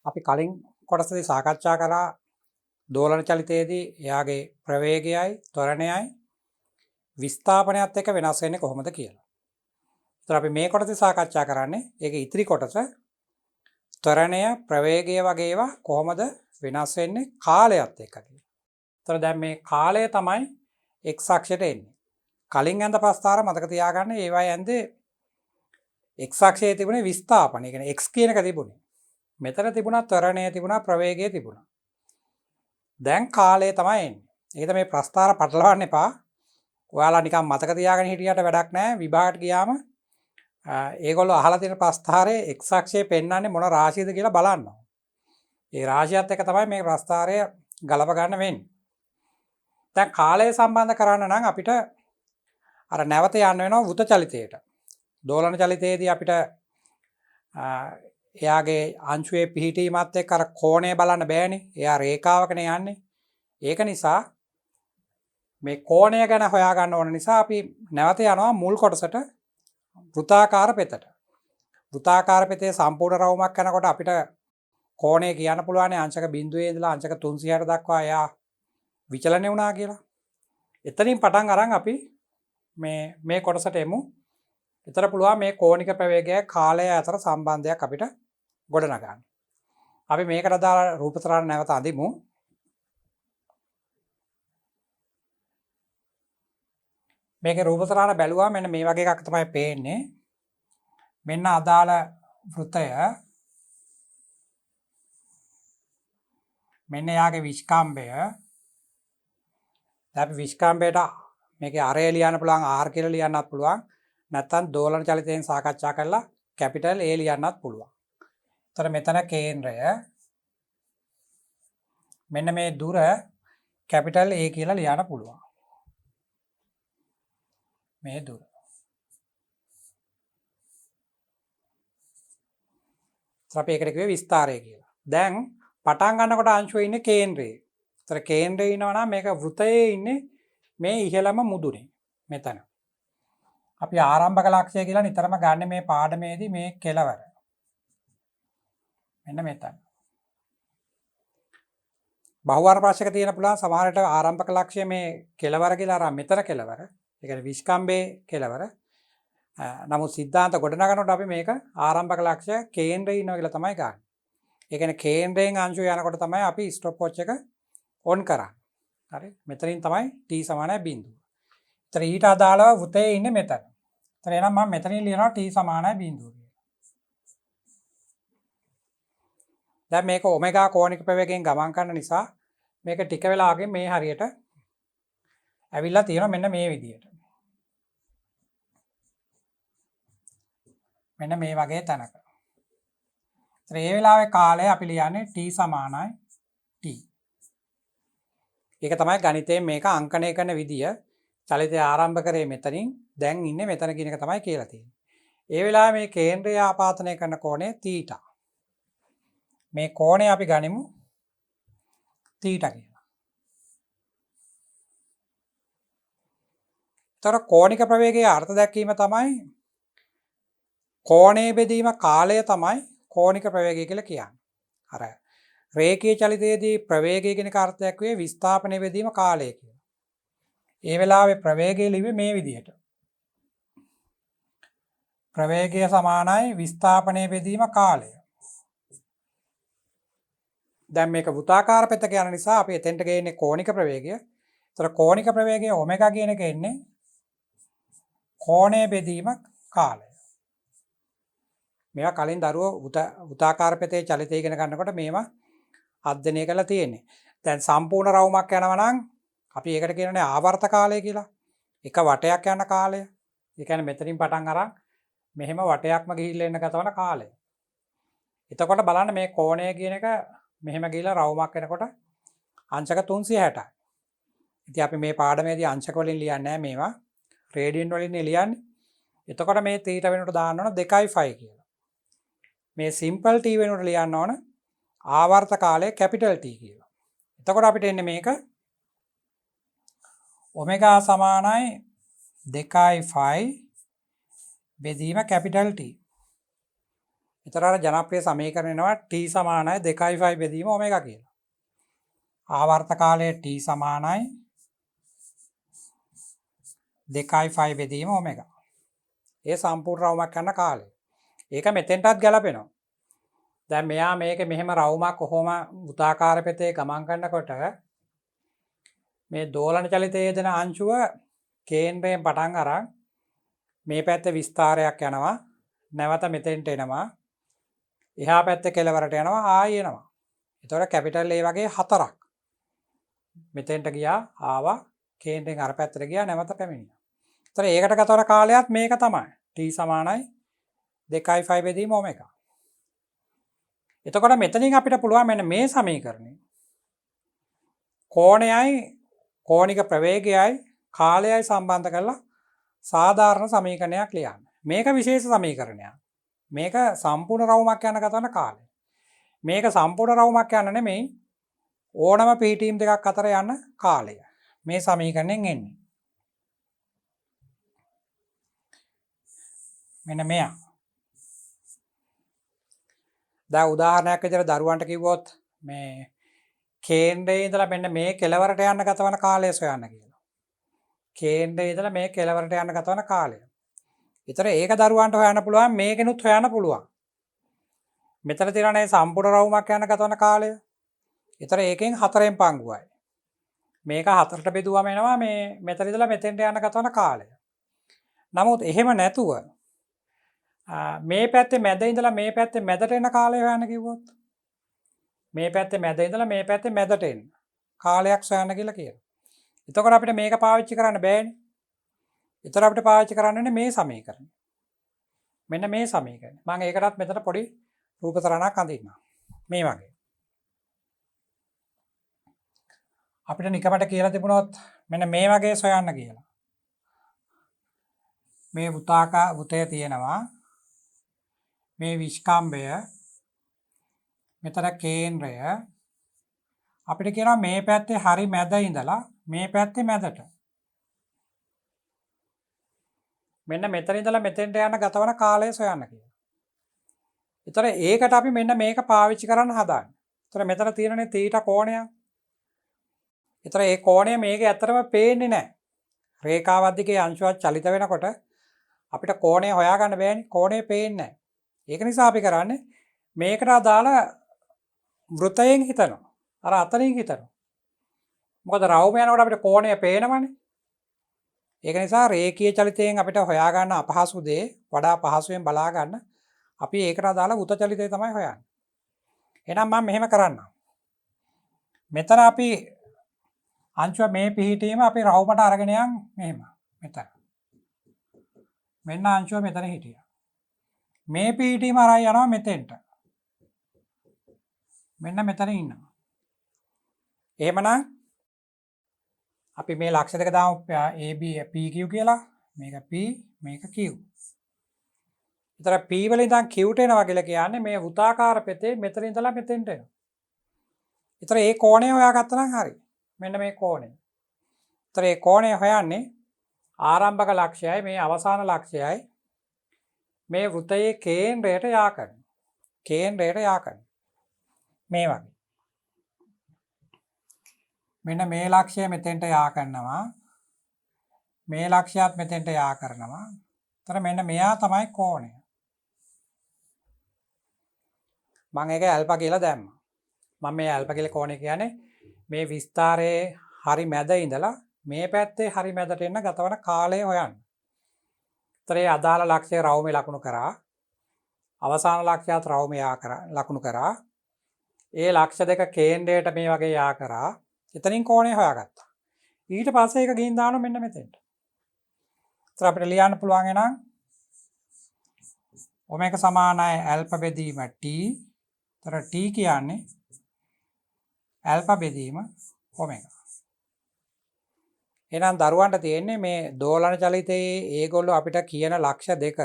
අපි කලින් කොටසදී සාකච්ඡා කරා දෝලන චලිතයේදී එයාගේ ප්‍රවේගයයි ත්වරණයයි විස්ථාපනයත් එක්ක වෙනස් වෙන්නේ කොහොමද කියලා. ඒතර අපි මේ කොටසේ සාකච්ඡා කරන්නේ ඒකේ ඉතිරි කොටස ත්වරණය ප්‍රවේගය වගේ ඒවා කොහොමද වෙනස් වෙන්නේ කාලයත් එක්ක කියලා. ඒතර දැන් මේ කාලය තමයි x අක්ෂයට එන්නේ. කලින් ඇඳ ප්‍රස්ථාර මතක තියාගන්න ඒවයි ඇඳේ x අක්ෂයේ තිබුණේ විස්ථාපන. ඒ කියන්නේ x කියන එක තිබුණේ. මෙතන තිබුණා ත්වරණය තිබුණා ප්‍රවේගය තිබුණා. දැන් කාලය තමයි එන්නේ. ඒක තමයි ප්‍රස්ථාර පටලවන්න එපා. ඔයාලා නිකන් මතක තියාගෙන හිටියට වැඩක් නැහැ. විභාගයට ගියාම ඒගොල්ලෝ අහලා තියෙන ප්‍රස්ථාරයේ x අක්ෂයේ පෙන්වන්නේ මොන රාශියද කියලා බලන්න. ඒ රාශියත් එක්ක තමයි මේ ප්‍රස්ථාරය ගලප ගන්න වෙන්නේ. දැන් කාලය සම්බන්ධ කරන්න නම් අපිට අර නැවත යන්න වෙනවා වෘත චලිතයට. දෝලන චලිතයේදී අපිට එයාගේ අංශුවේ පිහිටීමත් එක්ක අර කෝණය බලන්න බෑනේ. එයා රේඛාවකනේ යන්නේ. ඒක නිසා මේ කෝණය ගැන හොයාගන්න ඕන නිසා අපි නැවත යනවා මුල් කොටසට වෘත්තාකාර පෙතට. වෘත්තාකාර පෙතේ සම්පූර්ණ රවුමක් යනකොට අපිට කෝණය කියන්න පුළුවන් අංශක 0 ඉඳලා අංශක 360 දක්වා එයා විචලනය වුණා කියලා. එතනින් පටන් අරන් අපි මේ කොටසට එමු. එතන පුළුවන් මේ කෝණික ප්‍රවේගය කාලය අතර සම්බන්ධයක් අපිට ගොඩනගන්න. අපි මේකට අදාළ රූප තරණ නැවත අඳිමු. මේකේ රූප තරණ බැලුවා මෙන්න මේ වගේ එකක් තමයි පේන්නේ. මෙන්න අදාළ වෘතය. මෙන්න යාගේ විස්කම්භය. අපි විස්කම්භයට මේකේ අරය ලියන්න පුළුවන් R කියලා ලියන්නත් පුළුවන්. නැත්නම් දෝලන චලිතයෙන් සාකච්ඡා කරලා කැපිටල් A ලියන්නත් පුළුවන්. එතන මෙතන කේන්ද්‍රය මෙන්න මේ දුර කැපිටල් A කියලා ලියන්න පුළුවන්. මේ දුර. අපි ඒකට කිව්වේ විස්තරය කියලා. දැන් පටන් ගන්නකොට අංශුවේ ඉන්නේ කේන්ද්‍රයේ. ඒතර කේන්ද්‍රයේ ඉන්නවා නම් මේක වෘතයේ ඉන්නේ මේ ඉහළම මුදුනේ. මෙතන. අපි ආරම්භක ලක්ෂය කියලා නිතරම ගන්න මේ පාඩමේදී මේ කෙලවර. මෙන්න මෙතන. බහුවර්ණ ප්‍රශ්නක තියෙන පුළුවන් සමහරට ආරම්භක ලක්ෂය මේ කෙලවර කියලා අරන් මෙතන කෙලවර. ඒ කියන්නේ විස්කම්භයේ කෙලවර. නමුත් සිද්ධාන්ත ගොඩනගනකොට අපි මේක ආරම්භක ලක්ෂය කේන්ද්‍රයේ ඉන්නවා කියලා තමයි ගන්න. ඒ කියන්නේ කේන්ද්‍රයෙන් අංශු යනකොට තමයි අපි ස්ටොප් වොච් එක ඔන් කරන්නේ. හරි. මෙතනින් තමයි t = බිඳුව. ඒතර ඊට අදාළව වෘතයේ ඉන්නේ මෙතන. ඒතර එහෙනම් මම මෙතනින් ලියනවා t = බිඳුව කියලා. දැන් මේක ඔමෙගා කෝණික ප්‍රවේගයෙන් ගමන් කරන නිසා මේක ටික වෙලාවකින් මේ හරියට ඇවිල්ලා තියෙනවා මෙන්න මේ විදියට. මෙන්න මේ වගේ තැනක. ඒතර ඒ වෙලාවේ කාලය අපි ලියන්නේ t = t. ඒක තමයි ගණිතයෙන් මේක අංකණය කරන විදිය. චලිතය ආරම්භ කරේ මෙතනින් දැන් ඉන්නේ මෙතන කියන එක තමයි කියලා තියෙන්නේ. ඒ වෙලාවේ මේ කේන්ද්‍රය ආපාතනය කරන කෝණය θ. මේ කෝණය අපි ගනිමු θ කියලා. ඒතර කෝණික ප්‍රවේගයේ අර්ථ දැක්වීම තමයි කෝණයේ බෙදීම කාලය තමයි කෝණික ප්‍රවේගය කියලා කියන්නේ. අර රේඛීය චලිතයේදී ප්‍රවේගය කියන කාර්යයක් වේ විස්ථාපනයේ බෙදීම කාලය කියලා. ඒ වෙලාවේ ප්‍රවේගය ලිව්වේ මේ විදිහට. ප්‍රවේගය සමානයි විස්ථාපනයේ බෙදීම කාලය. දැන් මේක වෘත්තාකාර පෙතක යන නිසා අපි එතෙන්ට ගේන්නේ කෝණික ප්‍රවේගය. ඒතර කෝණික ප්‍රවේගය ඔමෙගා කියන එක එන්නේ කෝණයේ බෙදීම කාලය. මේවා කලින් දරුවෝ වෘත්තාකාර පෙතේ චලිතය ඉගෙන ගන්නකොට මේවා අධ්‍යයනය කරලා තියෙන්නේ. දැන් සම්පූර්ණ රවුමක් යනවා නම් අපි ඒකට කියනනේ ආවර්ත කාලය කියලා. එක වටයක් යන කාලය. ඒ කියන්නේ මෙතනින් පටන් අරන් මෙහෙම වටයක්ම ගිහිල්ලා එන්න ගතවන කාලය. එතකොට බලන්න මේ කෝණය කියන එක මෙහෙම ගිහිල්ලා රවුමක් වෙනකොට අංශක 360යි. ඉතින් අපි මේ පාඩමේදී අංශක වලින් ලියන්නේ නැහැ මේවා. රේඩියන් වලින් ලියන්නේ. එතකොට මේ θ වෙනුවට දාන්න ඕන 2.5 කියලා. මේ සිම්පල් t වෙනුවට ලියන්න ඕන ආවර්ත කාලය කැපිටල් T කියලා. එතකොට අපිට එන්නේ මේක ඔමෙගා සමානයි 2.5 බෙදීම කැපිටල් T. එතකොට අර ජනප්‍රිය සමීකරණය එනවා t සමානයි 2යි බෙදීම ඔමෙගා කියලා. ආවර්ත කාලය t සමානයි 2යි බෙදීම ඔමෙගා. ඒ සම්පූර්ණ රවුමක් යන කාලය. ඒක මෙතෙන්ටත් ගැලපෙනවා. දැන් මෙයා මේක මෙහෙම රවුමක් කොහොම වෘත්තාකාර පෙතේ ගමන් කරනකොට මේ දෝලන චලිතයේ යෙදෙන අංශුව කේන්ද්‍රයෙන් පටන් අරන් මේ පැත්තේ විස්තරයක් යනවා. නැවත මෙතෙන්ට එනවා. එහා පැත්තේ කෙළවරට යනවා ආයෙ එනවා. ඒතකොට කැපිටල් A වගේ හතරක්. මෙතෙන්ට ගියා ආවා කේන්ද්‍රයෙන් අර පැත්තට ගියා නැවත පැමිණියා. ඒතකොට ඒකට ගත වන කාලයත් මේක තමයි. t සමානයි 2යි බෙදීම ඔමෙගා. එතකොට මෙතනින් අපිට පුළුවන් මෙන්න මේ සමීකරණය කෝණයයි කෝණික ප්‍රවේගයයි කාලයයි සම්බන්ධ කරලා සාධාරණ සමීකරණයක් ලියන්න. මේක විශේෂ සමීකරණයක්. මේක සම්පූර්ණ රවුමක් යන ගත වන කාලය. මේක සම්පූර්ණ රවුමක් යන නෙමෙයි ඕනම පිටීම් දෙකක් අතර යන කාලය. මේ සමීකරණයෙන් එන්නේ. මෙන්න මෙයා. දැන් උදාහරණයක් විදිහට දරුවන්ට කිව්වොත් මේ කේන්ද්‍රයේ ඉඳලා මෙන්න මේ කෙළවරට යන්න ගත වන කාලය සොයන්න කියලා. කේන්ද්‍රයේ ඉඳලා මේ කෙළවරට යන්න ගත වන කාලය. ඒතර ඒක දරුවන්ට හොයන්න පුළුවන් මේකෙනුත් හොයන්න පුළුවන්. මෙතන තියෙනනේ සම්පූර්ණ රවුමක් යන ගත වන කාලය. ඒතර ඒකෙන් 4න් පංගුවයි. මේක 4ට බෙදුවම එනවා මේ මෙතන ඉඳලා මෙතෙන්ට යන ගත වන කාලය. නමුත් එහෙම නැතුව මේ පැත්තේ මැද ඉඳලා මේ පැත්තේ මැදට එන කාලය හොයන්න කිව්වොත් මේ පැත්තේ මැද ඉඳලා මේ පැත්තේ මැදට එන්න කාලයක් සොයන්න කියලා කියනවා. එතකොට අපිට මේක පාවිච්චි කරන්න බෑනේ. ඒතර අපිට පාවිච්චි කරන්න මේ සමීකරණය. මෙන්න මේ සමීකරණය. මම ඒකටත් මෙතන පොඩි රූප තරණක් අඳින්නම්. මේ වගේ. අපිට නිකමට කියලා තිබුණොත් මෙන්න මේ වගේ සොයන්න කියලා. මේ වෘතය තියෙනවා. මේ විස්කම්භය මෙතන කේන්ද්‍රය අපිට කියනවා මේ පැත්තේ හරි මැද ඉඳලා මේ පැත්තේ මැදට මෙන්න මෙතන ඉඳලා මෙතෙන්ට යන ගතවන කාලය සොයන්න කියලා. ඒතර ඒකට අපි මෙන්න මේක පාවිච්චි කරන්න හදාන්නේ. ඒතර මෙතන තියෙනනේ තීටා කෝණයක්. ඒතර ඒ කෝණය මේකේ ඇත්තටම පේන්නේ නැහැ. රේඛාවක් දිගේ අංශුවක් චලිත වෙනකොට අපිට කෝණය හොයාගන්න බෑනේ. කෝණය පේන්නේ නැහැ. ඒක නිසා අපි කරන්නේ මේකට අදාළ වෘතයෙන් හිතනවා. අර අතරින් හිතනවා. මොකද රවුම යනකොට අපිට කෝණය පේනවනේ. ඒක නිසා රේඛීය චලිතයෙන් අපිට හොයාගන්න අපහසු දේ වඩා පහසුවෙන් බලා ගන්න අපි ඒකට අදාළ වෘත චලිතය තමයි හොයන්නේ. එහෙනම් මම මෙහෙම කරන්නම්. මෙතන අපි අංශුව මේ පිහිටීම අපි රවුමට අරගෙන යන් මෙහෙම. මෙතන. මෙන්න අංශුව මෙතන හිටියා. මේ පිහිටීම අරන් යනවා මෙතෙන්ට. මෙන්න මෙතන ඉන්නවා. එහෙමනම් අපි මේ ලක්ෂ දෙක දාමු AB PQ කියලා. මේක P මේක Q. ඒතර P වල ඉඳන් Qට එනවා කියලා කියන්නේ මේ වෘත්තාකාර පෙතේ මෙතන ඉඳලා මෙතෙන්ට එනවා. ඒතර ඒ කෝණය හොයාගත්තා නම් හරි. මෙන්න මේ කෝණය. ඒතර ඒ කෝණය හොයන්නේ ආරම්භක ලක්ෂයයි මේ අවසාන ලක්ෂයයි මේ වෘතයේ කේන්ද්‍රයට යා කරනවා. කේන්ද්‍රයට යා කරනවා. මේ වගේ. මෙන්න මේ ලක්ෂය මෙතෙන්ට යා කරනවා. මේ ලක්ෂයත් මෙතෙන්ට යා කරනවා. එතන මෙන්න මෙයා තමයි කෝණය. මම ඒක ඇල්ෆා කියලා දැම්මා. මම මේ ඇල්ෆා කියලා කෝණය කියන්නේ මේ විස්තරයේ හරි මැද ඉඳලා මේ පැත්තේ හරි මැදට එන්න ගතවන කාලය හොයන්න. ඒතරේ අදාළ ලක්ෂය රවුමේ ලකුණු කරා අවසාන ලක්ෂයත් රවුමේ යා කරා ලකුණු කරා ඒ ලක්ෂ දෙක කේන්ද්‍රයට මේ වගේ යා කරා එතනින් කෝණය හොයාගත්තා. ඊට පස්සේ ඒක ගිහින් දානවා මෙන්න මෙතෙන්ට. ඒතර අපිට ලියන්න පුළුවන් එනම් ඔමේක සමානයි ඇල්ෆා බෙදීම t. ඒතර t කියන්නේ ඇල්ෆා බෙදීම ඔමේගා. එහෙනම් දරුවන්ට තියෙන්නේ මේ දෝලන චලිතයේ ඒගොල්ලෝ අපිට කියන ලක්ෂ දෙක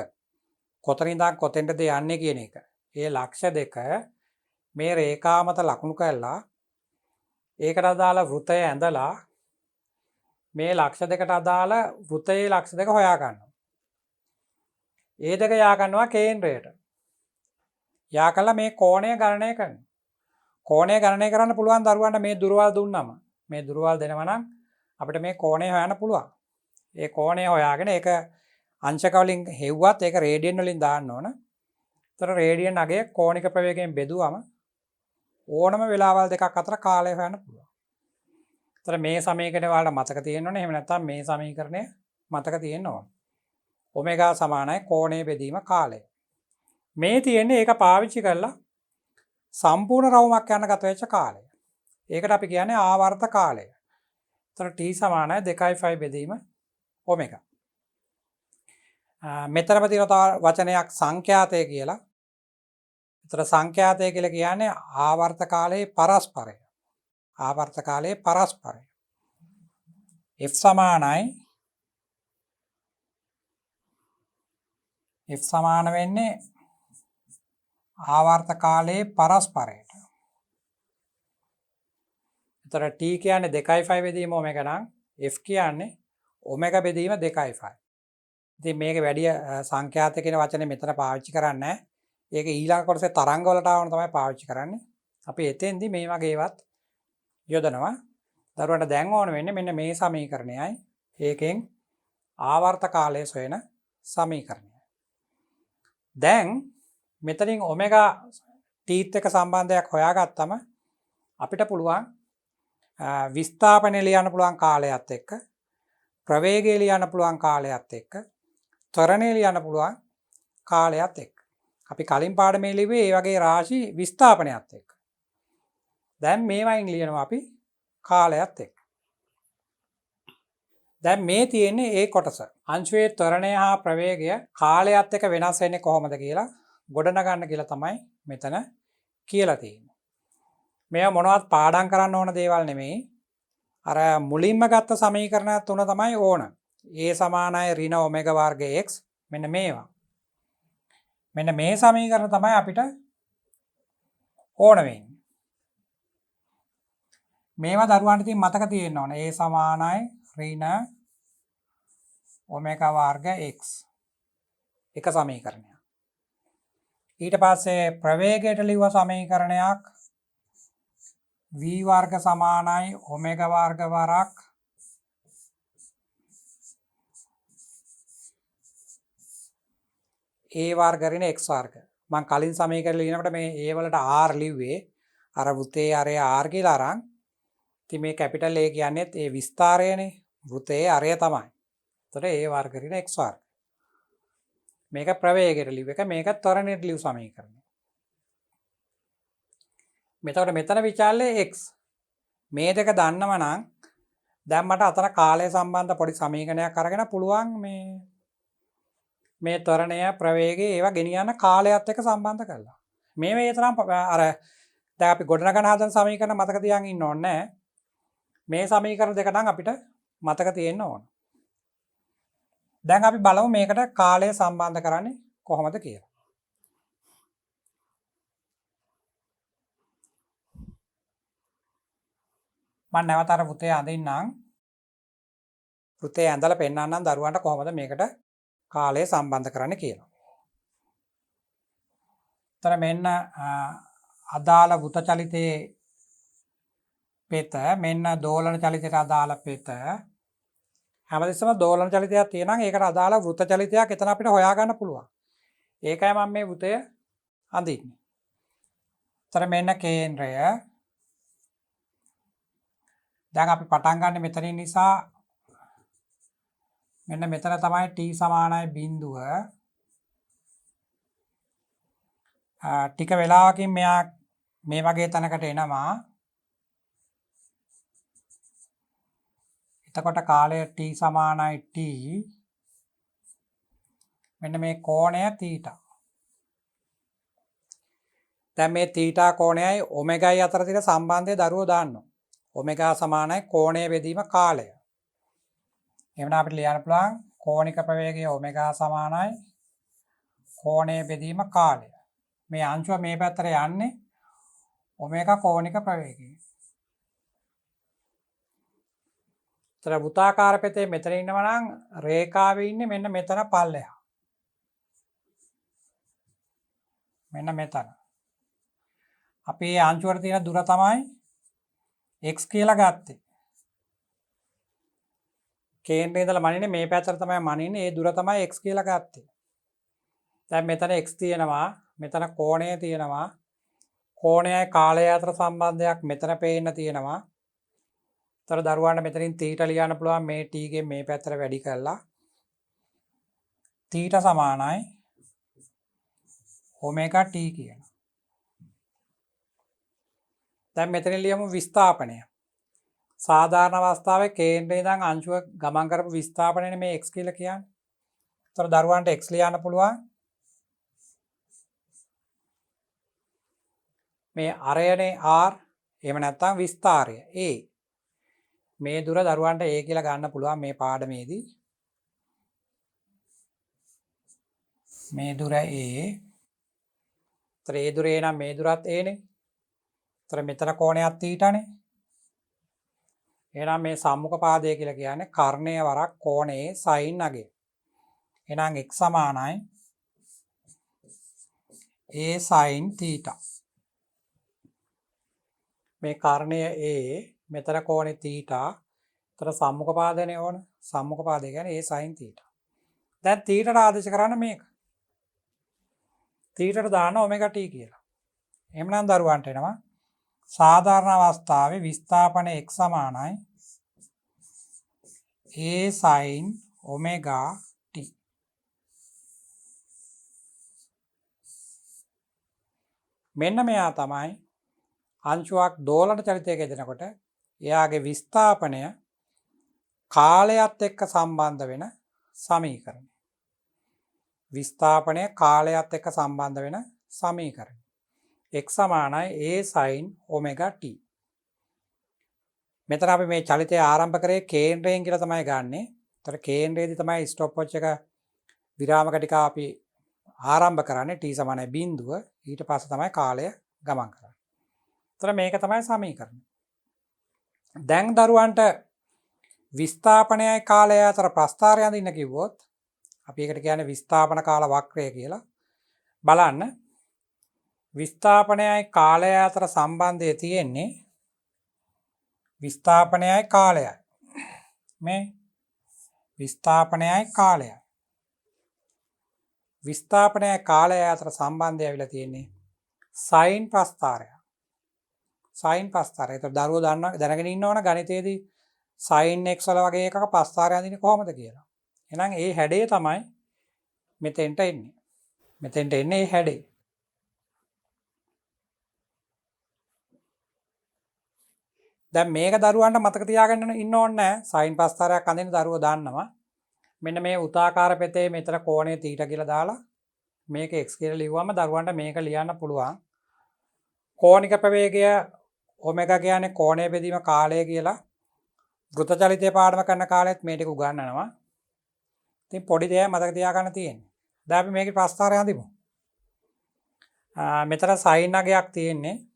කොතනින්ද කොතෙන්ටද යන්නේ කියන එක. ඒ ලක්ෂ දෙක මේ රේඛා මත ලකුණු කරලා ඒකට අදාළ වෘතය ඇඳලා මේ ලක්ෂ දෙකට අදාළ වෘතයේ ලක්ෂ දෙක හොයා ගන්නවා. ඒ දෙක යා ගන්නවා කේන්ද්‍රයට. යා කළා මේ කෝණය ගණනය කරනවා. කෝණය ගණනය කරන්න පුළුවන් දරුවන්ට මේ දුරවල් දුන්නම මේ දුරවල් දෙනවා නම් අපිට මේ කෝණය හොයන්න පුළුවන්. ඒ කෝණය හොයාගෙන ඒක අංශක වලින් හෙව්වත් ඒක රේඩියන් වලින් දාන්න ඕන. ඒතර රේඩියන් අගය කෝණික ප්‍රවේගයෙන් බෙදුවම ඕනම වෙලාවල් දෙකක් අතර කාලය හොයන්න පුළුවන්. ඒතර මේ සමීකරණය ඔයාලට මතක තියෙන්න ඕනේ. එහෙම නැත්නම් මේ සමීකරණය මතක තියෙන්න ඕන. ඔමෙගා සමානයි කෝණය බෙදීම කාලය. මේ තියෙන්නේ ඒක පාවිච්චි කරලා සම්පූර්ණ රවුමක් යන ගත වෙච්ච කාලය. ඒකට අපි කියන්නේ ආවර්ත කාලය. ඒතර t සමානයි 2.5 බෙදීම ඔමෙගා. මෙතරම තියෙන වචනයක් සංඛ්‍යාතය කියලා. ඒතර සංඛ්‍යාතය කියලා කියන්නේ ආවර්ත කාලයේ පරස්පරය. ආවර්ත කාලයේ පරස්පරය. f සමාන වෙන්නේ ආවර්ත කාලයේ පරස්පරයට. ඒතර t කියන්නේ 2.5 බෙදීම ඔමෙගා නම් f කියන්නේ ඔමෙගා බෙදීම 2.5. ඉතින් මේක වැඩි සංඛ්‍යාත කියන වචනේ මෙතන පාවිච්චි කරන්නේ නැහැ. ඒක ඊළඟ කොටසේ තරංග වලට ආවම තමයි පාවිච්චි කරන්නේ. අපි එතෙන්දී මේ වගේ ඒවත් යොදනවා. දරුවන්ට දැන් ඕන වෙන්නේ මෙන්න මේ සමීකරණයයි. ඒකෙන් ආවර්ත කාලය සොයන සමීකරණය. දැන් මෙතනින් ඔමෙගා ටීත් එක සම්බන්ධයක් හොයාගත්තම අපිට පුළුවන් විස්ථාපනය ලියන්න පුළුවන් කාලයත් එක්ක ප්‍රවේගය ලියන්න පුළුවන් කාලයත් එක්ක ත්වරණය ලියන්න පුළුවන් කාලයත් එක්ක. අපි කලින් පාඩමේ ලිව්වේ මේ වගේ රාශි විස්ථාපනයත් එක්ක. දැන් මේවයින් ලියනවා අපි කාලයත් එක්ක. දැන් මේ තියෙන්නේ ඒ කොටස. අංශුවේ ත්වරණය හා ප්‍රවේගය කාලයත් එක්ක වෙනස් වෙන්නේ කොහොමද කියලා ගොඩනගන්න කියලා තමයි මෙතන කියලා තියෙන්නේ. මේවා මොනවත් පාඩම් කරන්න ඕන දේවල් නෙමෙයි. අර මුලින්ම ගත්ත සමීකරණ තුන තමයි ඕන. a සමානයි ඍණ ඔමෙගා වර්ග x මෙන්න මේවා. මෙන්න මේ සමීකරණ තමයි අපිට ඕන වෙන්නේ. මේවා දරුවන්ට ඉතින් මතක තියෙන්න ඕන. a සමානයි ඍණ ඔමෙගා වර්ග x එක සමීකරණයක්. ඊට පස්සේ ප්‍රවේගයට ලිව්ව සමීකරණයක් v වර්ග සමානයි ඔමෙගා වර්ග වරක් a වර්ග ඍණ x වර්ග. මම කලින් සමීකරණ ලියනකොට මේ a වලට r ලිව්වේ අර වෘතයේ අරය r කියලා අරන්. ඉතින් මේ කැපිටල් A කියන්නේත් ඒ විස්තරයනේ. වෘතයේ අරය තමයි. එතකොට a වර්ග ඍණ x වර්ග. මේක ප්‍රවේගයට ලිව් එක, මේක ත්වරණයට ලිව් සමීකරණය. මෙතන විචාරලේ x. මේ දෙක දන්නව නම් දැන් මට අතන කාලය සම්බන්ධ පොඩි සමීකරණයක් අරගෙන පුළුවන් මේ ත්වරණය ප්‍රවේගය ඒවා ගෙනියන්න කාලයත් එක්ක සම්බන්ධ කරලා. මේ තරම් අර දැන් අපි ගොඩනගන හදන සමීකරණ මතක තියාගෙන ඉන්න ඕනේ නැහැ. මේ සමීකරණ දෙක නම් අපිට මතක තියෙන්න ඕන. දැන් අපි බලමු මේකට කාලය සම්බන්ධ කරන්නේ කොහොමද කියලා. මම නැවත අර වෘතය අඳින්නම්. වෘතය ඇඳලා පෙන්නන්නම් දරුවන්ට කොහොමද මේකට කාලය සම්බන්ධ කරන්නේ කියලා. එතන මෙන්න අදාළ වෘත චලිතයේ පෙත මෙන්න දෝලන චලිතයට අදාළ පෙත හැමතිස්සම දෝලන චලිතයක් තියෙනවා. ඒකට අදාළ වෘත චලිතයක් එතන අපිට හොයාගන්න පුළුවන්. ඒකයි මම මේ වෘතය අඳින්නේ. එතන මෙන්න කේන්ද්‍රය. දැන් අපි පටන් ගන්න මෙතනින් නිසා මෙන්න මෙතන තමයි t සමානයි බිඳුව. ටික වෙලාවකින් මෙයා මේ වගේ තැනකට එනවා. එතකොට කාලය t සමානයි t. මෙන්න මේ කෝණය θ. දැන් මේ θ කෝණයයි ඔමෙගායි අතර තියෙන සම්බන්ධය දරුවෝ දාන්නවා. ඔමෙගා සමානයි කෝණය බෙදීම කාලය. එහෙනම් අපිට ලියන්න පුළුවන් කෝණික ප්‍රවේගය ඔමෙගා සමානයි කෝණය බෙදීම කාලය. මේ අංශුව මේ පැත්තට යන්නේ ඔමෙගා කෝණික ප්‍රවේගය. තර වෘත්තාකාර පෙතේ මෙතන ඉන්නවා නම් රේඛාවේ ඉන්නේ මෙන්න මෙතන පල්ලෙහා. මෙන්න මෙතන. අපි මේ අංශුවට තියෙන දුර තමයි x කියලා ගත්තේ. කේන්ද්‍රේ ඉඳලා මනින්නේ මේ පැත්තට තමයි මනින්නේ. ඒ දුර තමයි x කියලා ගත්තේ. දැන් මෙතන x තියෙනවා, මෙතන කෝණය තියෙනවා. කෝණයයි කාලය අතර සම්බන්ධයක් මෙතන පේන්න තියෙනවා. ඒතර දරුවන්ට මෙතනින් θ ලියන්න පුළුවන් මේ t ගෙන් මේ පැත්තට වැඩි කරලා. θ සමානයි ඔමේගා t කියන. දැන් මෙතන ලියමු විස්ථාපනය. සාධාරණ අවස්ථාවේ කේන්ද්‍රේ ඉඳන් අංශුව ගමන් කරපු විස්ථාපනයනේ මේ x කියලා කියන්නේ. ඒතර දරුවන්ට x ලියන්න පුළුවන්. මේ අරයනේ r එහෙම නැත්නම් විස්තාරය a. මේ දුර දරුවන්ට a කියලා ගන්න පුළුවන් මේ පාඩමේදී. මේ දුර a. ඒතර ඒ දුරේ නම් මේ දුරත් a නේ. ඒතර මෙතන කෝණයක් θ නේ. එහෙනම් මේ සම්මුඛ පාදය කියලා කියන්නේ කර්ණය වරක් කෝණයේ sin අගය. එහෙනම් x සමානයි a sin θ. මේ කර්ණය a මෙතන කෝණේ θ. ඒතර සම්මුඛ පාදනේ ඕන. සම්මුඛ පාදය කියන්නේ a sin θ. දැන් θ ට ආදේශ කරන්න මේක. θ ට දාන්න ඔමෙගා t කියලා. එහෙනම් දරුවන්ට එනවා සාධාරණ අවස්ථාවේ විස්ථාපන x සමානයි a sin omega t. මෙන්න මෙයා තමයි අංශුවක් දෝලන චලිතයක යෙදෙනකොට එයාගේ විස්ථාපනය කාලයත් එක්ක සම්බන්ධ වෙන සමීකරණය. විස්ථාපනය කාලයත් එක්ක සම්බන්ධ වෙන සමීකරණය. x සමානයි a sin omega t. මෙතන අපි මේ චලිතය ආරම්භ කරේ කේන්ද්‍රයෙන් කියලා තමයි ගන්නෙ. ඒතර කේන්ද්‍රයේදී තමයි ස්ටොප් වොච් එක විරාම කටිකා අපි ආරම්භ කරන්නේ t සමානයි 0. ඊට පස්සේ තමයි කාලය ගමන් කරන්නේ. ඒතර මේක තමයි සමීකරණය. දැන් දරුවන්ට විස්ථාපනයයි කාලය අතර ප්‍රස්ථාරය අඳින්න කිව්වොත් අපි ඒකට කියන්නේ විස්ථාපන කාල වක්‍රය කියලා. බලන්න විස්ථාපනයයි කාලය අතර සම්බන්ධය තියෙන්නේ විස්ථාපනයයි කාලයයි. මේ විස්ථාපනයයි කාලයයි. විස්ථාපනයයි කාලය අතර සම්බන්ධය ඇවිල්ලා තියෙන්නේ sin ප්‍රස්ථාරය. sin ප්‍රස්ථාරය. ඒතර දරුවෝ දැනගෙන ඉන්නවනේ ගණිතයේදී sin x වල වගේ එකක ප්‍රස්ථාරය අඳින්නේ කොහොමද කියලා. එහෙනම් ඒ හැඩය තමයි මෙතෙන්ට එන්නේ. මෙතෙන්ට එන්නේ ඒ හැඩය. දැන් මේක දරුවන්ට මතක තියාගන්න ඉන්න ඕනේ නැහැ. sin ප්‍රස්ථාරයක් අඳින්න දරුවෝ දන්නවා. මෙන්න මේ උතාකාර පෙතේ මෙතන කෝණය θ කියලා දාලා මේක x කියලා ලිව්වම දරුවන්ට මේක ලියන්න පුළුවන්. කෝණික ප්‍රවේගය ඔමෙගා කියන්නේ කෝණය බෙදීම කාලය කියලා. වෘත්ත චලිතය පාඩම කරන කාලෙත් මේ ටික උගන්වනවා. ඉතින් පොඩි දෙයක් මතක තියාගන්න තියෙන්නේ. දැන් අපි මේකේ ප්‍රස්ථාරය අඳිමු. මෙතන sin අගයක් තියෙන්නේ.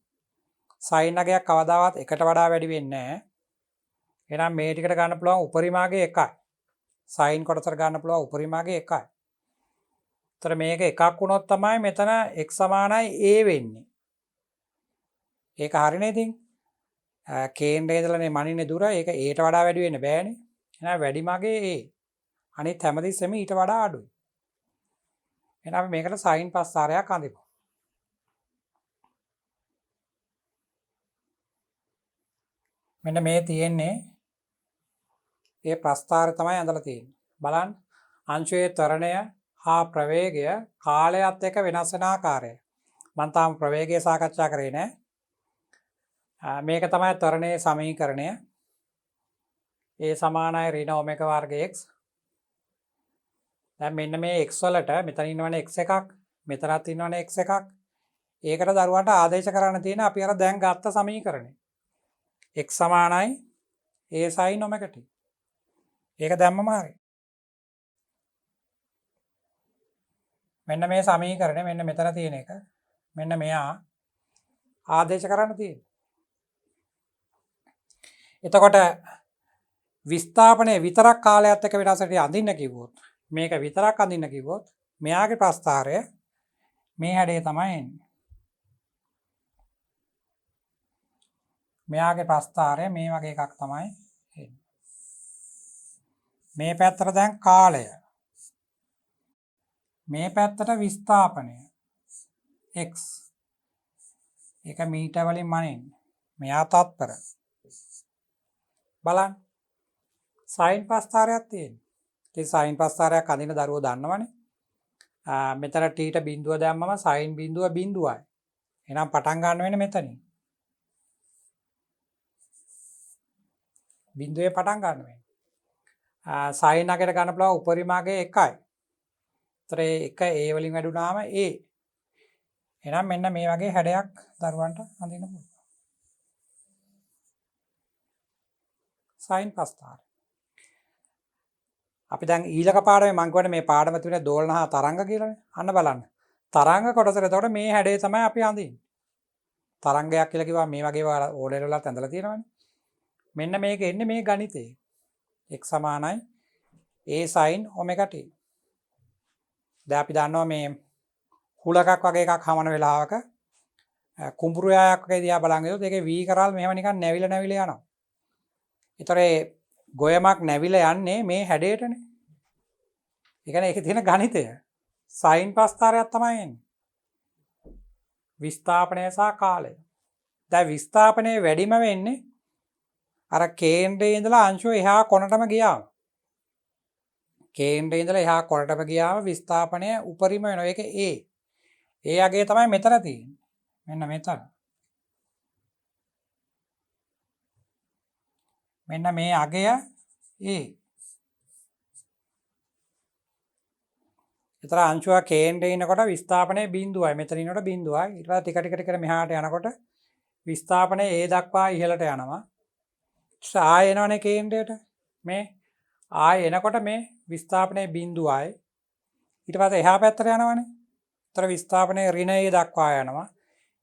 sin අගයක් කවදාවත් එකට වඩා වැඩි වෙන්නේ නැහැ. එහෙනම් මේ ටිකට ගන්න පුළුවන් උපරිමාගේ 1යි. sin කොටසට ගන්න පුළුවන් උපරිමාගේ 1යි. ඒතර මේක එකක් වුණොත් තමයි මෙතන x සමානයි a වෙන්නේ. ඒක හරිනේ ඉතින්. කේන්ද්‍රයේ ඉඳලානේ මනින්නේ දුර. ඒක a ට වඩා වැඩි වෙන්න බෑනේ. එහෙනම් වැඩිමගේ a. අනිත් හැමතිස්සෙම ඊට වඩා අඩුයි. එහෙනම් අපි මේකට sin ප්‍රස්ථාරයක් අඳිමු. මෙන්න මේ තියෙන්නේ ඒ ප්‍රස්ථාරය තමයි ඇඳලා තියෙන්නේ. බලන්න අංශයේ ත්වරණය හා ප්‍රවේගය කාලයත් එක්ක වෙනස් වෙන ආකාරය. මම තාම ප්‍රවේගය සාකච්ඡා කරේ නෑ. මේක තමයි ත්වරණයේ සමීකරණය. a සමානයි ඍණ ඔමෙගා වර්ග x. දැන් මෙන්න මේ x වලට මෙතන ඉන්නවනේ x එකක්, මෙතනත් ඉන්නවනේ x එකක්. ඒකට දරුවන්ට ආදේශ කරන්න තියෙන අපි අර දැන් ගත්ත සමීකරණය. x සමානයි a sin omega t. ඒක දැම්මම හරි. මෙන්න මේ සමීකරණය මෙන්න මෙතන තියෙන එක. මෙන්න මෙයා ආදේශ කරන්න තියෙන්නේ. එතකොට විස්ථාපනයේ විතරක් කාලයත් එක්ක වෙනසට අඳින්න කිව්වොත් මේක විතරක් අඳින්න කිව්වොත් මෙයාගේ ප්‍රස්ථාරය මේ හැඩය තමයි එන්නේ. මෙයාගේ ප්‍රස්ථාරය මේ වගේ එකක් තමයි එන්නේ. මේ පැත්තට දැන් කාලය. මේ පැත්තට විස්ථාපනය x. ඒක මීටර වලින් මනින්නේ. මෙයා තත්පර. බලන්න. සයින් ප්‍රස්ථාරයක් තියෙනවා. ඉතින් සයින් ප්‍රස්ථාරයක් අඳින දරුවෝ දන්නවනේ. මෙතන t ට බිඳුව දැම්මම සයින් බිඳුව බිඳුවයි. එහෙනම් පටන් ගන්න වෙන්නේ මෙතනින්. බිඳුවේ පටන් ගන්න වෙන්නේ. සයින් අගට ගන්න පුළුවන් උපරිම අගය 1යි. ඒතර ඒක a වලින් වැඩුණාම a. එහෙනම් මෙන්න මේ වගේ හැඩයක් දරුවන්ට අඳින්න පුළුවන්. සයින් ප්‍රස්ථාරය. අපි දැන් ඊළඟ පාඩමේ මම කියවනේ මේ පාඩම තුනේ දෝලන හා තරංග කියලානේ. අන්න බලන්න. තරංග කොටසට එතකොට මේ හැඩය තමයි අපි අඳින්නේ. තරංගයක් කියලා කිව්වා මේ වගේ ඕ ලෙවල් වලත් ඇඳලා තියෙනවනේ. මෙන්න මේක එන්නේ මේ ගණිතේ. x සමානයි a sin omega t. දැන් අපි දන්නවා මේ හුලකක් වගේ එකක් හමන වෙලාවක කුඹුරු යායක් වගේ දිහා බලන් ඉතොත් ඒකේ v කරල් මෙහෙම නිකන් නැවිලා යනවා. ඒතර ඒ ගොයමක් නැවිලා යන්නේ මේ හැඩයටනේ. ඒ කියන්නේ ඒකේ තියෙන ගණිතය. සයින් ප්‍රස්ථාරයක් තමයි එන්නේ. විස්ථාපනය සහ කාලය. දැන් විස්ථාපනයේ වැඩිම වෙන්නේ අර කේන්ද්‍රයේ ඉඳලා අංශුව එහා කොනටම ගියාම. කේන්ද්‍රයේ ඉඳලා එහා කොනටම ගියාම විස්ථාපනය උපරිම වෙනවා. ඒක A. ඒ අගය තමයි මෙතන තියෙන්නේ. මෙන්න මෙතන. මෙන්න මේ අගය A. ඒතර අංශුව කේන්ද්‍රයේ ඉනකොට විස්ථාපනය බිඳුවයි. මෙතන ඉනකොට බිඳුවයි. ඊට පස්සේ ටික ටික මෙහාට යනකොට විස්ථාපනය A දක්වා ඉහළට යනවා. ආය එනවනේ කේන්ද්‍රයට. මේ ආය එනකොට මේ විස්ථාපනයේ බිඳුවයි. ඊට පස්සේ එහා පැත්තට යනවනේ. ඒතර විස්ථාපනයේ ඍණ A දක්වා යනවා.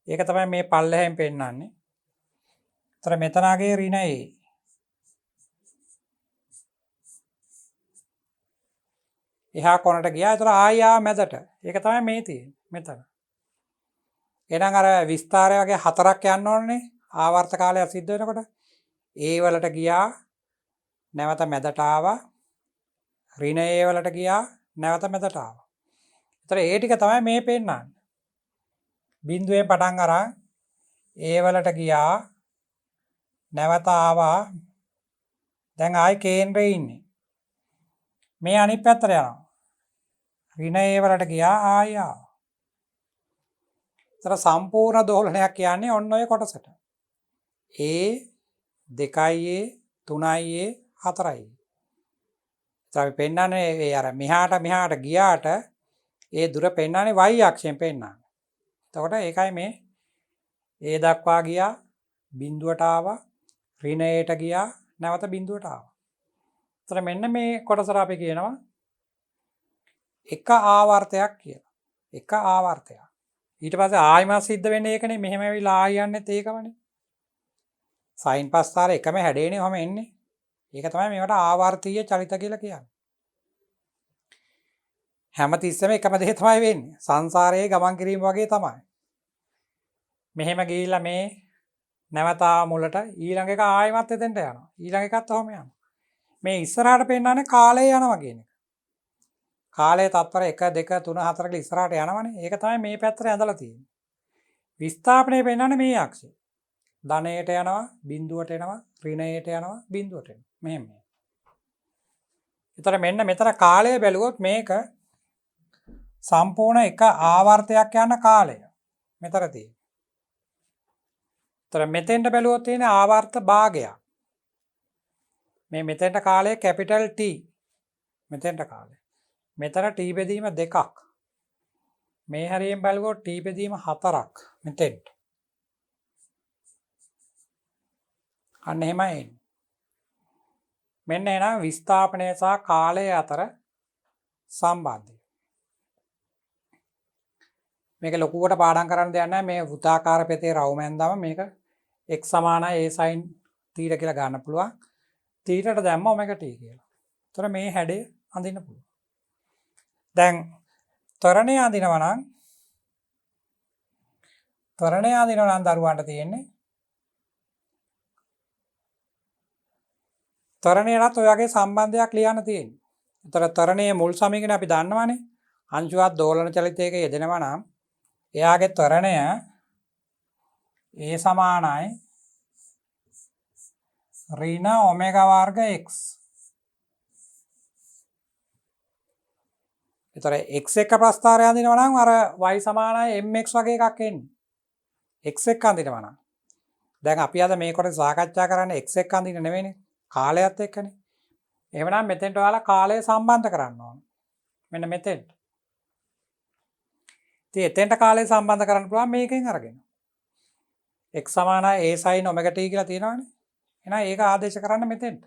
ඒක තමයි මේ පල්ලෙහෙන් පෙන්නන්නේ. ඒතර මෙතනගේ ඍණ A. එහා කොනට ගියා. ඒතර ආය මැදට. ඒක තමයි මේ තියෙන්නේ. මෙතන. එහෙනම් අර විස්තාරය වගේ හතරක් යන්න ඕනේ. ආවර්ත කාලයක් සිද්ධ වෙනකොට A වලට ගියා. නැවත මැදට ආවා. ඍණ A වලට ගියා. නැවත මැදට ආවා. ඒතර ඒ ටික තමයි මේ පෙන්නන්නේ. බිඳුවෙන් පටන් අරන් A වලට ගියා. නැවත ආවා. දැන් ආයි කේන්ද්‍රයේ ඉන්නේ. මේ අනිත් පැත්තට යනවා. ඍණ A වලට ගියා ආයි ආවා. ඒතර සම්පූර්ණ දෝලනයක් කියන්නේ ඔන්න ඔය කොටසට. A 2යි A 3යි A 4යි. අපි පෙන්නන්නේ ඒ අර මෙහාට ගියාට ඒ දුර පෙන්නන්නේ y අක්ෂයෙන් පෙන්නන්නේ. එතකොට ඒකයි මේ A දක්වා ගියා බිඳුවට ආවා ඍණ Aට ගියා නැවත බිඳුවට ආවා. එතකොට මෙන්න මේ කොටසට අපි කියනවා එක ආවර්තයක් කියලා. එක ආවර්තයක්. ඊට පස්සේ ආයිමත් සිද්ධ වෙන්නේ ඒකනේ මෙහෙම ඇවිල්ලා ආයි යන්නෙත් ඒකමනේ. සයින් ප්‍රස්ථාර එකම හැඩේනේ ඔහම එන්නේ. ඒක තමයි මේවට ආවර්තීය චලිත කියලා කියන්නේ. හැමතිස්සෙම එකම දේ තමයි වෙන්නේ. සංසාරයේ ගමන් කිරීම වගේ තමයි. මෙහෙම ගිහිල්ලා මේ නැවතා මුලට ඊළඟ එක ආයෙමත් එතෙන්ට යනවා. ඊළඟ එකත් ඔහම යනවා. මේ ඉස්සරහට පෙන්නන්නේ කාලය යනවා කියන එක. කාලය තත්පර 1 2 3 4 කියලා ඉස්සරහට යනවනේ. ඒක තමයි මේ පැත්තට ඇඳලා තියෙන්නේ. විස්ථාපනය පෙන්නන්නේ මේ අක්ෂය. ධනයට යනවා, බිඳුවට එනවා, ඍණයට යනවා, බිඳුවට එනවා. මෙහෙම. ඒතර මෙන්න මෙතන කාලය බැලුවොත් මේක සම්පූර්ණ එක ආවර්තයක් යන කාලය. මෙතන තියෙන්නේ. ඒතර මෙතෙන්ට බැලුවොත් තියෙන ආවර්ත භාගයක්. මේ මෙතෙන්ට කාලය කැපිටල් T. මෙතෙන්ට කාලය. මෙතන T බෙදීම 2ක්. මේ හැරියෙන් බලුවොත් T බෙදීම 4ක් මෙතෙන්ට. අන්න එහෙමයි එන්නේ. මෙන්න එනවා විස්ථාපනය සහ කාලය අතර සම්බන්ධය. මේක ලොකුවට පාඩම් කරන්න දෙයක් නැහැ. මේ වෘත්තාකාර පෙතේ රවුමෙන්දම මේක x සමානයි a sin θ කියලා ගන්න පුළුවන්. θට දැම්ම omega t කියලා. ඒතර මේ හැඩය අඳින්න පුළුවන්. දැන් ත්වරණය අඳිනවා නම් දරුවන්ට තියෙන්නේ ත්වරණයටත් ඔය වගේ සම්බන්ධයක් ලියන්න තියෙන්නේ. ඒතර ත්වරණයේ මුල් සමීකරණය අපි දන්නවනේ. අංශුවත් දෝලන චලිතයක යෙදෙනවා නම් එයාගේ ත්වරණය A සමානයි ඍණ ඔමෙගා වර්ග x. ඒතර x එක ප්‍රස්ථාරය අඳිනවා නම් අර y සමානයි mx වගේ එකක් එන්නේ. x එක අඳිනවා නම්. දැන් අපි අද මේ කොටස සාකච්ඡා කරන්නේ x එක අඳින්න නෙවෙයිනේ. කාලයත් එක්කනේ. එහෙමනම් මෙතෙන්ට ඔයාලා කාලය සම්බන්ධ කරන්න ඕන. මෙන්න මෙතෙන්ට. ඉතින් එතෙන්ට කාලය සම්බන්ධ කරන්න පුළුවන් මේකෙන් අරගෙන. x සමානයි a sin omega t කියලා තියෙනවානේ. එහෙනම් ඒක ආදේශ කරන්න මෙතෙන්ට.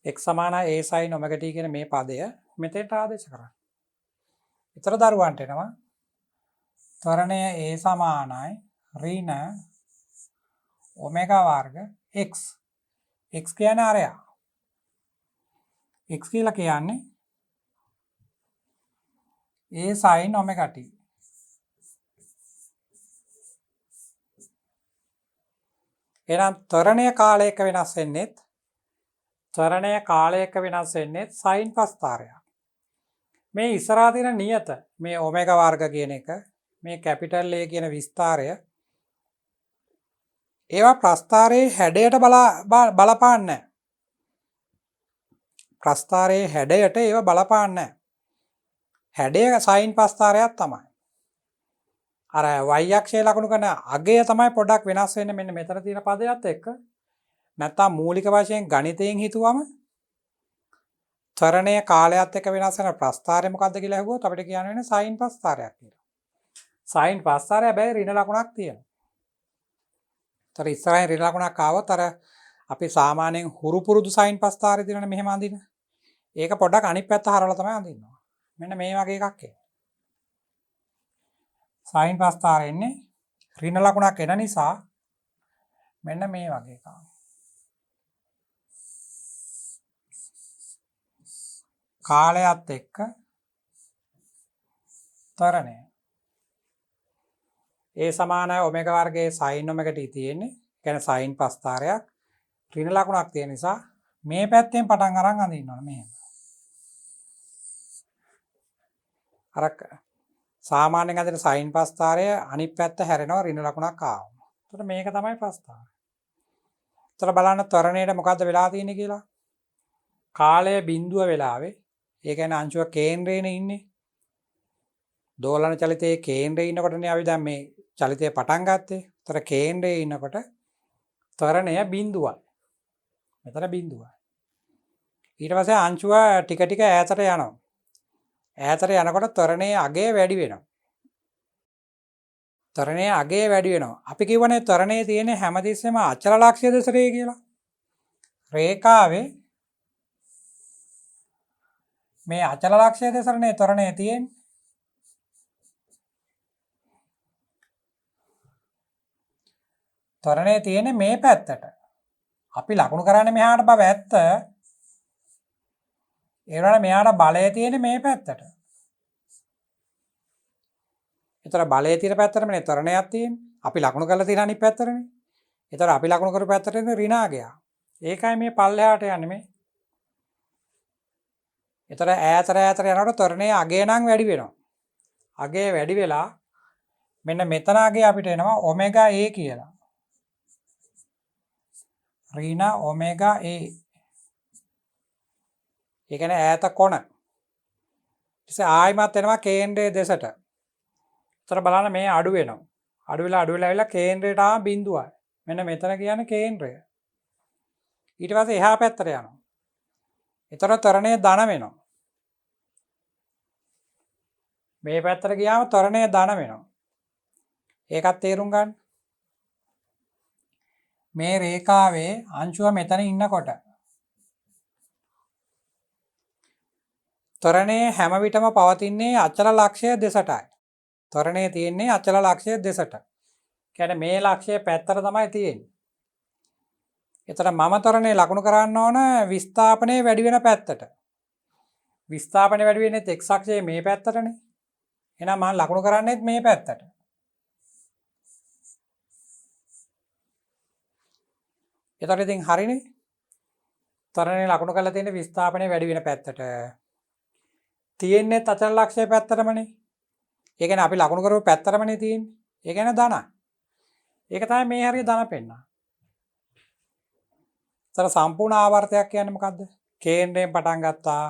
x සමානයි a sin omega t කියන මේ පදය මෙතෙන්ට ආදේශ කරන්න. ඊතර දරුවන්ට එනවා ත්වරණය a සමානයි ඍණ ඔමෙගා වර්ග x. x කියන්නේ අරයා. x කියලා කියන්නේ a sin omega t. එහෙනම් ත්වරණය කාලයක වෙනස් වෙන්නේත් sin ප්‍රස්ථාරයක්. මේ ඉස්සරහා තියෙන නියත මේ ඔමෙගා වර්ග කියන එක මේ කැපිටල් A කියන විස්තරය ඒවා ප්‍රස්ථාරයේ හැඩයට බලපාන්නේ නැහැ. ප්‍රස්ථාරයේ හැඩයට ඒවා බලපාන්නේ නැහැ. හැඩය sin ප්‍රස්ථාරයක් තමයි. අර y අක්ෂයේ ලකුණු කරන අගය තමයි පොඩ්ඩක් වෙනස් වෙන්නේ මෙන්න මෙතන තියෙන පදයට එක්ක. නැත්තම් මූලික වශයෙන් ගණිතයෙන් හිතුවම ත්වරණය කාලයත් එක්ක වෙනස් වෙන ප්‍රස්ථාරය මොකක්ද කියලා අහුවොත් අපිට කියන්න වෙන්නේ sin ප්‍රස්ථාරයක් කියලා. sin ප්‍රස්ථාරය හැබැයි ඍණ ලකුණක් තියෙනවා. ඒතර ඉස්සරහින් ඍණ ලකුණක් ආවොත් අර අපි සාමාන්‍යයෙන් හුරු පුරුදු sin ප්‍රස්ථාරය දිනන මෙහෙම අඳින. ඒක පොඩ්ඩක් අනිත් පැත්ත හරවලා තමයි අඳින්නවා. මෙන්න මේ වගේ එකක් එන්නේ. sin ප්‍රස්ථාරය එන්නේ ඍණ ලකුණක් එන නිසා මෙන්න මේ වගේ එකක්. කාලයත් එක්ක ත්වරණය a සමානයි ඔමෙගා වර්ගයේ sin omega t තියෙන්නේ. කියන්නේ sin ප්‍රස්ථාරයක් ඍණ ලකුණක් තියෙන නිසා මේ පැත්තෙන් පටන් අරන් අඳින්න ඕනේ මෙහෙම. අර සාමාන්‍යයෙන් අදින sin ප්‍රස්ථාරය අනිත් පැත්ත හැරෙනවා ඍණ ලකුණක් ආවම. එතකොට මේක තමයි ප්‍රස්ථාරය. එතකොට බලන්න ත්වරණයට මොකද්ද වෙලා තියෙන්නේ කියලා. කාලය බිඳුව වෙලාවේ ඒ කියන්නේ අංශුව කේන්ද්‍රේනේ ඉන්නේ. දෝලන චලිතයේ කේන්ද්‍රේ ඉන්නකොටනේ අපි දැන් මේ චලිතය පටන් ගත්තේ. ඒතර කේන්ද්‍රේ ඉන්නකොට ත්වරණය බිඳුවයි. මෙතන බිඳුවයි. ඊට පස්සේ අංශුව ටික ටික ඈතට යනවා. ඈතට යනකොට ත්වරණයේ අගය වැඩි වෙනවා. ත්වරණයේ අගය වැඩි වෙනවා. අපි කියවනේ ත්වරණයේ තියෙන හැමතිස්සෙම අචල ලක්ෂ්‍ය දෙසරේ කියලා. රේඛාවේ මේ අචල ලක්ෂ්‍ය දෙසරනේ ත්වරණයේ තියෙන්නේ. ත්වරණයේ තියෙන්නේ මේ පැත්තට. අපි ලකුණු කරන්නේ මෙහාට බව ඇත්ත. ඒ වුණාට මෙයාට බලය තියෙන්නේ මේ පැත්තට. ඒතර බලය තියෙන පැත්තටමනේ ත්වරණයක් තියෙන්නේ. අපි ලකුණු කරලා තියෙන අනිත් පැත්තටනේ. ඒතර අපි ලකුණු කරපු පැත්තට ඉන්නේ ඍණාගය. ඒකයි මේ පල්ලෙහාට යන්නේ මේ. ඒතර ඈතට යනකොට ත්වරණයේ අගය නම් වැඩි වෙනවා. අගය වැඩි වෙලා මෙන්න මෙතන අගය අපිට එනවා ඔමෙගා a කියලා. ඍණ ඔමෙගා a. ඒ කියන්නේ ඈත කොන. ඊටසේ ආයිමත් එනවා කේන්ද්‍රයේ දෙසට. ඒතර බලන්න මේ අඩු වෙනවා. අඩු වෙලා ඇවිල්ලා කේන්ද්‍රයට ආව බිඳුවයි. මෙන්න මෙතන කියන්නේ කේන්ද්‍රය. ඊට පස්සේ එහා පැත්තට යනවා. ඒතර ත්වරණය ධන වෙනවා. මේ පැත්තට ගියාම ත්වරණය ධන වෙනවා. ඒකත් තේරුම් ගන්න. මේ රේඛාවේ අංශුව මෙතන ඉන්නකොට ත්වරණයේ හැම විටම පවතින්නේ අචල ලක්ෂ්‍ය දෙසටයි. ත්වරණයේ තියෙන්නේ අචල ලක්ෂ්‍ය දෙසට. කියන්නේ මේ ලක්ෂ්‍ය පැත්තට තමයි තියෙන්නේ. ඒතර මම ත්වරණයේ ලකුණු කරන්න ඕන විස්ථාපනයේ වැඩි වෙන පැත්තට. විස්ථාපනයේ වැඩි වෙන්නේ x අක්ෂයේ මේ පැත්තටනේ. එහෙනම් මම ලකුණු කරන්නේත් මේ පැත්තට. ඒතර ඉතින් හරිනේ. ත්වරණය ලකුණු කරලා තියෙන විස්ථාපනය වැඩි වෙන පැත්තට. තියෙන්නේ අචල ලක්ෂය පැත්තටමනේ. ඒ කියන්නේ අපි ලකුණු කරපු පැත්තටමනේ තියෙන්නේ. ඒ කියන්නේ ධන. ඒක තමයි මේ හරිය ධන පෙන්නන. තර සම්පූර්ණ ආවර්තයක් කියන්නේ මොකද්ද? කේන්ද්‍රයෙන් පටන් ගත්තා.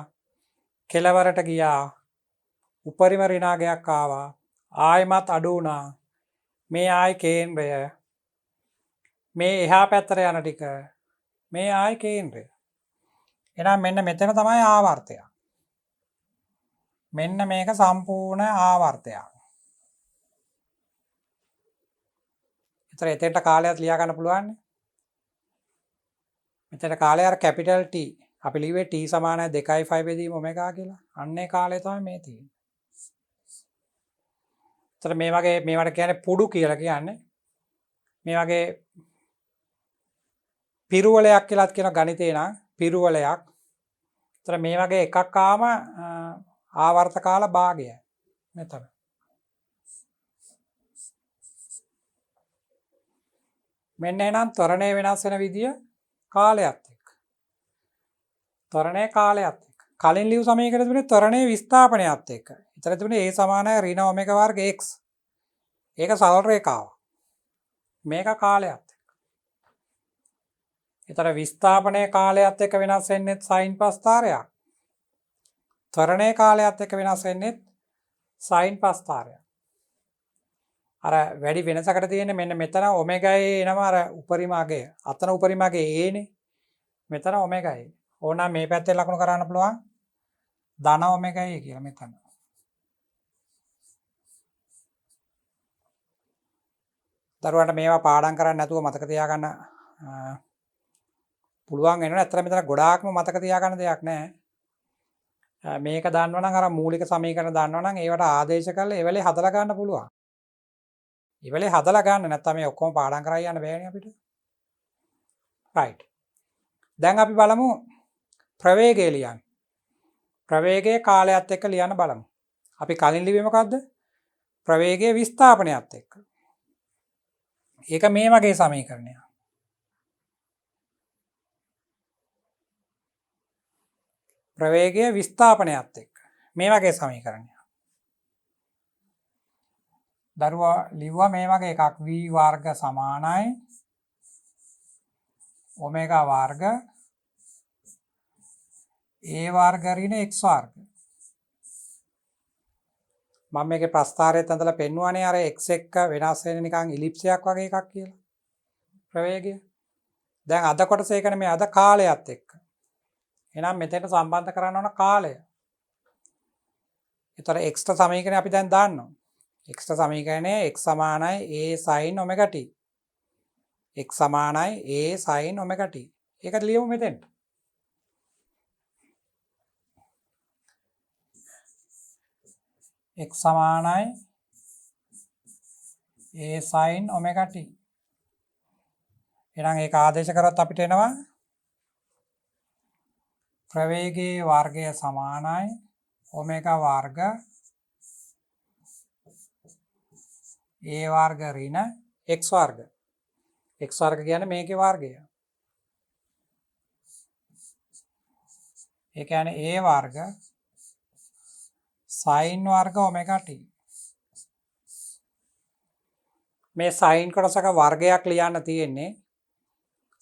කෙලවරට ගියා. උපරිම ඍණාගයක් ආවා. ආයමත් අඩු වුණා. මේ ආයි කේන්ද්‍රය. මේ එහා පැත්තට යන ටික. මේ ආයි කේන්ද්‍රය. එහෙනම් මෙන්න මෙතන තමයි ආවර්තය. මෙන්න මේක සම්පූර්ණ ආවර්තයක්. ඒතර එතෙන්ට කාලයක් ලියා ගන්න පුළුවන්. මෙතන කාලය අර කැපිටල් T. අපි ලිව්වේ T සමානයි 2.5 බෙදීම ඔමෙගා කියලා. අන්න ඒ කාලය තමයි මේ තියෙන්නේ. ඒතර මේ වගේ මේවට කියන්නේ පුඩු කියලා කියන්නේ. මේ වගේ පිරුවලයක් කියලාත් කියන ගණිතේ නම් පිරුවලයක්. ඒතර මේ වගේ එකක් ආම ආවර්ත කාල භාගයයි. මෙතන. මෙන්න එනම් ත්වරණය වෙනස් වෙන විදිය කාලයත් එක්ක. ත්වරණය කාලයත් එක්ක. කලින් ලියු සමීකරණය තිබුණේ ත්වරණයේ විස්ථාපනයත් එක්ක. ඊතර තිබුණේ A සමානයි ඍණ ඔමෙගා වර්ග x. ඒක සරල රේඛාවක්. මේක කාලයත් එක්ක. ඊතර විස්ථාපනයේ කාලයත් එක්ක වෙනස් වෙන්නේ sin පස්තාරයක්. ත්වරණයේ කාලයත් එක්ක වෙනස් වෙන්නේ sin පස්තාරයක්. අර වැඩි වෙනසකට තියෙන්නේ මෙන්න මෙතන ඔමෙගා a එනවා අර උපරිම අගය. අතන උපරිම අගය a නේ. මෙතන ඔමෙගා a. ඕනනම් මේ පැත්තේ ලකුණු කරන්න පුළුවන් ධන ඔමෙගා a කියලා මෙතන. දරුවන්ට මේවා පාඩම් කරන්න නැතුව මතක තියාගන්න පුළුවන් වෙනවා. ඇත්තට මෙතන ගොඩාක්ම මතක තියාගන්න දෙයක් නැහැ. මේක දන්නවනම් අර මූලික සමීකරණ දන්නවනම් ඒවට ආදේශ කරලා ඒවලේ හදලා ගන්න පුළුවන්. ඒවලේ හදලා ගන්න නැත්නම් මේ ඔක්කොම පාඩම් කරලා යන්න බෑනේ අපිට. right. දැන් අපි බලමු ප්‍රවේගය ලියන්න. ප්‍රවේගයේ කාලයත් එක්ක ලියන්න බලමු. අපි කලින් ලිව්වේ මොකද්ද? ප්‍රවේගයේ විස්ථාපනයත් එක්ක. ඒක මේ වගේ සමීකරණයක්. ප්‍රවේගයේ විස්ථාපනයත් එක්ක මේ වගේ සමීකරණයක්. දරුවා ලිව්වා මේ වගේ එකක් v වර්ග සමානයි ඔමෙගා වර්ග a වර්ග ඍණ x වර්ග. මම මේකේ ප්‍රස්ථාරයත් ඇඳලා පෙන්නුවානේ අර x එක්ක වෙනස් වෙන නිකන් ඉලිප්සයක් වගේ එකක් කියලා. ප්‍රවේගය. දැන් අද කොටස ඒකනේ මේ අද කාලයත් එක්ක. එහෙනම් මෙතෙන්ට සම්බන්ධ කරන්න ඕන කාලය. ඒතර x ට සමීකරණය අපි දැන් දාන්නවා. x ට සමීකරණය x සමානයි a sin omega t. x සමානයි a sin omega t. ඒකට ලියමු මෙතෙන්ට. x සමානයි a sin omega t. එහෙනම් ඒක ආදේශ කරොත් අපිට එනවා ප්‍රවේගයේ වර්ගය සමානයි ඔමෙගා වර්ග a වර්ග ඍණ x වර්ග. x වර්ග කියන්නේ මේකේ වර්ගය. ඒ කියන්නේ a වර්ග sin වර්ග ඔමෙගා t. මේ sin කොටසක වර්ගයක් ලියන්න තියෙන්නේ.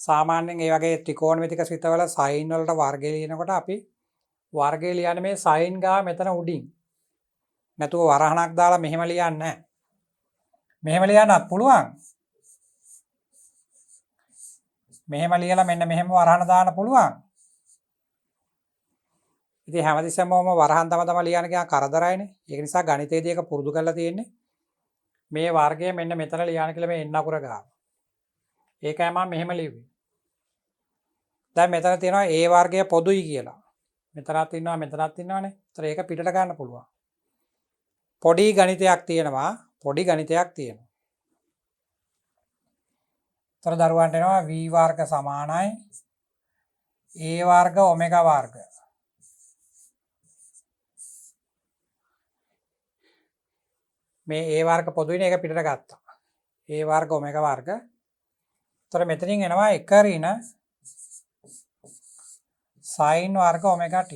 සාමාන්‍යයෙන් මේ වගේ ත්‍රිකෝණමිතික සිතවල sin වලට වර්ගය ලියනකොට අපි වර්ගය ලියන්නේ මේ sin ගා මෙතන උඩින්. නැතුව වරහණක් දාලා මෙහෙම ලියන්නේ නැහැ. මෙහෙම ලියන්නත් පුළුවන්. මෙහෙම ලියලා මෙන්න මෙහෙම වරහණ දාන්න පුළුවන්. ඉතින් හැමතිස්සෙම වරහන් තම ලියන්න කියන කරදරයිනේ. ඒක නිසා ගණිතයේදී ඒක පුරුදු කරලා තියෙන්නේ. මේ වර්ගය මෙන්න මෙතන ලියන්න කියලා මේ එන්න අකුර ගාව. ඒකයි මම මෙහෙම ලිව්වේ. දැන් මෙතන තියෙනවා a වර්ගය පොදුයි කියලා. මෙතනත් ඉන්නවා මෙතනත් ඉන්නවනේ. ඒතර ඒක පිටට ගන්න පුළුවන්. පොඩි ගණිතයක් තියෙනවා. පොඩි ගණිතයක් තියෙනවා. ඒතර දරුවන්ට එනවා v වර්ග සමානයි a වර්ග ඔමෙගා වර්ග. මේ a වර්ග පොදුයිනේ ඒක පිටට ගත්තා. a වර්ග ඔමෙගා වර්ග. ඒතර මෙතනින් එනවා 1 ඍණ sin වර්ග ඔමෙගා t.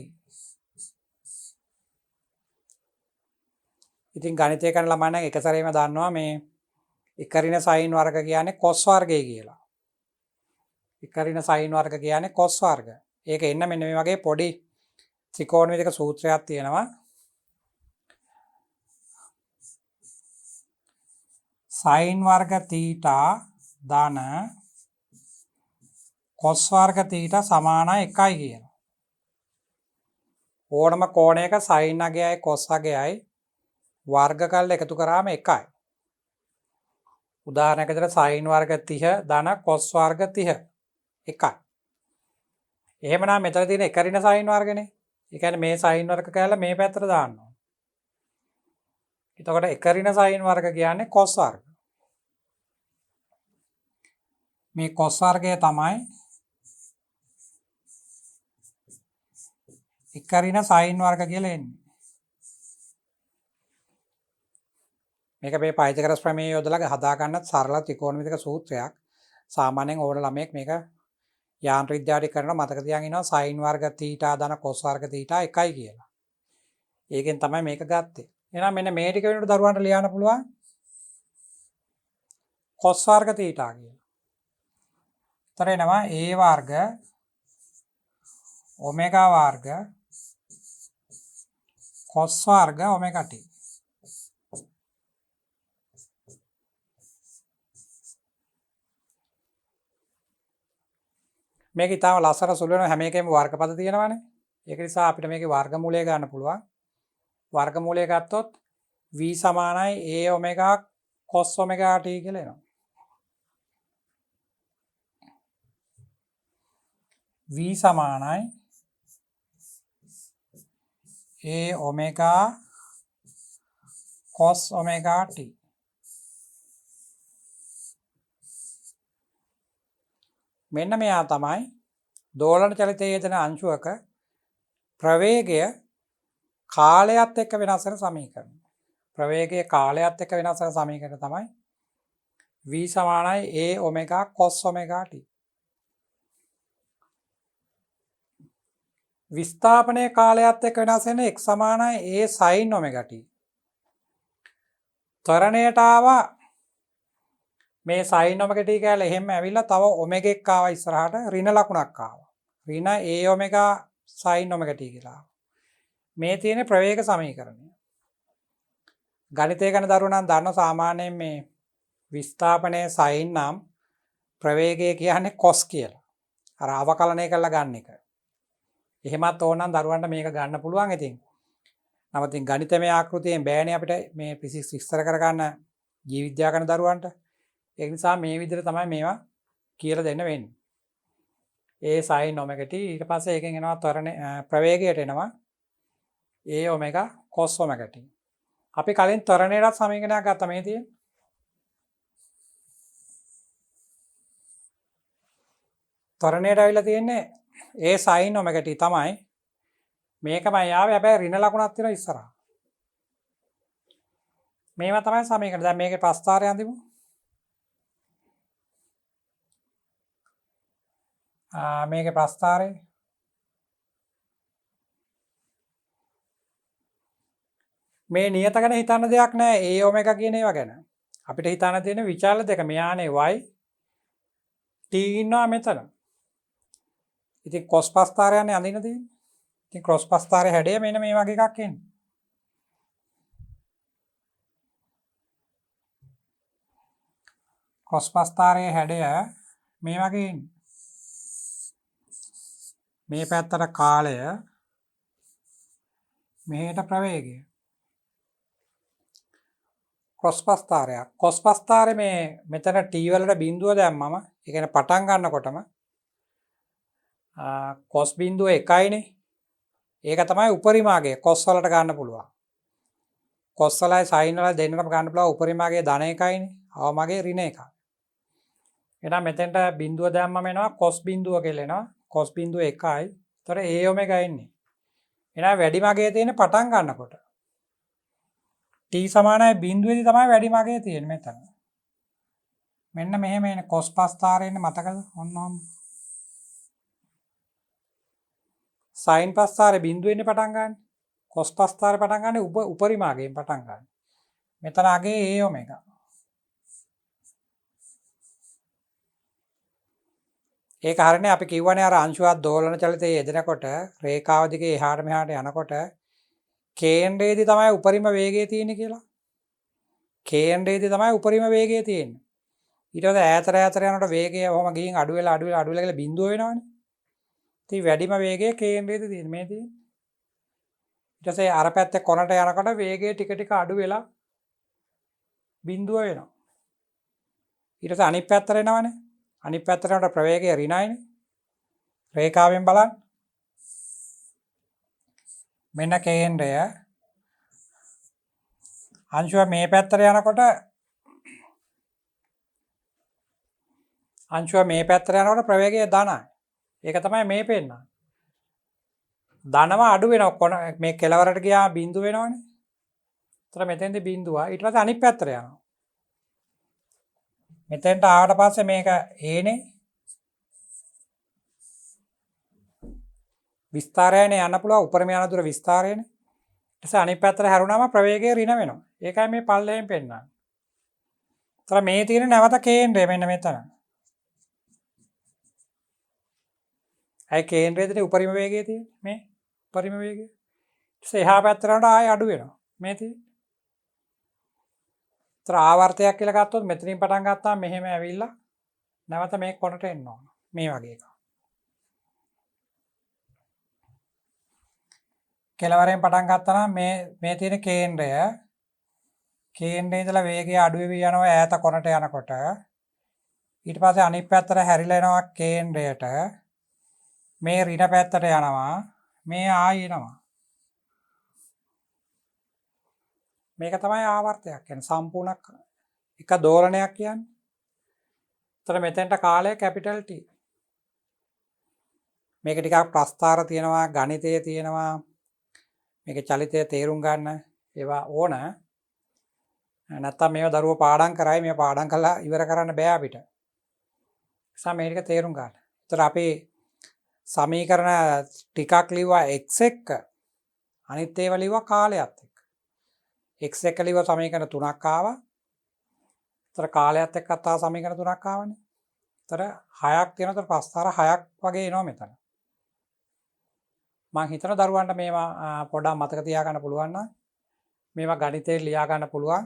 ඉතින් ගණිතය කරන ළමයි නම් එක සැරේම දන්නවා මේ එක ඍණ sin වර්ග කියන්නේ cos වර්ගය කියලා. එක ඍණ sin වර්ග කියන්නේ cos වර්ග. ඒක එන්න මෙන්න මේ වගේ පොඩි ත්‍රිකෝණමිතික සූත්‍රයක් තියෙනවා. sin වර්ග θ ධන cos වර්ග θ සමානයි 1යි කියලා. ඕනම කෝණයක sin අගයයි cos අගයයි වර්ග කරලා එකතු කරාම 1යි. උදාහරණයක් විදිහට sin වර්ග 30 ධන cos වර්ග 30 1යි. එහෙමනම් මෙතන තියෙන එක ඍණ sin වර්ගනේ. ඒ කියන්නේ මේ sin වර්ග කැලලා මේ පැත්තට දාන්න ඕන. එතකොට එක ඍණ sin වර්ග කියන්නේ cos වර්ග. මේ cos වර්ගය තමයි එක ඍණ sin වර්ග කියලා එන්නේ. මේක මේ පයිතගරස් ප්‍රමේය යොදලා හදා ගන්නත් සරල ත්‍රිකෝණමිතික සූත්‍රයක්. සාමාන්‍යයෙන් ඕන ළමයෙක් මේක යාන්ත්‍ර විද්‍යාවට කරනවා මතක තියාගෙන ඉන්නවා sin වර්ග θ ධන cos වර්ග θ 1යි කියලා. ඒකෙන් තමයි මේක ගත්තේ. එහෙනම් මෙන්න මේ ටික වෙනකොට දරුවන්ට ලියන්න පුළුවන් cos වර්ග θ කියලා. එතන එනවා a වර්ග ඔමෙගා වර්ග cos වර්ග ඔමෙගා t. මේක ඊටම ලස්සන සුළු වෙන හැම එකෙම වර්ගපද තියෙනවානේ. ඒක නිසා අපිට මේකේ වර්ගමූලය ගන්න පුළුවන්. වර්ගමූලය ගත්තොත් v සමානයි a ඔමෙගා cos ඔමෙගා t කියලා එනවා. v සමානයි a ඔමෙගා cos ඔමෙගා t. මෙන්න මෙයා තමයි දෝලන චලිතයේ යෙදෙන අංශුවක ප්‍රවේගය කාලයත් එක්ක වෙනස් වෙන සමීකරණය. ප්‍රවේගය කාලයත් එක්ක වෙනස් වෙන සමීකරණය තමයි v සමානයි a ඔමෙගා cos ඔමෙගා t. විස්ථාපනයේ කාලයත් එක්ක වෙනස් වෙන x සමානයි a sin ඔමෙගා t. ත්වරණයට ආවා මේ sin ඔමෙගා t කියලා එහෙම ඇවිල්ලා තව ඔමෙගා එක ආවා ඉස්සරහට ඍණ ලකුණක් ආවා. ඍණ a ඔමෙගා sin ඔමෙගා t කියලා. මේ තියෙන ප්‍රවේග සමීකරණය. ගණිතය ගැන දරුවෝ නම් දන්න සාමාන්‍යයෙන් මේ විස්ථාපනයේ sin නම් ප්‍රවේගය කියන්නේ cos කියලා. අර අවකලනය කරලා ගන්න එක. එහෙමත් ඕනනම් දරුවන්ට මේක ගන්න පුළුවන් ඉතින්. නමුත් ඉතින් ගණිතමය ආකෘතියෙන් බෑනේ අපිට මේ ෆිසික්ස් විස්තර කරගන්න ජීව විද්‍යාව කරන දරුවන්ට. ඒ නිසා මේ විදිහට තමයි මේවා කියලා දෙන්න වෙන්නේ. a sin ඔමෙගා t ඊට පස්සේ එකෙන් එනවා ත්වරණ ප්‍රවේගයට එනවා a ඔමෙගා cos ඔමෙගා t. අපි කලින් ත්වරණයට සමීකරණයක් ගත්තා මේ තියෙන්නේ. ත්වරණයට අවිලා තියෙන්නේ a sin ඔමෙගා t තමයි. මේකමයි ආවේ හැබැයි ඍණ ලකුණක් තියෙනවා ඉස්සරහා. මේවා තමයි සමීකරණ. දැන් මේකේ ප්‍රස්ථාරය අඳිමු. මේකේ ප්‍රස්ථාරය මේ නියත ගැන හිතන්න දෙයක් නැහැ. a ඔමෙගා කියන ඒවා ගැන. අපිට හිතන්න තියෙන විචාල දෙක. මෙයානේ y t ඉන්නවා මෙතන. ඉතින් cos ප්‍රස්ථාරයන්නේ අඳින්න තියෙන්නේ. ඉතින් ක්‍රොස් ප්‍රස්ථාරයේ හැඩය මෙන්න මේ වගේ එකක් එන්නේ. ක්‍රොස් ප්‍රස්ථාරයේ හැඩය මේ වගේ එන්නේ. මේ පැත්තට කාලය මෙහෙට ප්‍රවේගය. ක්‍රොස් ප්‍රස්ථාරයක්. ක්‍රොස් ප්‍රස්ථාරයේ මේ මෙතන t වලට බිඳුව දැම්මම ඒ කියන්නේ පටන් ගන්නකොටම cos බිඳුව 1යිනේ. ඒක තමයි උපරිමාගය. cos වලට ගන්න පුළුවන්. cos වලයි sin වලයි දෙන්නටම ගන්න පුළුවන් උපරිමාගය ධන 1යිනේ. අවමගය ඍණ 1යි. එහෙනම් මෙතෙන්ට බිඳුව දැම්මම එනවා cos බිඳුව කියලා එනවා. cos බිඳුව 1යි. ඒතර a ඔමෙගා එන්නේ. එහෙනම් වැඩිමාගය තියෙන්නේ පටන් ගන්නකොට. t සමානයි බිඳුවේදී තමයි වැඩිමාගය තියෙන්නේ මෙතන. මෙන්න මෙහෙම එන්නේ cos ප්‍රස්ථාරයේ ඉන්නේ මතකද? ඔන්නෝම සයින් පස්තාරේ බිඳුවෙන්නේ පටන් ගන්න. කොස් පස්තාරේ පටන් ගන්න උපරිම අගයෙන් පටන් ගන්න. මෙතන අගේ a ඔමෙගා. ඒක හරිනේ අපි කියවනේ අර අංශුවත් දෝලන චලිතයේ යෙදෙනකොට රේඛාව දිගේ එහාට මෙහාට යනකොට කේන්ද්‍රයේදී තමයි උපරිම වේගය තියෙන්නේ කියලා. කේන්ද්‍රයේදී තමයි උපරිම වේගය තියෙන්නේ. ඊට පස්සේ ඈතට යනකොට වේගය ඔහොම ගිහින් අඩු වෙලා කියලා බිඳුව වෙනවනේ. ඉතින් වැඩිම වේගය කේන්ද්‍රයේදී තියෙන්නේ මේ තියෙන්නේ. ඊට පස්සේ අර පැත්තේ කොනට යනකොට වේගය ටික ටික අඩු වෙලා බිඳුව වෙනවා. ඊට පස්සේ අනිත් පැත්තට එනවනේ. අනිත් පැත්තට යනකොට ප්‍රවේගය ඍණයිනේ. රේඛාවෙන් බලන්න. මෙන්න කේන්ද්‍රය අංශුව මේ පැත්තට යනකොට ප්‍රවේගය ධනයි. ඒක තමයි මේ පෙන්නන්නේ. ධනව අඩු වෙනවා මේ කෙලවරට ගියා බිඳුව වෙනවනේ. ඒතර මෙතෙන්දී බිඳුව ඊට පස්සේ අනිත් පැත්තට යනවා. මෙතෙන්ට ආවට පස්සේ මේක ඒනේ විස්තරයනේ යන්න පුළුවන් උපරිම යන දුර විස්තරයනේ. ඊට පස්සේ අනිත් පැත්තට හැරුණාම ප්‍රවේගය ඍණ වෙනවා. ඒකයි මේ පල්ලෙහෙන් පෙන්නන්නේ. ඒතර මේ තියෙන නැවත කේන්ද්‍රය මෙන්න මෙතන. අය කේන්ද්‍රයේදී උපරිම වේගය තියෙන්නේ මේ උපරිම වේගය. ඊට පස්සේ එහා පැත්තට යනකොට ආයෙ අඩු වෙනවා. මේ තියෙන්නේ. ඒතර ආවර්තයක් කියලා ගත්තොත් මෙතනින් පටන් ගත්තාම මෙහෙම ඇවිල්ලා නැවත මේ කොනට එන්න ඕන. මේ වගේ එකක්. කෙලවරෙන් පටන් ගත්තා නම් මේ තියෙන කේන්ද්‍රය කේන්ද්‍රයේ ඉඳලා වේගය අඩු වෙවි යනවා ඈත කොනට යනකොට ඊට පස්සේ අනිත් පැත්තට හැරිලා එනවා කේන්ද්‍රයට මේ ඍණ පැත්තට යනවා මේ ආයෙ එනවා මේක තමයි ආවර්තයක් කියන්නේ සම්පූර්ණ එක දෝලනයක් කියන්නේ. ඒතර මෙතෙන්ට කාලය කැපිටල් T. මේක ටිකක් ප්‍රස්ථාර තියෙනවා ගණිතය තියෙනවා මේකේ චලිතය තේරුම් ගන්න ඒවා ඕන. නැත්තම් මේව දරුවෝ පාඩම් කරයි මේ පාඩම් කළා ඉවර කරන්න බෑ අපිට. නිසා මේ ටික තේරුම් ගන්න. ඒතර අපි සමීකරණ ටිකක් ලිව්වා x එක්ක අනිත් ඒවා ලිව්වා කාලයත් එක්ක. x එක්ක ලිව්වා සමීකරණ 3ක් ආවා. ඒතර කාලයත් එක්කත් ආව සමීකරණ 3ක් ආවනේ. ඒතර 6ක් තියෙනවා. ඒතර ප්‍රස්ථාර 6ක් වගේ එනවා මෙතන. මම හිතන දරුවන්ට මේවා පොඩ්ඩක් මතක තියාගන්න පුළුවන් නම් මේවා ගණිතේ ලියා ගන්න පුළුවන්.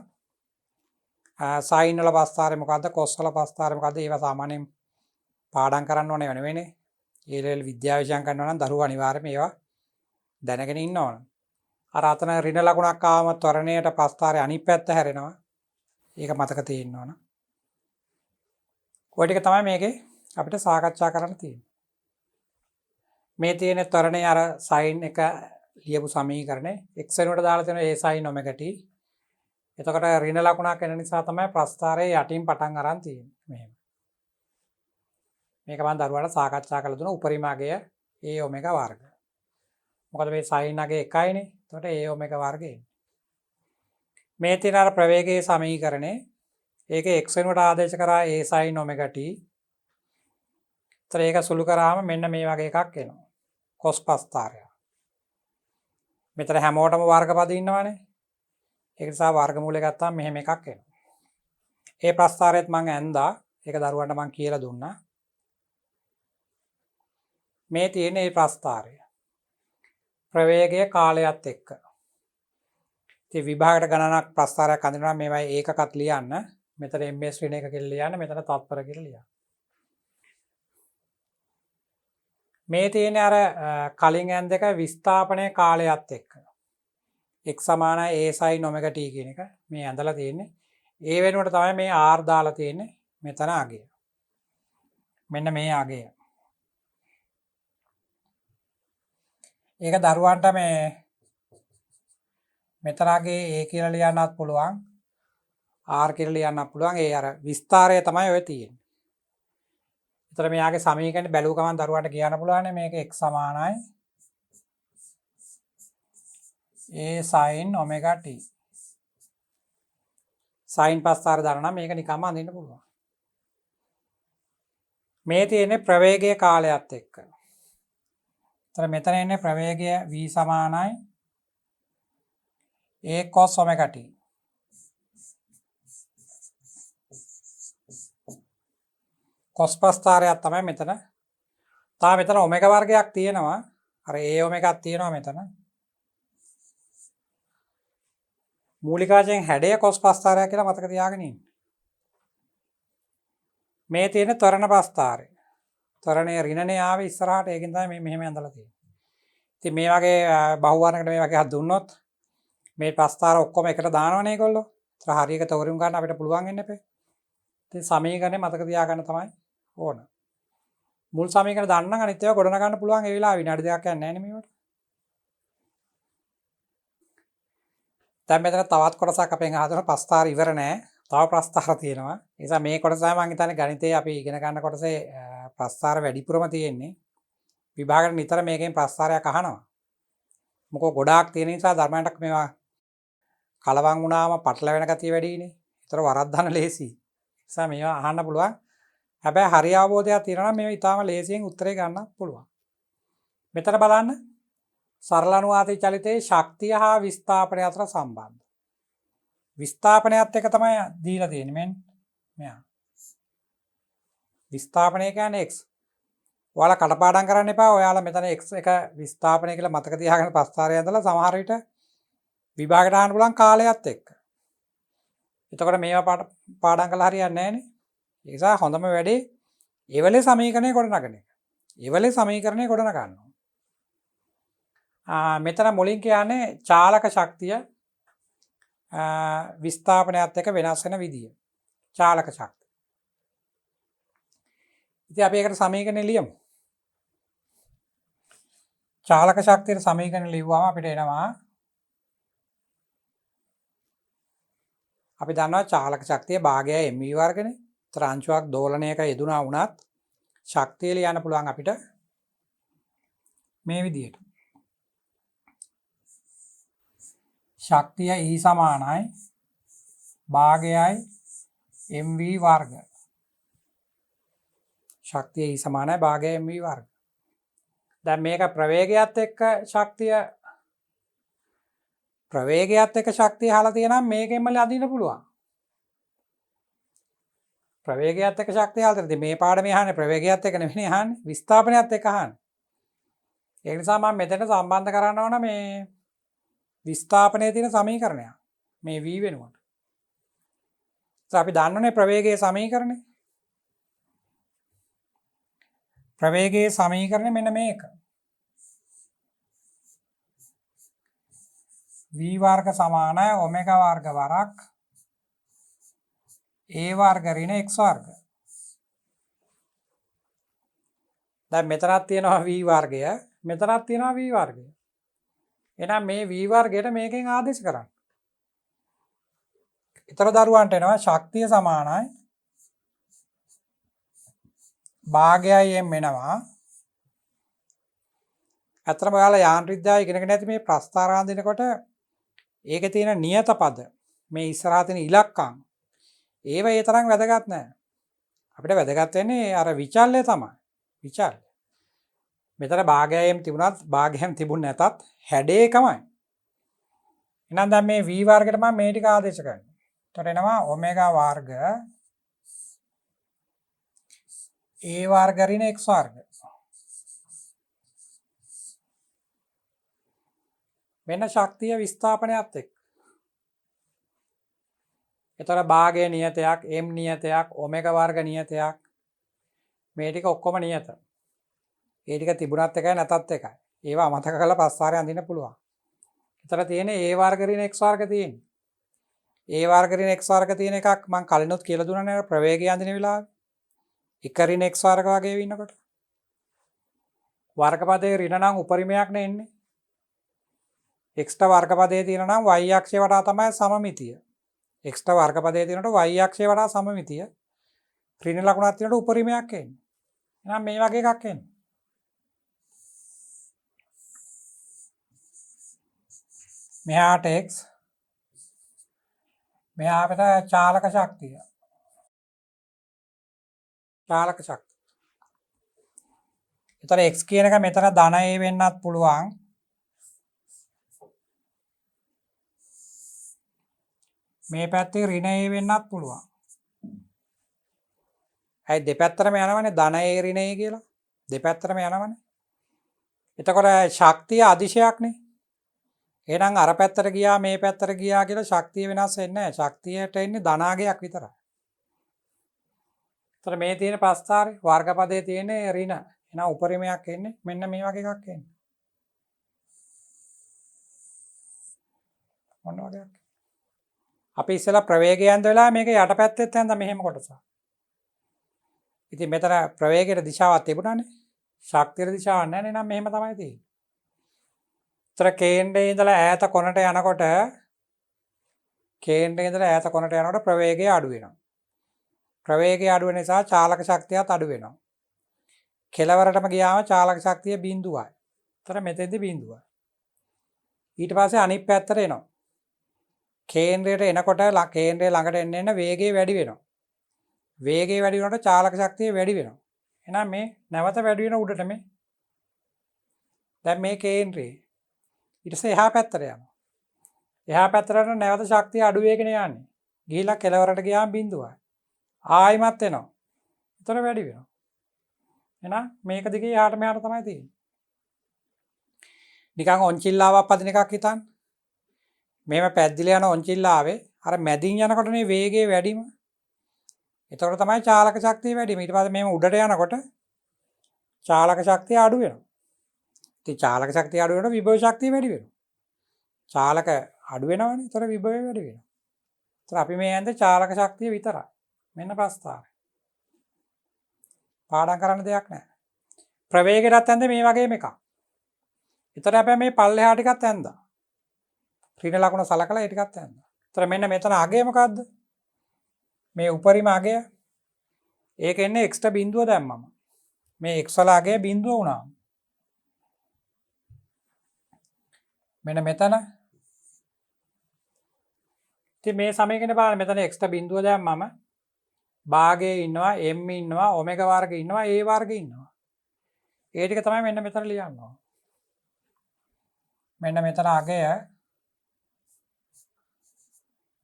සයින් වල පස්ථාරය මොකද්ද කොස් වල පස්ථාරය මොකද්ද ඒවා සාමාන්‍යයෙන් පාඩම් කරන්න ඕනේ නෙවෙයිනේ. ඒ ලෙවල් විද්‍යා විෂයන් කරනවා නම් දරුවෝ අනිවාර්යයෙන් මේවා දැනගෙන ඉන්න ඕන. අර අතන ඍණ ලකුණක් ආවම ත්වරණයට පස්ථාරය අනිත් පැත්ත හැරෙනවා. ඒක මතක තියෙන්න ඕන. ඔය ටික තමයි මේකේ අපිට සාකච්ඡා කරන්න තියෙන්නේ. මේ තියෙන ත්වරණේ අර sin එක ලියපු සමීකරණේ x වෙනුවට දාලා තියෙන a sin omega t. එතකොට ඍණ ලකුණක් එන නිසා තමයි ප්‍රස්ථාරයේ යටින් පටන් අරන් තියෙන්නේ. මෙහෙම. මේක මම දරුවාට සාකච්ඡා කරලා දුන්නා උපරිම අගය a omega වර්ග. මොකද මේ sin අගය එකයිනේ. එතකොට a omega වර්ග එන්නේ. මේ තියෙන අර ප්‍රවේගයේ සමීකරණේ ඒකේ x වෙනුවට ආදේශ කරා a sin omega t. ඒතර ඒක සුළු කරාම මෙන්න මේ වගේ එකක් එනවා. cos පස්ථාරය. මෙතන හැමෝටම වර්ගපද ඉන්නවනේ. ඒක නිසා වර්ගමූලය ගත්තාම මෙහෙම එකක් එනවා. ඒ ප්‍රස්ථාරයත් මම ඇන්දා. ඒක දරුවන්ට මම කියලා දුන්නා. මේ තියෙන මේ ප්‍රස්ථාරය. ප්‍රවේගය කාලයත් එක්ක. ඉතින් විභාගයට ගණනක් ප්‍රස්ථාරයක් අඳිනවා මේවයි ඒකකත් ලියන්න. මෙතන ms ඍණ එක කියලා ලියන්න. මෙතන තත්පර කියලා ලියන්න. මේ තියෙන අර කලින් ඇන් දෙක විස්ථාපනයේ කාලයත් එක්ක. x සමානයි a sin omega t කියන එක මේ ඇඳලා තියෙන්නේ. ඒ වෙනුවට තමයි මේ r දාලා තියෙන්නේ මෙතන අගය. මෙන්න මේ අගය. ඒක දරුවන්ට මේ මෙතන අගේ a කියලා ලියන්නත් පුළුවන්. r කියලා ලියන්නත් පුළුවන්. ඒ අර විස්තරය තමයි ඔය තියෙන්නේ. ඒතර මෙයාගේ සමීකරණ බැලුව ගමන් දරුවන්ට කියන්න පුළුවන් මේක x සමානයි a sin omega t. sin පස්ථාර දානවා නම් මේක නිකම්ම අඳින්න පුළුවන්. මේ තියෙන්නේ ප්‍රවේගයේ කාලයත් එක්ක. එතන මෙතන එන්නේ ප්‍රවේගය v සමානයි a cos omega t. cos ප්‍රස්ථාරයක් තමයි මෙතන. තාම මෙතන ඔමෙගා වර්ගයක් තියෙනවා. අර a ඔමෙගාක් තියෙනවා මෙතන. මූලික වශයෙන් හැඩය cos ප්‍රස්ථාරයක් කියලා මතක තියාගෙන ඉන්න. මේ තියෙන ත්වරණ ප්‍රස්ථාරය. ත්වරණයේ ඍණනේ ආවේ ඉස්සරහට ඒකෙන් තමයි මේ මෙහෙම ඇඳලා තියෙන්නේ. ඉතින් මේ වගේ බහුවර්ණයකට මේ වගේ හත් දුන්නොත් මේ ප්‍රස්ථාර ඔක්කොම එකට දානවනේ ඒගොල්ලෝ. ඒතර හරියට තෝරුම් ගන්න අපිට පුළුවන් වෙන්නේ නැපේ. ඉතින් සමීකරණය මතක තියාගන්න තමයි ඕන. මුල් සමීකරණ දන්න නම් අනිත් ඒවා ගොඩනගා ගන්න පුළුවන් ඒ වෙලාව විනාඩි දෙකක් යන්නේ නැහැ නේ මේවට. දැන් මෙතන තවත් කොටසක් අපෙන් අහන ප්‍රස්ථාර ඉවර නෑ. තව ප්‍රස්ථාර තියෙනවා. ඒ නිසා මේ කොටස තමයි මම හිතන්නේ ගණිතයේ අපි ඉගෙන ගන්න කොටසේ ප්‍රස්ථාර වැඩිපුරම තියෙන්නේ. විභාගෙට නිතර මේකෙන් ප්‍රස්ථාරයක් අහනවා. මොකෝ ගොඩාක් තියෙන නිසා ධර්මයන්ට මේවා කලවම් වුණාම පටලැවෙන ගතිය වැඩිනේ. ඒතර වරද්දන්න ලේසි. ඒ නිසා මේවා අහන්න පුළුවන්. හැබැයි හරි අවබෝධයක් තියෙනවා නම් මේවා ඊටාම ලේසියෙන් උත්තරේ ගන්න පුළුවන්. මෙතන බලන්න සරල අනුවාදී චලිතයේ ශක්තිය හා විස්ථාපනය අතර සම්බන්ධ. විස්ථාපනයත් එක තමයි දීලා තියෙන්නේ මෙන්න මෙයා. විස්ථාපනය කියන්නේ x. ඔයාලා කටපාඩම් කරන්න එපා. ඔයාලා මෙතන x එක විස්ථාපනය කියලා මතක තියාගෙන ප්‍රස්ථාරය ඇඳලා සමහර විට විභාගයට අහන්න පුළුවන් කාලයත් එක්ක. එතකොට මේවා පාඩම් කළා හරියන්නේ නැහැ නේ. ඒ නිසා හොඳම වැඩේ එවලේ සමීකරණය ගොඩනගන එක. එවලේ සමීකරණය ගොඩනගන්න. මෙතන මුලින් කියන්නේ චාලක ශක්තිය විස්ථාපනයත් එක්ක වෙනස් වෙන විදිය. චාලක ශක්තිය. ඉතින් අපි ඒකට සමීකරණ ලියමු. චාලක ශක්තියට සමීකරණ ලියුවාම අපිට එනවා අපි දන්නවා චාලක ශක්තිය භාගයයි mv වර්ගනේ. ඒතර අංශුවක් දෝලනයක යෙදුනා වුණත් ශක්තිය ලියන්න පුළුවන් අපිට මේ විදියට. ශක්තිය E සමානයි භාගයයි mv වර්ග. ශක්තිය E සමානයි භාගයයි mv වර්ග. දැන් මේක ප්‍රවේගයත් එක්ක ශක්තිය අහලා තියෙනම් මේකෙන්ම අදින්න පුළුවන්. ප්‍රවේගයත් එක්ක ශක්තිය අහලා තියෙද්දි මේ පාඩමේ අහන්නේ ප්‍රවේගයත් එක්ක නෙවෙයි අහන්නේ විස්ථාපනයත් එක්ක අහන්නේ. ඒ නිසා මම මෙතන සම්බන්ධ කරන්න ඕන මේ විස්ථාපනයේ තියෙන සමීකරණය. මේ v වෙනුවට. අපි දන්නනේ ප්‍රවේගයේ සමීකරණය. ප්‍රවේගයේ සමීකරණය මෙන්න මේක. v වර්ග සමානයි ඔමෙගා වර්ග වරක් a වර්ග ඍණ x වර්ග. දැන් මෙතනක් තියෙනවා v වර්ගය, මෙතනක් තියෙනවා v වර්ගය. එහෙනම් මේ v වර්ගයට මේකෙන් ආදේශ කරන්න. ඊතර දරුවන්ට එනවා ශක්තිය සමානයි භාගයයි m වෙනවා. අතරම ඔයාලා යාන්ත්‍රික විද්‍යාව ඉගෙනගෙන ඇති මේ ප්‍රස්ථාර හඳිනකොට ඒකේ තියෙන නියත පද මේ ඉස්සරහා තියෙන ඉලක්කම් ඒව ඒ තරම් වැදගත් නැහැ. අපිට වැදගත් වෙන්නේ අර විචල්‍ය තමයි. විචල්‍ය. මෙතන භාගයයෙන් තිබුණත් භාගයෙන් තිබුණ නැතත් හැඩේ එකමයි. එහෙනම් දැන් මේ v වර්ගයට මම මේ ටික ආදේශ කරනවා. එතකොට එනවා ඔමෙගා වර්ග a වර්ග ඍණ x වර්ග. මෙන්න ශක්තිය විස්ථාපනයත් එක්ක. එතකොට භාගයේ නියතයක්, m නියතයක්, ඔමෙගා වර්ග නියතයක් මේ ටික ඔක්කොම නියත. ඒ ටික තිබුණත් එකයි නැතත් එකයි. ඒවා අමතක කරලා ප්‍රස්ථාරය අඳින්න පුළුවන්. එතන තියෙන්නේ a වර්ග ඍණ x වර්ග තියෙන්නේ. a වර්ග ඍණ x වර්ග තියෙන එකක් මම කලිනුත් කියලා දුන්නානේ ප්‍රවේගය අඳින වෙලාවේ. එක ඍණ x වර්ග වගේ වෙනකොට. වර්ගපදයේ ඍණ නම් උපරිමයක් නේ එන්නේ. x ට වර්ගපදයේ තියෙන නම් y අක්ෂය වටා තමයි සමමිතිය. x ට වර්ගපදයේ තියෙනකොට y අක්ෂය වටා සමමිතිය. ඍණ ලකුණක් තියෙනකොට උපරිමයක් එන්නේ. එහෙනම් මේ වගේ එකක් එන්නේ. මෙහාට x මෙහාට චාලක ශක්තිය. චාලක ශක්තිය. එතකොට x කියන එක මෙතන ධන a වෙන්නත් පුළුවන්. මේ පැත්තේ ඍණ a වෙන්නත් පුළුවන්. ඇයි දෙපැත්තටම යනවනේ ධන a ඍණ a කියලා. දෙපැත්තටම යනවනේ. එතකොට ශක්තිය අදිශයක්නේ. එහෙනම් අර පැත්තට ගියා මේ පැත්තට ගියා කියලා ශක්තිය වෙනස් වෙන්නේ නැහැ. ශක්තියට එන්නේ ධනාගයක් විතරයි. එතකොට මේ තියෙන ප්‍රස්ථාරේ වර්ගපදයේ තියෙන ඍණ. එහෙනම් උපරිමයක් එන්නේ මෙන්න මේ වගේ එකක් එන්නේ. මොන වගේක්? අපි ඉස්සෙල්ලා ප්‍රවේගය යන වෙලාව මේක යටපැත්තෙත් යන්ද මෙහෙම කොටසක්. ඉතින් මෙතන ප්‍රවේගයේ දිශාවක් තිබුණානේ. ශක්තියේ දිශාවක් නැහැ නේ. නම් මෙහෙම තමයි තියෙන්නේ. ඒතර කේන්ද්‍රයේ ඉඳලා ඈත කොනට යනකොට ප්‍රවේගය අඩු වෙනවා. ප්‍රවේගය අඩු වෙන නිසා චාලක ශක්තියත් අඩු වෙනවා. කෙලවරටම ගියාම චාලක ශක්තිය බිඳුවයි. ඒතර මෙතෙන්දී බිඳුවයි. ඊට පස්සේ අනිත් පැත්තට එනවා. කේන්ද්‍රයට එනකොට කේන්ද්‍රය ළඟට එන්න වේගය වැඩි වෙනවා. වේගය වැඩි වෙනකොට චාලක ශක්තිය වැඩි වෙනවා. එහෙනම් මේ නැවත වැඩි වෙන උඩට මේ. දැන් මේ කේන්ද්‍රේ ඊට පස්සේ එහා පැත්තට යනවා. එහා පැත්තට නැවත ශක්තිය අඩු වෙගෙන යන්නේ. ගිහිලා කෙලවරට ගියාම බිඳුවයි. ආයිමත් එනවා. ඒතර වැඩි වෙනවා. එහෙනම් මේක දිගේ එහාට මෙහාට තමයි තියෙන්නේ. නිකන් ඔන්චිල්ලාවක් පදින එකක් හිතන්න. මේව පැද්දිලා යන ඔන්චිල්ලාවේ අර මැදින් යනකොටනේ වේගය වැඩිම. එතකොට තමයි චාලක ශක්තිය වැඩිම. ඊට පස්සේ මේව උඩට යනකොට චාලක ශක්තිය අඩු වෙනවා. ඉතින් චාලක ශක්තිය අඩු වෙනකොට විභව ශක්තිය වැඩි වෙනවා. චාලක අඩු වෙනවනේ. ඒතර විභවය වැඩි වෙනවා. ඒතර අපි මේ යන්නේ චාලක ශක්තිය විතරයි. මෙන්න ප්‍රස්ථාරය. පාඩම් කරන්න දෙයක් නැහැ. ප්‍රවේගයටත් ඇඳ මේ වගේම එකක්. ඒතර හැබැයි මේ පල්ලෙහා ටිකත් ඇඳා. ඍණ ලකුණ සලකලා ඒ ටිකත් ඇඳා. ඒතර මෙන්න මෙතන අගය මොකද්ද? මේ උපරිම අගය. ඒක එන්නේ x ට බිඳුව දැම්මම. මේ x වල අගය බිඳුව වුණා. මෙන්න මෙතන. ඉතින් මේ සමීකරණය බලන්න මෙතන x ට බිඳුව දැම්මම භාගයේ ඉන්නවා m ඉන්නවා ඔමෙගා වර්ගයේ ඉන්නවා a වර්ගයේ ඉන්නවා. ඒ ටික තමයි මෙන්න මෙතන ලියන්න ඕන. මෙන්න මෙතන අගය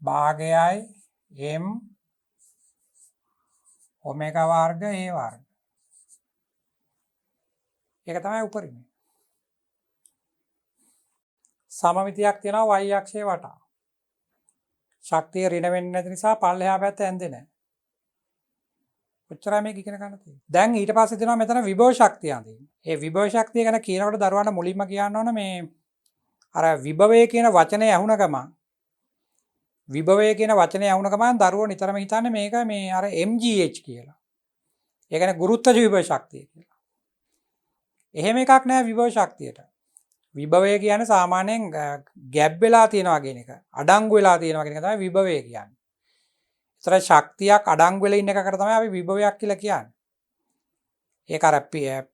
භාගයයි m ඔමෙගා වර්ග a වර්ග. ඒක තමයි උපරිමය. සමමිතියක් තියෙනවා y අක්ෂයේ වටා. ශක්තිය ඍණ වෙන්නේ නැති නිසා පල්ලෙහා පැත්ත ඇඳෙන්නේ නැහැ. ඔච්චරයි මේක ඉගෙන ගන්න තියෙන්නේ. දැන් ඊට පස්සේ තියෙනවා මෙතන විභව ශක්තිය අඳින්න. ඒ විභව ශක්තිය ගැන කියනකොට දරුවන්ට මුලින්ම කියන්න ඕන මේ අර විභවය කියන වචනේ ඇහුණ ගමන් විභවය කියන වචනේ ඇහුණ ගමන් දරුවෝ නිතරම හිතන්නේ මේක මේ අර MGH කියලා. ඒ කියන්නේ ගුරුත්වජ විභව ශක්තිය කියලා. එහෙම එකක් නෑ විභව ශක්තියට. විභවය කියන්නේ සාමාන්‍යයෙන් ගැබ් වෙලා තියෙනවා කියන එක. අඩංගු වෙලා තියෙනවා කියන එක තමයි විභවය කියන්නේ. ඒතර ශක්තියක් අඩංගු වෙලා ඉන්න එකකට තමයි අපි විභවයක් කියලා කියන්නේ. ඒක අර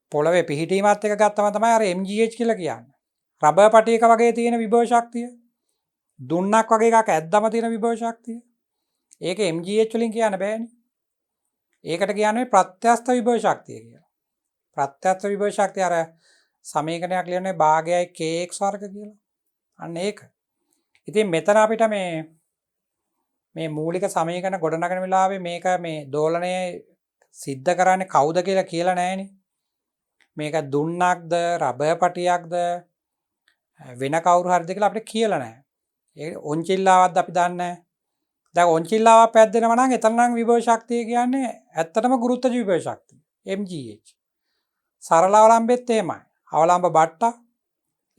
පොළවේ පිහිටීමත් එක ගත්තම තමයි අර MGH කියලා කියන්නේ. රබර් පටියක වගේ තියෙන විභව ශක්තිය. දුන්නක් වගේ එකක් ඇද්දම තියෙන විභව ශක්තිය. ඒක MGH වලින් කියන්න බෑනේ. ඒකට කියන්නේ ප්‍රත්‍යස්ත විභව ශක්තිය කියලා. ප්‍රත්‍යස්ත විභව ශක්තිය අර සමීකරණයක් ලියන්නේ භාගයයි kx වර්ග කියලා. අන්න ඒක. ඉතින් මෙතන අපිට මේ මූලික සමීකරණ ගොඩනගන වෙලාවේ මේක මේ දෝලනය සිද්ධ කරන්නේ කවුද කියලා නැහැනේ. මේක දුන්නක්ද රබර් පටියක්ද වෙන කවුරු හරිද කියලා අපිට කියලා නැහැ. ඒ ඔන්චිල්ලාවක්ද අපි දන්නේ නැහැ. දැන් ඔන්චිල්ලාවක් පැද්දෙනවා නම් එතන නම් විභව ශක්තිය කියන්නේ ඇත්තටම ගුරුත්වජ විභව ශක්තිය. MGH. සරල අවලම්බෙත් එහෙමයි. අවලම්බ බට්ටා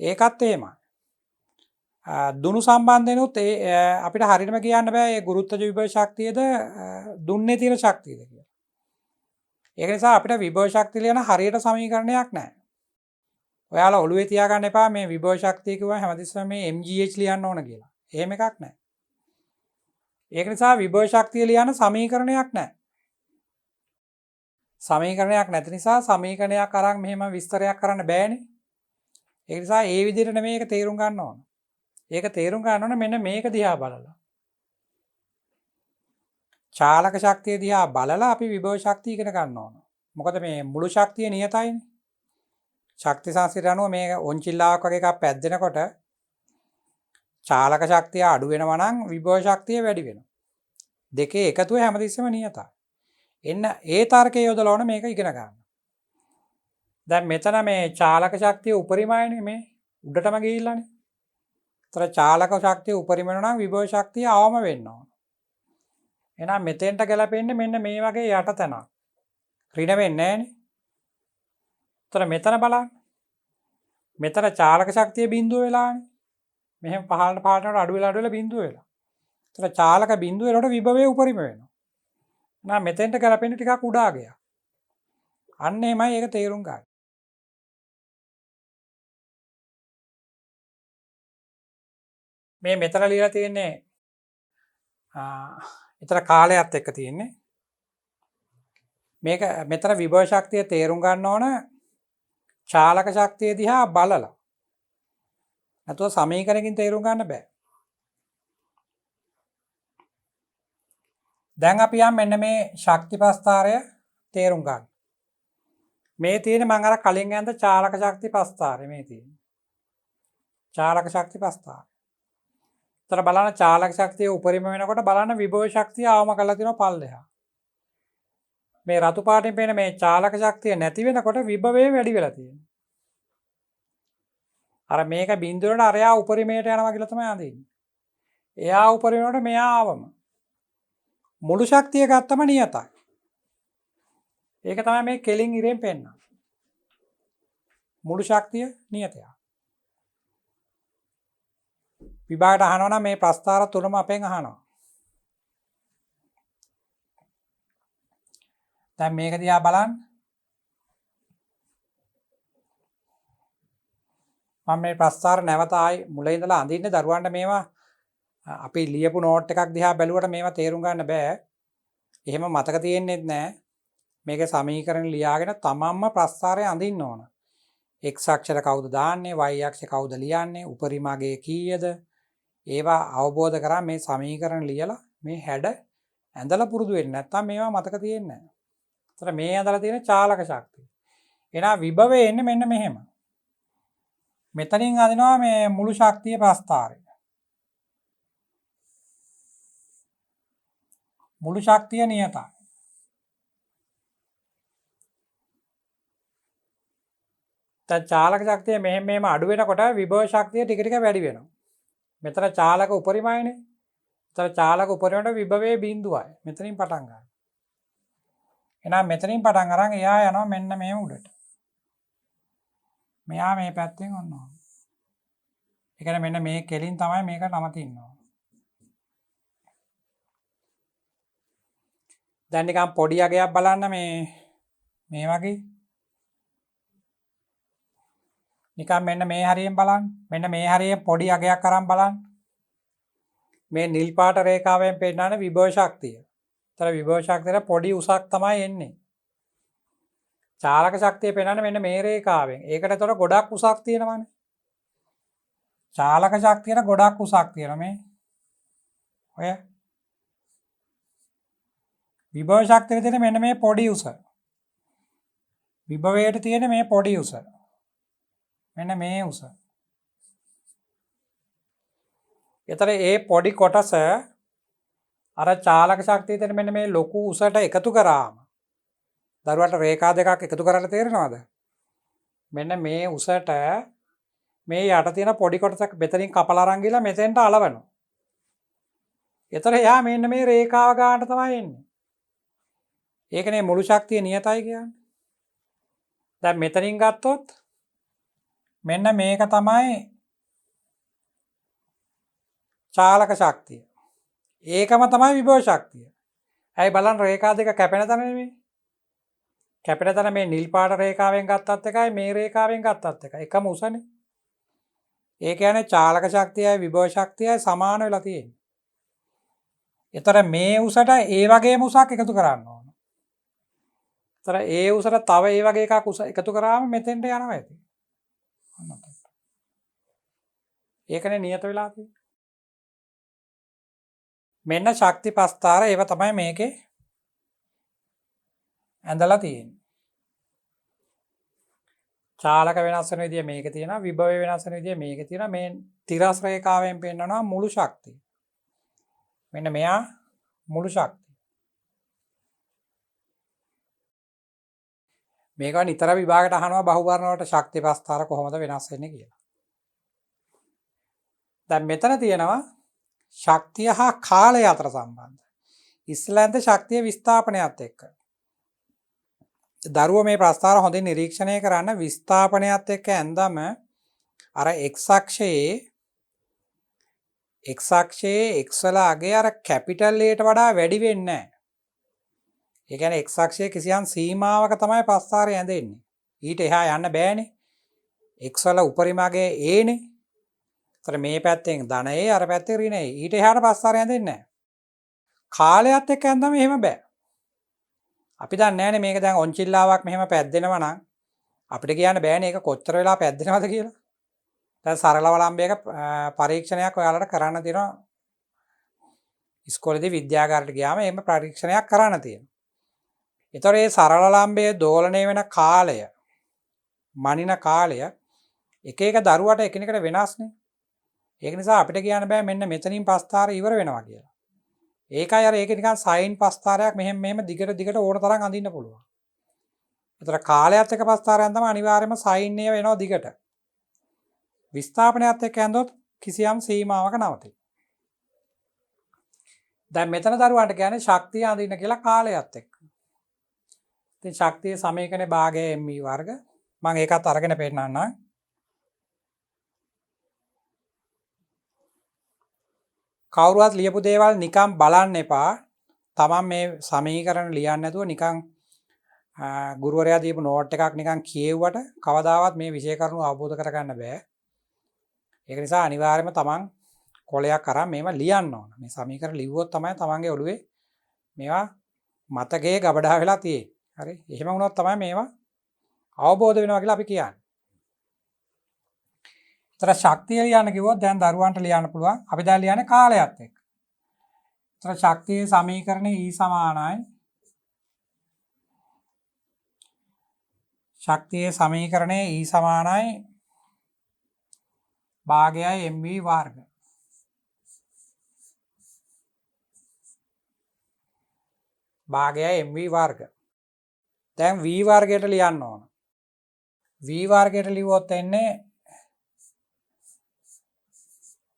ඒකත් එහෙමයි. දුනු සම්බන්ධෙනුත් අපිට හරියටම කියන්න බෑ ඒ ගුරුත්වජ විභව ශක්තියද දුන්නේ තියෙන ශක්තියද කියලා. ඒක නිසා අපිට විභව ශක්තිය ලියන හරියට සමීකරණයක් නැහැ. ඔයාලා ඔළුවේ තියාගන්න එපා මේ විභව ශක්තිය කිව්වම හැමතිස්සෙම මේ MGH ලියන්න ඕන කියලා. එහෙම එකක් නැහැ. ඒක නිසා විභව ශක්තිය ලියන සමීකරණයක් නැහැ. සමීකරණයක් නැති නිසා සමීකරණයක් අරන් මෙහෙම විස්තරයක් කරන්න බෑනේ. ඒ නිසා ඒ විදිහට නෙමෙයි ඒක තේරුම් ගන්න ඕන. ඒක තේරුම් ගන්න ඕන මෙන්න මේක දිහා බලලා. චාලක ශක්තිය දිහා බලලා අපි විභව ශක්තිය ඉගෙන ගන්න ඕන. මොකද මේ මුළු ශක්තිය නියතයිනේ. ශක්ති සංසිඳන අනුව මේ ඔන්චිල්ලාවක් වගේ එකක් පැද්දෙනකොට චාලක ශක්තිය අඩු වෙනවා නම් විභව ශක්තිය වැඩි වෙනවා. දෙකේ එකතුව හැමතිස්සෙම නියතයි. එන්න ඒ තර්කය යොදලා ඕන මේක ඉගෙන ගන්න. දැන් මෙතන මේ චාලක ශක්තිය උපරිමයිනේ මේ උඩටම ගිහිල්ලානේ. ඒතර චාලක ශක්තිය උපරිම වෙනවා නම් විභව ශක්තිය අවම වෙන්න ඕන. එහෙනම් මෙතෙන්ට ගැලපෙන්නේ මෙන්න මේ වගේ යට තැනක්. ඍණ වෙන්නේ නැහනේ. ඒතර මෙතන බලන්න. මෙතන චාලක ශක්තිය බිඳුව වෙලානේ. මෙහෙම පහළට පහළට අඩු වෙලා බිඳුව වෙලා. ඒතර චාලක බිඳුව වලට විභවයේ උපරිම වෙනවා. එහෙනම් මෙතෙන්ට ගැලපෙන්නේ ටිකක් උඩා ගියා. අන්න එමය ඒක තේරුම් ගන්න. මේ මෙතන ලියලා තියෙන්නේ ඊතර කාලයත් එක්ක තියෙන්නේ. මේක මෙතන විභව ශක්තිය තේරුම් ගන්න ඕන චාලක ශක්තිය දිහා බලලා. නැතුව සමීකරණකින් තේරුම් ගන්න බෑ. දැන් අපි යම් මෙන්න මේ ශක්ති ප්‍රස්ථාරය තේරුම් ගන්න. මේ තියෙන්නේ මම අර කලින් ගන්න චාලක ශක්ති ප්‍රස්ථාරය මේ තියෙන්නේ. චාලක ශක්ති ප්‍රස්ථාරය. තර බලන්න චාලක ශක්තිය උපරිම වෙනකොට බලන්න විභව ශක්තිය අවම කරලා තියෙනවා පල්ලෙහා. මේ රතු පාටින් පේන මේ චාලක ශක්තිය නැති වෙනකොට විභවය වැඩි වෙලා තියෙනවා. අර මේක බිඳුවකට අරයා උපරිමයට යනවා කියලා තමයි අඳින්නේ. එයා උපරිමයට මෙයා ආවම මුළු ශක්තිය ගත්තම නියතයි. ඒක තමයි මේ කෙලින් ඉරෙන් පෙන්නන්නේ. මුළු ශක්තිය නියතයි. විභාගයට අහනවා නම් මේ ප්‍රස්ථාර තුනම අපෙන් අහනවා. දැන් මේක දිහා බලන්න. මම මේ ප්‍රස්ථාර නැවත ආයි මුලින් ඉඳලා අඳින්නේ දරුවන්ට මේවා අපි ලියපු නෝට් එකක් දිහා බැලුවට මේවා තේරුම් ගන්න බෑ. එහෙම මතක තියෙන්නේ නැහැ. මේකේ සමීකරණ ලියාගෙන තමන්ම ප්‍රස්ථාරය අඳින්න ඕන. x අක්ෂර කවුද දාන්නේ, y අක්ෂර කවුද ලියන්නේ, උපරිමගේ කීයද? ඒවා අවබෝධ කරා මේ සමීකරණ ලියලා මේ හැඩ ඇඳලා පුරුදු වෙන්න. නැත්තම් මේවා මතක තියෙන්නේ නැහැ. ඒතර මේ ඇඳලා තියෙන චාලක ශක්තිය. එහෙනම් විභවය එන්නේ මෙන්න මෙහෙම. මෙතනින් අදිනවා මේ මුළු ශක්තිය ප්‍රස්ථාරය. මුළු ශක්තිය නියතයි. දැන් චාලක ශක්තිය මෙහෙම අඩු වෙනකොට විභව ශක්තිය ටික ටික වැඩි වෙනවා. මෙතන චාලක උපරිමයිනේ. ඒතර චාලක උපරිමයට විභවයේ බිඳුවයි. මෙතනින් පටන් ගන්න. එහෙනම් මෙතනින් පටන් අරන් එයා යනවා මෙන්න මේ උඩට. මෙයා මේ පැත්තෙන් ඔන්නවා. ඒ කියන්නේ මෙන්න මේ කෙලින් තමයි මේක නවතින්න ඕන. දැන් නිකන් පොඩි අගයක් බලන්න මේ වගේ. නිකන් මෙන්න මේ හරියෙන් බලන්න. මෙන්න මේ හරියෙන් පොඩි අගයක් අරන් බලන්න. මේ නිල් පාට රේඛාවෙන් පෙන්නන විභව ශක්තිය. ඒතර විභව ශක්තියට පොඩි උසක් තමයි එන්නේ. චාලක ශක්තිය පෙන්නන්නේ මෙන්න මේ රේඛාවෙන්. ඒකට ඒතර ගොඩක් උසක් තියෙනවානේ. චාලක ශක්තියට ගොඩක් උසක් තියෙනවා මේ. ඔය විභව ශක්තියට තියෙන මෙන්න මේ පොඩි උස. විභවයට තියෙන මේ පොඩි උස. මෙන්න මේ උස. ඒතර ඒ පොඩි කොටස අර චාලක ශක්තිය තියෙන මෙන්න මේ ලොකු උසට එකතු කරාම දරුවට රේඛා දෙකක් එකතු කරලා තේරෙනවද? මෙන්න මේ උසට මේ යට තියෙන පොඩි කොටසක් මෙතනින් කපලා අරන් ගිහලා මෙතෙන්ට අලවනවා. ඒතර එයා මෙන්න මේ රේඛාව ගන්නට තමයි එන්නේ. ඒකනේ මුළු ශක්තිය නියතයි කියන්නේ. දැන් මෙතනින් ගත්තොත් මෙන්න මේක තමයි චාලක ශක්තිය. ඒකම තමයි විභව ශක්තිය. ඇයි බලන්න රේඛා දෙක කැපෙන තැන නෙමෙයි. කැපෙන තැන මේ නිල් පාට රේඛාවෙන් ගත්තත් එකයි මේ රේඛාවෙන් ගත්තත් එකයි. එකම උසනේ. ඒ කියන්නේ චාලක ශක්තියයි විභව ශක්තියයි සමාන වෙලා තියෙන්නේ. ඒතර මේ උසට ඒ වගේම උසක් එකතු කරන්න ඕන. ඒතර ඒ උසට තව ඒ වගේ එකක් උස එකතු කරාම මෙතෙන්ට යනවා ඇති. ඒකනේ නියත වෙලා තියෙන්නේ. මෙන්න ශක්ති ප්‍රස්ථාර ඒව තමයි මේකේ ඇඳලා තියෙන්නේ. චාලක වෙනස් වෙන විදිය මේකේ තියෙනවා. විභවය වෙනස් වෙන විදිය මේකේ තියෙනවා. මේ තිරස් රේඛාවෙන් පෙන්නනවා මුළු ශක්තිය. මෙන්න මෙයා මුළු ශක්තිය. මේක නිතර විභාගයට අහනවා බහුවර්ණ වලට ශක්ති ප්‍රස්ථාර කොහොමද වෙනස් වෙන්නේ කියලා. දැන් මෙතන තියෙනවා ශක්තිය හා කාලය අතර සම්බන්ධය. ඉස්ලන්ත ශක්තිය විස්ථාපනයත් එක්ක. දරුවෝ මේ ප්‍රස්ථාර හොඳින් නිරීක්ෂණය කරන්න විස්ථාපනයත් එක්ක ඇඳම අර x අක්ෂයේ x වල අගේ අර කැපිටල් A ට වඩා වැඩි වෙන්නේ නැහැ. ඒ කියන්නේ x අක්ෂයේ කිසියම් සීමාවක තමයි ප්‍රස්ථාරය ඇඳෙන්නේ. ඊට එහා යන්න බෑනේ. x වල උපරිම අගේ A නේ. ඒතර මේ පැත්තෙන් ධන A අර පැත්තේ ඍණ A. ඊට එහාට ප්‍රස්ථාරය ඇඳෙන්නේ නැහැ. කාලයත් එක්ක ඇඳම එහෙම බෑ. අපි දන්නේ නැහැනේ මේක දැන් ඔන්චිල්ලාවක් මෙහෙම පැද්දෙනවා නම් අපිට කියන්න බෑනේ ඒක කොච්චර වෙලා පැද්දෙනවද කියලා. දැන් සරල වළම්බයක පරීක්ෂණයක් ඔයාලට කරන්න තියෙනවා. ඉස්කෝලේදී විද්‍යාගාරයට ගියාම එහෙම පරීක්ෂණයක් කරන්න තියෙනවා. ඒතර මේ සරල වළම්බයේ දෝලණය වෙන කාලය, මනින කාලය එක එක දරුවට එකිනෙකට වෙනස්නේ. ඒක නිසා අපිට කියන්න බෑ මෙන්න මෙතනින් ප්‍රස්ථාරය ඉවර වෙනවා කියලා. ඒකයි අර ඒක නිකන් සයින් ප්‍රස්ථාරයක් මෙහෙම දිගට ඕන තරම් අඳින්න පුළුවන්. ඒතර කාලයත් එක්ක ප්‍රස්ථාරයන් තමයි අනිවාර්යයෙන්ම සයින් එක වෙනවා දිගට. විස්ථාපනයත් එක්ක ඇඳොත් කිසියම් සීමාවක නවතී. දැන් මෙතන දරුවන්ට කියන්නේ ශක්තිය අඳින්න කියලා කාලයත් එක්ක. ඉතින් ශක්තිය සමීකරණේ භාගය mv වර්ග මම ඒකත් අරගෙන පෙන්නන්නම්. කවුරුවත් ලියපු දේවල් නිකන් බලන්න එපා. තමන් මේ සමීකරණ ලියන්න නැතුව නිකන් ගුරුවරයා දීපු නෝට් එකක් නිකන් කියෙව්වට කවදාවත් මේ විෂය කරුණු අවබෝධ කරගන්න බෑ. ඒක නිසා අනිවාර්යයෙන්ම තමන් කොලයක් අරන් මේව ලියන්න ඕන. මේ සමීකරණ ලිව්වොත් තමයි තමන්ගේ ඔළුවේ මේවා මතකයේ ගබඩා වෙලා තියෙන්නේ. හරි? එහෙම වුණොත් තමයි මේවා අවබෝධ වෙනවා කියලා අපි කියන්නේ. ඒතර ශක්තිය ලියන්න කිව්වොත් දැන් දරුවන්ට ලියන්න පුළුවන්. අපි දැන් ලියන්නේ කාලයත් එක්ක. ඒතර ශක්තියේ සමීකරණේ E සමානයි. ශක්තියේ සමීකරණේ E සමානයි භාගයයි mv වර්ග. භාගයයි mv වර්ග. දැන් v වර්ගයට ලියන්න ඕන. v වර්ගයට ලිව්වොත් එන්නේ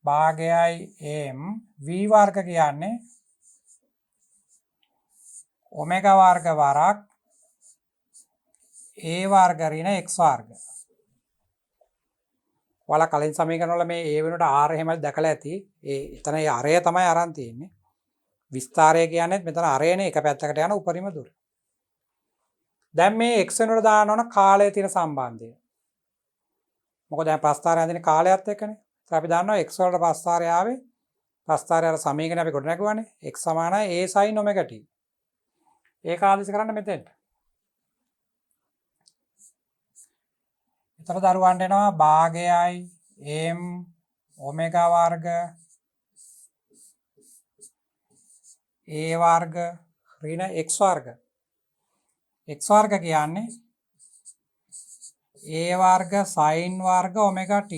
භාගයයි m v වර්ග කියන්නේ ඔමෙගා වර්ග වරක් a වර්ග ඍණ x වර්ග. ඔයාලා කලින් සමීකරණ වල මේ a වෙනුවට r එහෙමයි දැකලා ඇති. එතන ඒ අරය තමයි අරන් තියෙන්නේ. විස්තරය කියන්නේ මෙතන අරයනේ එක පැත්තකට යන උපරිම දුර. දැන් මේ x වෙනුවට දාන්න ඕන කාලයේ තියෙන සම්බන්ධය. මොකද දැන් ප්‍රස්ථාරය හදන්නේ කාලයත් එක්කනේ. ඒත් අපි දන්නවා x වලට ප්‍රස්ථාරය ආවේ ප්‍රස්ථාරය අර සමීකරණය අපි ගොඩනගුවානේ x සමානයි a sin omega t. ඒක ආදේශ කරන්න මෙතෙන්ට. ඒතර දරුවන්ට එනවා භාගයයි m omega වර්ග a වර්ග ඍණ x වර්ග. x වර්ග කියන්නේ a වර්ග sin වර්ග omega t.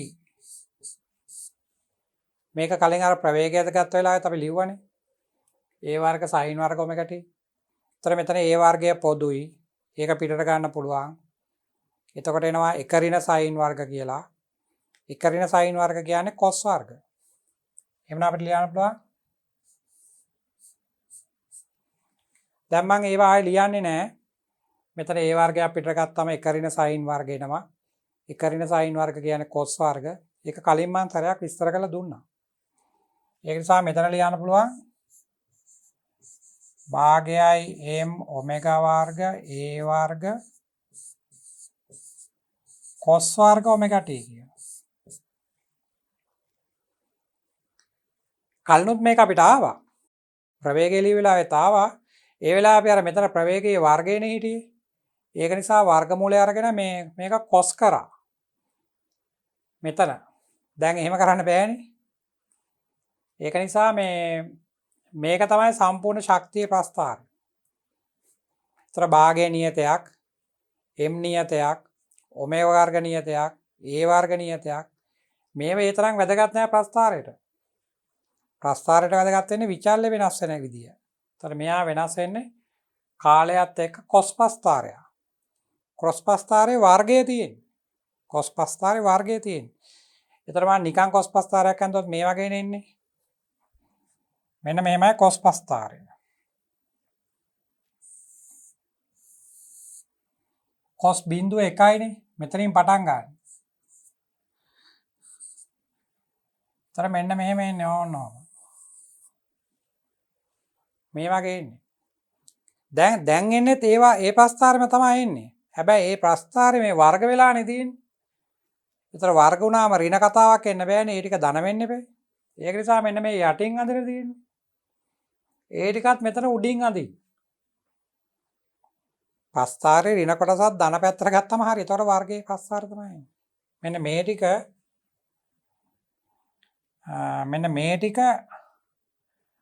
මේක කලින් අර ප්‍රවේගයද ගත්ත වෙලාවෙත් අපි ලිව්වනේ. a වර්ග sin වර්ග omega t. ඒතර මෙතන a වර්ගය පොදුයි. ඒක පිටට ගන්න පුළුවන්. එතකොට එනවා එක ඍණ sin වර්ග කියලා. එක ඍණ sin වර්ග කියන්නේ cos වර්ග. එහෙනම් අපිට ලියන්න පුළුවන්. දැන් මම ඒවා ආයෙ ලියන්නේ නැහැ. මෙතන a වර්ගයක් පිටට ගත්තම එක ඍණ sin වර්ග එනවා. එක ඍණ sin වර්ග කියන්නේ cos වර්ග. ඒක කලින් මම තරයක් විස්තර කරලා දුන්නා. ඒක නිසා මෙතන ලියන්න පුළුවන් භාගයයි m omega වර්ග a වර්ග cos වර්ග omega t කියලා. කලිනුත් මේක අපිට ආවා. ප්‍රවේගය ලිය වෙලාවෙත් ආවා. ඒ වෙලාව අපි අර මෙතන ප්‍රවේගයේ වර්ගයනේ හිටියේ. ඒක නිසා වර්ගමූලය අරගෙන මේක cos කරා. මෙතන. දැන් එහෙම කරන්න බෑනේ. ඒක නිසා මේක තමයි සම්පූර්ණ ශක්තිය ප්‍රස්ථාරය. ඒතර භාගය නියතයක්, m නියතයක්, ඔමේගා වර්ග නියතයක්, ඒ වර්ග නියතයක්. මේව ඒ තරම් වැදගත් නැහැ ප්‍රස්ථාරයට. ප්‍රස්ථාරයට වැදගත් වෙන්නේ විචල්්‍ය වෙනස් වෙන විදිය. ඒතර මෙයා වෙනස් වෙන්නේ කාලයත් එක්ක කොස් ප්‍රස්ථාරය. ක්‍රොස් ප්‍රස්ථාරයේ වර්ගය තියෙන්නේ. කොස් ප්‍රස්ථාරයේ වර්ගය තියෙන්නේ. ඒතර මම නිකන් කොස් ප්‍රස්ථාරයක් අන්දොත් මේ වගේනේ එන්නේ. මෙන්න මෙහෙමයි කොස් ප්‍රස්ථාරය. කොස් බිඳුව 1යිනේ. මෙතනින් පටන් ගන්න. ඒතර මෙන්න මෙහෙම එන්නේ ඕනෝම. මේ වගේ එන්නේ. දැන් එන්නේත් ඒවා ඒ ප්‍රස්ථාරෙම තමයි එන්නේ. හැබැයි ඒ ප්‍රස්ථාරේ මේ වර්ග වෙලානේ තියෙන්නේ. ඒතර වර්ග වුණාම ඍණ කතාවක් එන්න බෑනේ. ඒ ටික ධන වෙන්න බෑ. ඒක නිසා මෙන්න මේ යටින් අඳින තියෙන්නේ. ඒ ටිකත් මෙතන උඩින් අඳින්න. ප්‍රස්ථාරේ ඍණ කොටසත් ධන පැත්තට ගත්තම හරි. ඒතකොට වර්ගයේ ප්‍රස්ථාර තමයි. මෙන්න මේ ටික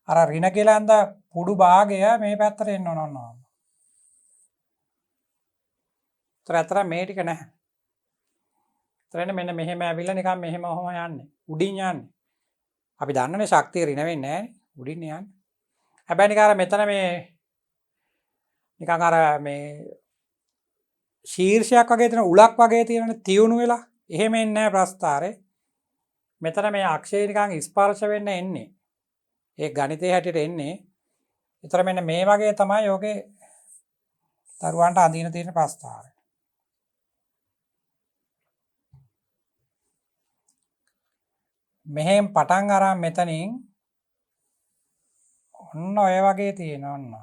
අර ඍණ කියලා අඳ පුඩු භාගය මේ පැත්තට එන්න ඕන. ඒතර මේ ටික නැහැ. ඒතර මෙන්න මෙහෙම ඇවිල්ලා නිකන් මෙහෙම ඔහම යන්නේ. උඩින් යන්නේ. අපි දන්නනේ ශක්තිය ඍණ වෙන්නේ නැහැ නේ. උඩින් යන්නේ. හැබැයි නිකන් අර මෙතන මේ නිකන් අර මේ ශීර්ෂයක් වගේ තියෙන උලක් වගේ තියෙනනේ තියුණු වෙලා. එහෙම එන්නේ නැහැ ප්‍රස්ථාරේ. මෙතන මේ අක්ෂය නිකන් ස්පර්ශ වෙන්න එන්නේ. ඒ ගණිතයේ හැටියට එන්නේ. ඒතර මෙන්න මේ වගේ තමයි යෝගේ දරුවන්ට අඳින තියෙන ප්‍රස්ථාරය. මෙහෙන් පටන් අරන් මෙතනින් ඔන්න ඔය වගේ තියෙනවා ඔන්න.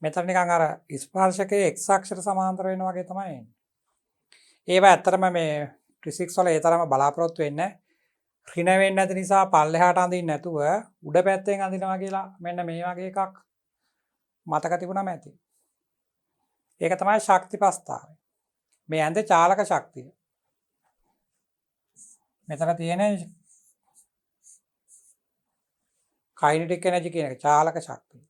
මෙතන නිකන් අර ස්පර්ශකයේ x අක්ෂර සමාන්තර වෙනවා වගේ තමයි එන්නේ. ඒවා ඇත්තටම මේ ෆිසික්ස් වල ඒ තරම බලාපොරොත්තු වෙන්නේ නැහැ. ඍණ වෙන්නේ නැති නිසා පල්ලෙහාට අඳින්න නැතුව උඩ පැත්තෙන් අඳිනවා කියලා මෙන්න මේ වගේ එකක් මතක තිබුණාම ඇති. ඒක තමයි ශක්ති ප්‍රස්ථාරය. මේ ඇඳේ චාලක ශක්තිය. මෙතන තියෙන කයිනටික් එනර්ජි කියන එක චාලක ශක්තිය.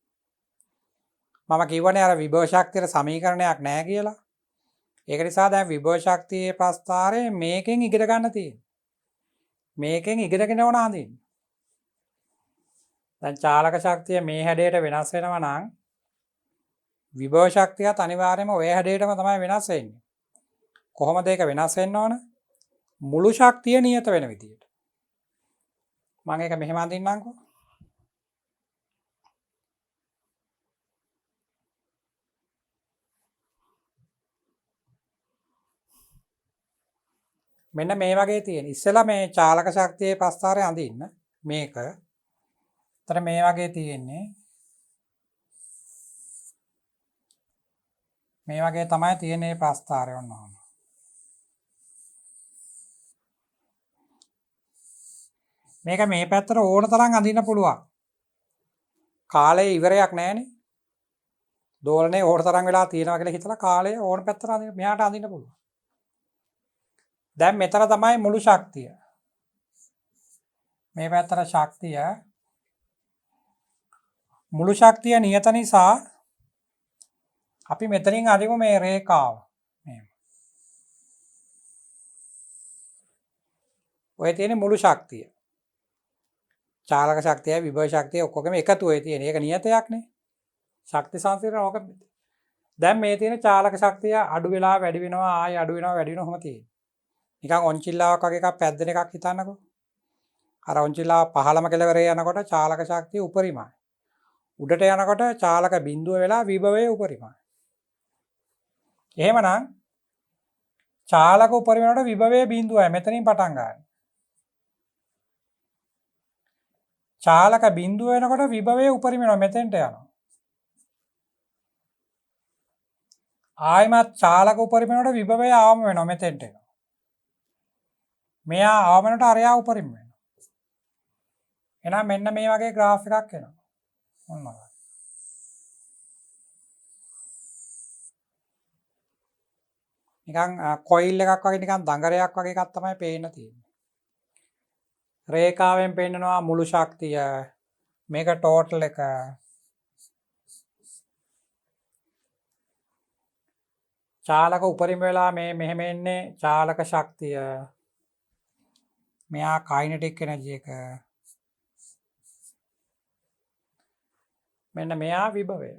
මම කියවනේ අර විභව ශක්තියට සමීකරණයක් නැහැ කියලා. ඒක නිසා දැන් විභව ශක්තියේ ප්‍රස්ථාරය මේකෙන් ඉගෙන ගන්න තියෙනවා. මේකෙන් ඉගෙනගෙන ඕන අඳින්න. දැන් චාලක ශක්තිය මේ හැඩයට වෙනස් වෙනවා නම් විභව ශක්තියත් අනිවාර්යයෙන්ම ඔය හැඩයටම තමයි වෙනස් වෙන්නේ. කොහොමද ඒක වෙනස් වෙන්න ඕන? මුළු ශක්තිය නියත වෙන විදියට. මම ඒක මෙහෙම අඳින්නම්කෝ. මෙන්න මේ වගේ තියෙන. ඉස්සෙල්ලා මේ චාලක ශක්තියේ ප්‍රස්ථාරය අඳින්න මේක. ඒතර මේ වගේ තියෙන්නේ. මේ වගේ තමයි තියෙන්නේ ප්‍රස්ථාරය වුණාම. මේක මේ පැත්තට ඕන තරම් අඳින්න පුළුවන්. කාලේ ඉවරයක් නැහැනේ. දෝලනේ ඕන තරම් වෙලා තියෙනවා කියලා හිතලා කාලය ඕන පැත්තට අඳින්න මෙහාට අඳින්න පුළුවන්. දැන් මෙතන තමයි මුළු ශක්තිය. මේ පැත්තට ශක්තිය මුළු ශක්තිය නියත නිසා අපි මෙතනින් අදිමු මේ රේඛාව. ඔය තියෙන මුළු ශක්තිය. චාලක ශක්තියයි විභව ශක්තිය ඔක්කොගෙම එකතු වෙයි තියෙන. ඒක නියතයක් නේ. ශක්ති සංසිඳන ඕක. දැන් මේ තියෙන චාලක ශක්තිය අඩු වෙලා වැඩි වෙනවා ආයෙ අඩු වෙනවා වැඩි වෙනවා ඔහොම තියෙන්නේ. නිකන් ඔන්චිල්ලාවක් වගේ එකක් පැද්දෙන එකක් හිතන්නකෝ. අර ඔන්චිල්ලාව පහළම කෙළවරේ යනකොට චාලක ශක්තිය උපරිමයි. උඩට යනකොට චාලක බිඳුව වෙලා විභවයේ උපරිමයි. එහෙමනම් චාලක උපරිම වෙනකොට විභවයේ බිඳුවයි මෙතනින් පටන් ගන්න. චාලක බිඳුව වෙනකොට විභවයේ උපරිම වෙනවා මෙතෙන්ට යනවා. ආයිමත් චාලක උපරිම වෙනකොට විභවයේ ආවම වෙනවා මෙතෙන්ට එනවා. මෙයා ආවම වෙනකොට අරයා උපරිම වෙනවා. එහෙනම් මෙන්න මේ වගේ graph එකක් එනවා. ඔන්න නිකන් කොයිල් එකක් වගේ නිකන් දඟරයක් වගේ එකක් තමයි පේන්න තියෙන්නේ. රේඛාවෙන් පෙන්නනවා මුළු ශක්තිය. මේක ටෝටල් එක. චාලක උපරිම වෙලා මේ මෙහෙම එන්නේ චාලක ශක්තිය. මෙයා කයිනටික් එනර්ජි එක. මෙන්න මෙයා විභවය.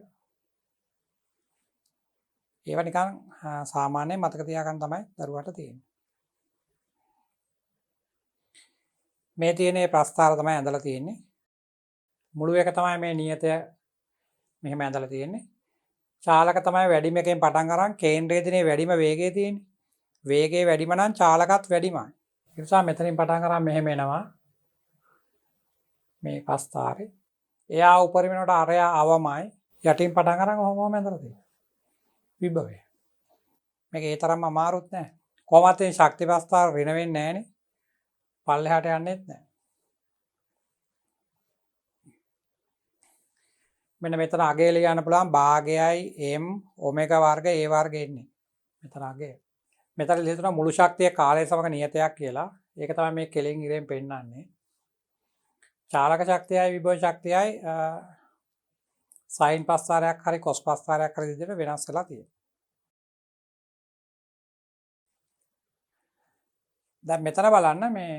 ඒවා නිකන් සාමාන්‍යයෙන් මතක තියාගන්න තමයි දරුවාට තියෙන්නේ. මේ තියෙන ප්‍රස්ථාර තමයි ඇඳලා තියෙන්නේ. මුළු එක තමයි මේ නියතය මෙහෙම ඇඳලා තියෙන්නේ. චාලක තමයි වැඩිම එකෙන් පටන් අරන් කේන්ද්‍රයේදී වැඩිම වේගය තියෙන්නේ. වේගය වැඩිම නම් චාලකත් වැඩිමයි. ඒ නිසා මෙතනින් පටන් අරන් මෙහෙම එනවා. මේ ප්‍රස්ථාරේ. එයා උපරිම වෙනකොට අරයා අවමයි. යටින් පටන් අරන් ඔහොමම ඇඳලා තියෙනවා. විභවය. මේක ඒ තරම්ම අමාරුත් නෑ. කොහොමත් මේ ශක්ති ප්‍රස්ථාර ඍණ වෙන්නේ නෑනේ. පල්ලෙහාට යන්නෙත් නෑ. මෙන්න මෙතන අගය ලියන්න පුළුවන් භාගයයි m ඔමෙගා වර්ග a වර්ග එන්නේ. මෙතන අගය. මෙතන ලියලා තියෙනවා මුළු ශක්තිය කාලය සමග නියතයක් කියලා. ඒක තමයි මේ කෙලින් ඉරෙන් පෙන්නන්නේ. චාලක ශක්තියයි විභව ශක්තියයි සයින් ප්‍රස්ථාරයක් හරි කොස් ප්‍රස්ථාරයක් හරි විදිහට වෙනස් වෙලා තියෙනවා. දැන් මෙතන බලන්න මේ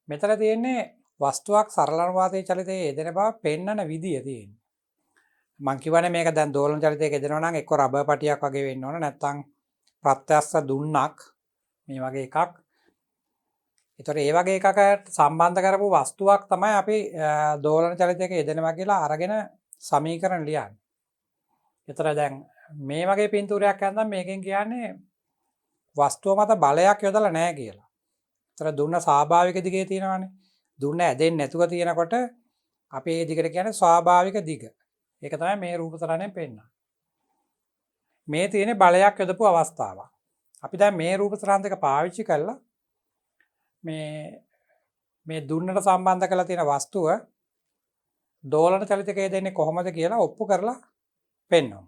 මෙතන තියෙන්නේ වස්තුවක් සරල අනුපාතයේ චලිතයේ යෙදෙන බව පෙන්වන විදිය තියෙන්නේ. මං කියවනේ මේක දැන් දෝලන චලිතයක යෙදෙනවා නම් එක්ක රබර් පටියක් වගේ වෙන්න ඕන නැත්නම් ප්‍රත්‍යස්ස දුන්නක් මේ වගේ එකක්. ඒතර ඒ වගේ එකකට සම්බන්ධ කරපු වස්තුවක් තමයි අපි දෝලන චලිතයක යෙදෙනවා කියලා අරගෙන සමීකරණ ලියන්නේ. ඒතර දැන් මේ වගේ පින්තූරයක් ඇඳන් මේකෙන් කියන්නේ වස්තුව මත බලයක් යොදලා නැහැ කියලා. ඒතර දුන්න ස්වාභාවික දිගේ තියෙනවානේ. දුන්න ඇදෙන්නේ නැතුව තියෙනකොට අපි ඒ දිගට කියන්නේ ස්වාභාවික දිග. ඒක තමයි මේ රූප තරණයෙන් පෙන්නන්නේ. මේ තියෙන්නේ බලයක් යොදපු අවස්ථාවක්. අපි දැන් මේ රූප තරණ දෙක පාවිච්චි කරලා මේ දුන්නට සම්බන්ධ කරලා තියෙන වස්තුව දෝලන චලිතකයේ දෙන්නේ කොහොමද කියලා ඔප්පු කරලා පෙන්වනවා.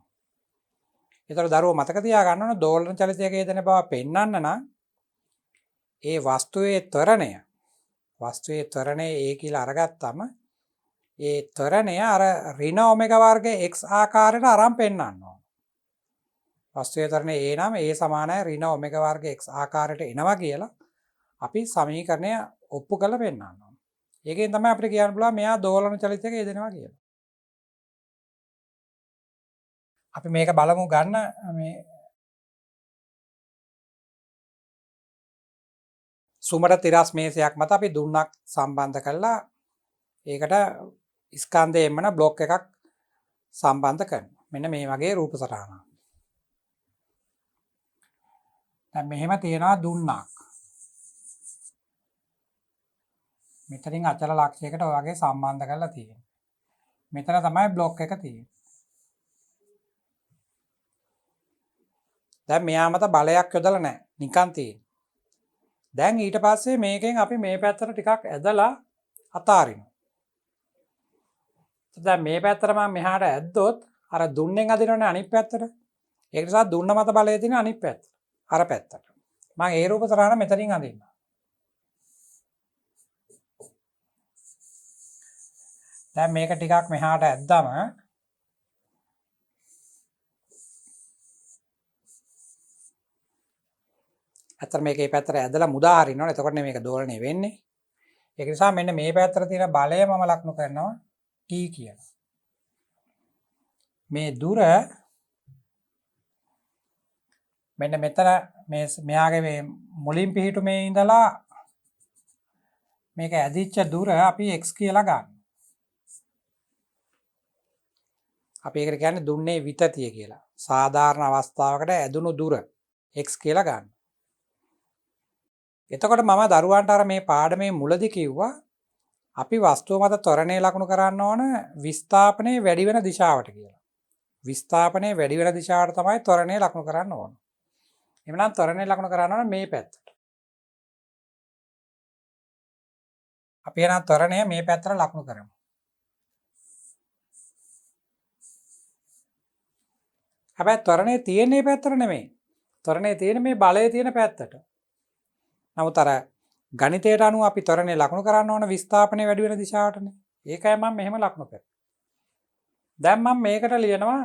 ඒතර දරුවෝ මතක තියාගන්න ඕන දෝලන චලිතකයේ දෙන බව පෙන්වන්න නම් ඒ වස්තුවේ ත්වරණය ඒ කියලා අරගත්තම ඒ ත්වරණය අර ඍණ ඔමෙගා වර්ග x ආකාරයට අරන් පෙන්වන්න ඕන. වස්තුවේ ත්වරණය ඒ නම් ඒ සමානයි ඍණ ඔමෙගා වර්ග x ආකාරයට එනවා කියලා අපි සමීකරණය ඔප්පු කරලා පෙන්වන්න ඕන. ඒකෙන් තමයි අපිට කියන්න පුළුවන් මෙයා දෝලන චලිතයක යෙදෙනවා කියලා. අපි මේක බලමු ගන්න මේ සුමට තිරස් මේසයක් මත අපි දුන්නක් සම්බන්ධ කරලා ඒකට ස්කන්ධයෙන්ම බ්ලොක් එකක් සම්බන්ධ කරනවා. මෙන්න මේ වගේ රූප සටහනක්. දැන් මෙහෙම තියෙනවා දුන්නක්. මෙතනින් අචල ලක්ෂයකට ඔය වගේ සම්බන්ධ කරලා තියෙනවා. මෙතන තමයි බ්ලොක් එක තියෙන්නේ. දැන් මෙයා මත බලයක් යොදලා නැහැ. නිකන් තියෙන්නේ. දැන් ඊට පස්සේ මේකෙන් අපි මේ පැත්තට ටිකක් ඇදලා අතාරිනවා. දැන් මේ පැත්තට මම මෙහාට ඇද්දොත් අර දුන්නෙන් අදිනවනේ අනිත් පැත්තට. ඒක නිසා දුන්න මත බලය තියෙන අනිත් පැත්ත. අර පැත්තට. මම ඒ රූප සටහන මෙතනින් අදින්නවා. දැන් මේක ටිකක් මෙහාට ඇද්දම අතර මේකේ පැත්තට ඇදලා මුදා හරිනවනේ. එතකොට මේක දෝලණය වෙන්නේ. ඒක නිසා මෙන්න මේ පැත්තට තියෙන බලය මම ලක්නු කරනවා T කියලා. මේ දුර මෙන්න මෙතන මෙයාගේ මේ මුලින් පිහිටුමේ ඉඳලා මේක ඇදිච්ච දුර අපි x කියලා ගන්න. අපි ඒකට කියන්නේ දුන්නේ විතතිය කියලා. සාධාරණ අවස්ථාවකට ඇදුණු දුර x කියලා ගන්න. එතකොට මම දරුවන්ට අර මේ පාඩමේ මුලදී කිව්වා අපි වස්තුව මත ත්වරණය ලකුණු කරන්න ඕන විස්ථාපනයේ වැඩි වෙන දිශාවට කියලා. විස්ථාපනයේ වැඩි වෙන දිශාවට තමයි ත්වරණය ලකුණු කරන්න ඕන. එhmenan ත්වරණය ලකුණු කරන්න ඕන මේ පැත්තට. අපි එන ත්වරණය මේ පැත්තට ලකුණු කරමු. හැබැයි ත්වරණය තියෙන්නේ මේ පැත්තට නෙමෙයි. ත්වරණය තියෙන්නේ මේ බලය තියෙන පැත්තට. නමුත් අර ගණිතයට අනුව අපි ත්වරණය ලකුණු කරන්න ඕන විස්ථාපනයේ වැඩි වෙන දිශාවටනේ. ඒකයි මම මෙහෙම ලකුණු කරේ. දැන් මම මේකට ලියනවා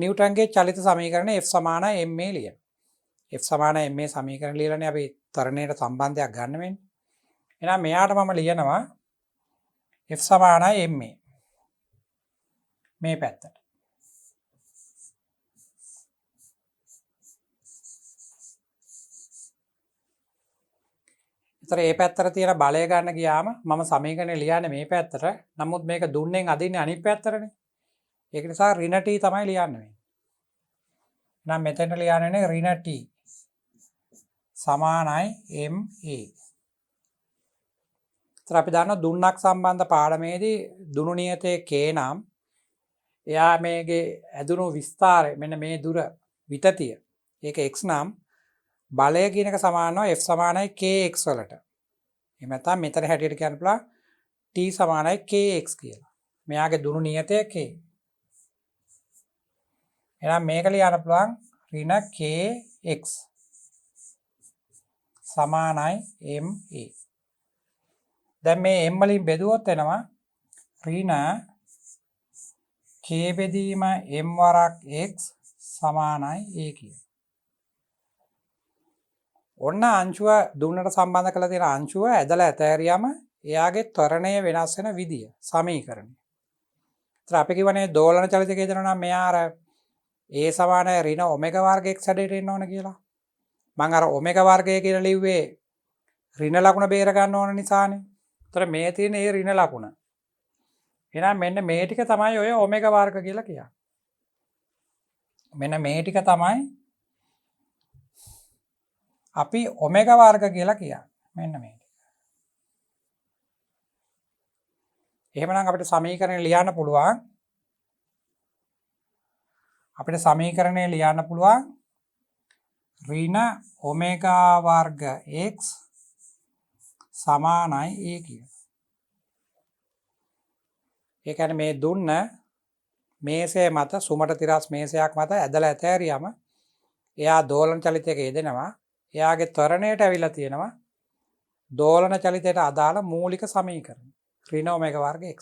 නිව්ටන්ගේ චලිත සමීකරණය F සමාන ma ලියන. F සමාන ma සමීකරණ ලියලානේ අපි ත්වරණයට සම්බන්ධයක් ගන්න වෙන්නේ. එහෙනම් මෙයාට මම ලියනවා F සමානයි ma මේ පැත්තට. ඒතර මේ පැත්තට තියෙන බලය ගන්න ගියාම මම සමීකරණය ලියන්නේ මේ පැත්තට. නමුත් මේක දුන්නෙන් අදින්නේ අනිත් පැත්තටනේ. ඒක නිසා ඍණ t තමයි ලියන්න වෙන්නේ. එහෙනම් මෙතෙන්ට ලියන්නේ ඍණ t සමානයි ma. ඒතර අපි දන්නවා දුන්නක් සම්බන්ධ පාඩමේදී දුනු නියතයේ k නම් එයා මේගේ ඇදුණු විස්තරය මෙන්න මේ දුර විතතිය. ඒක x නම් බලය කියන එක සමානව F සමානයි kx වලට. එහෙම නැත්නම් මෙතන හැටියට කියන්න පුළුවන් t සමානයි kx කියලා. මෙයාගේ දුනු නියතය k. එහෙනම් මේක ලියන්න පුළුවන් ඍණ kx සමානයි ma. දැන් මේ m වලින් බෙදුවොත් එනවා ඍණ k බෙදීම m වරක් x සමානයි a කියලා. ඔන්න අංශුව දුන්නට සම්බන්ධ කරලා තියෙන අංශුව ඇදලා ඇතෑරියම එයාගේ ත්වරණය වෙනස් වෙන විදිය සමීකරණය. ඒතර අපි කියවනේ දෝලන චලිතයක දෙනවා නම් මෙයා අර a සමානයි ඍණ ඔමෙගා වර්ග x හැඩයට එන්න ඕන කියලා. මම අර ඔමෙගා වර්ගය කියලා ලිව්වේ ඍණ ලකුණ බේර ගන්න ඕන නිසානේ. ඒතර මේ තියෙන ඒ ඍණ ලකුණ. එහෙනම් මෙන්න මේ ටික තමයි ඔය ඔමෙගා වර්ග කියලා කියන්නේ. මෙන්න මේ ටික තමයි අපි ඔමෙගා වර්ග කියලා කියන්නේ. මෙන්න මේ ටික. එහෙමනම් අපිට සමීකරණය ලියන්න පුළුවන්. ඍණ ඔමෙගා වර්ග x සමානයි a කියලා. ඒ කියන්නේ මේ දුන්න මේසය මත සුමට තිරස් මේසයක් මත ඇදලා ඇතෑරියම එයා දෝලන චලිතයක යෙදෙනවා. එයාගේ ත්වරණයට ඇවිල්ලා තියෙනවා දෝලන චලිතයට අදාළ මූලික සමීකරණ ඍණ ඔමෙගා වර්ග x.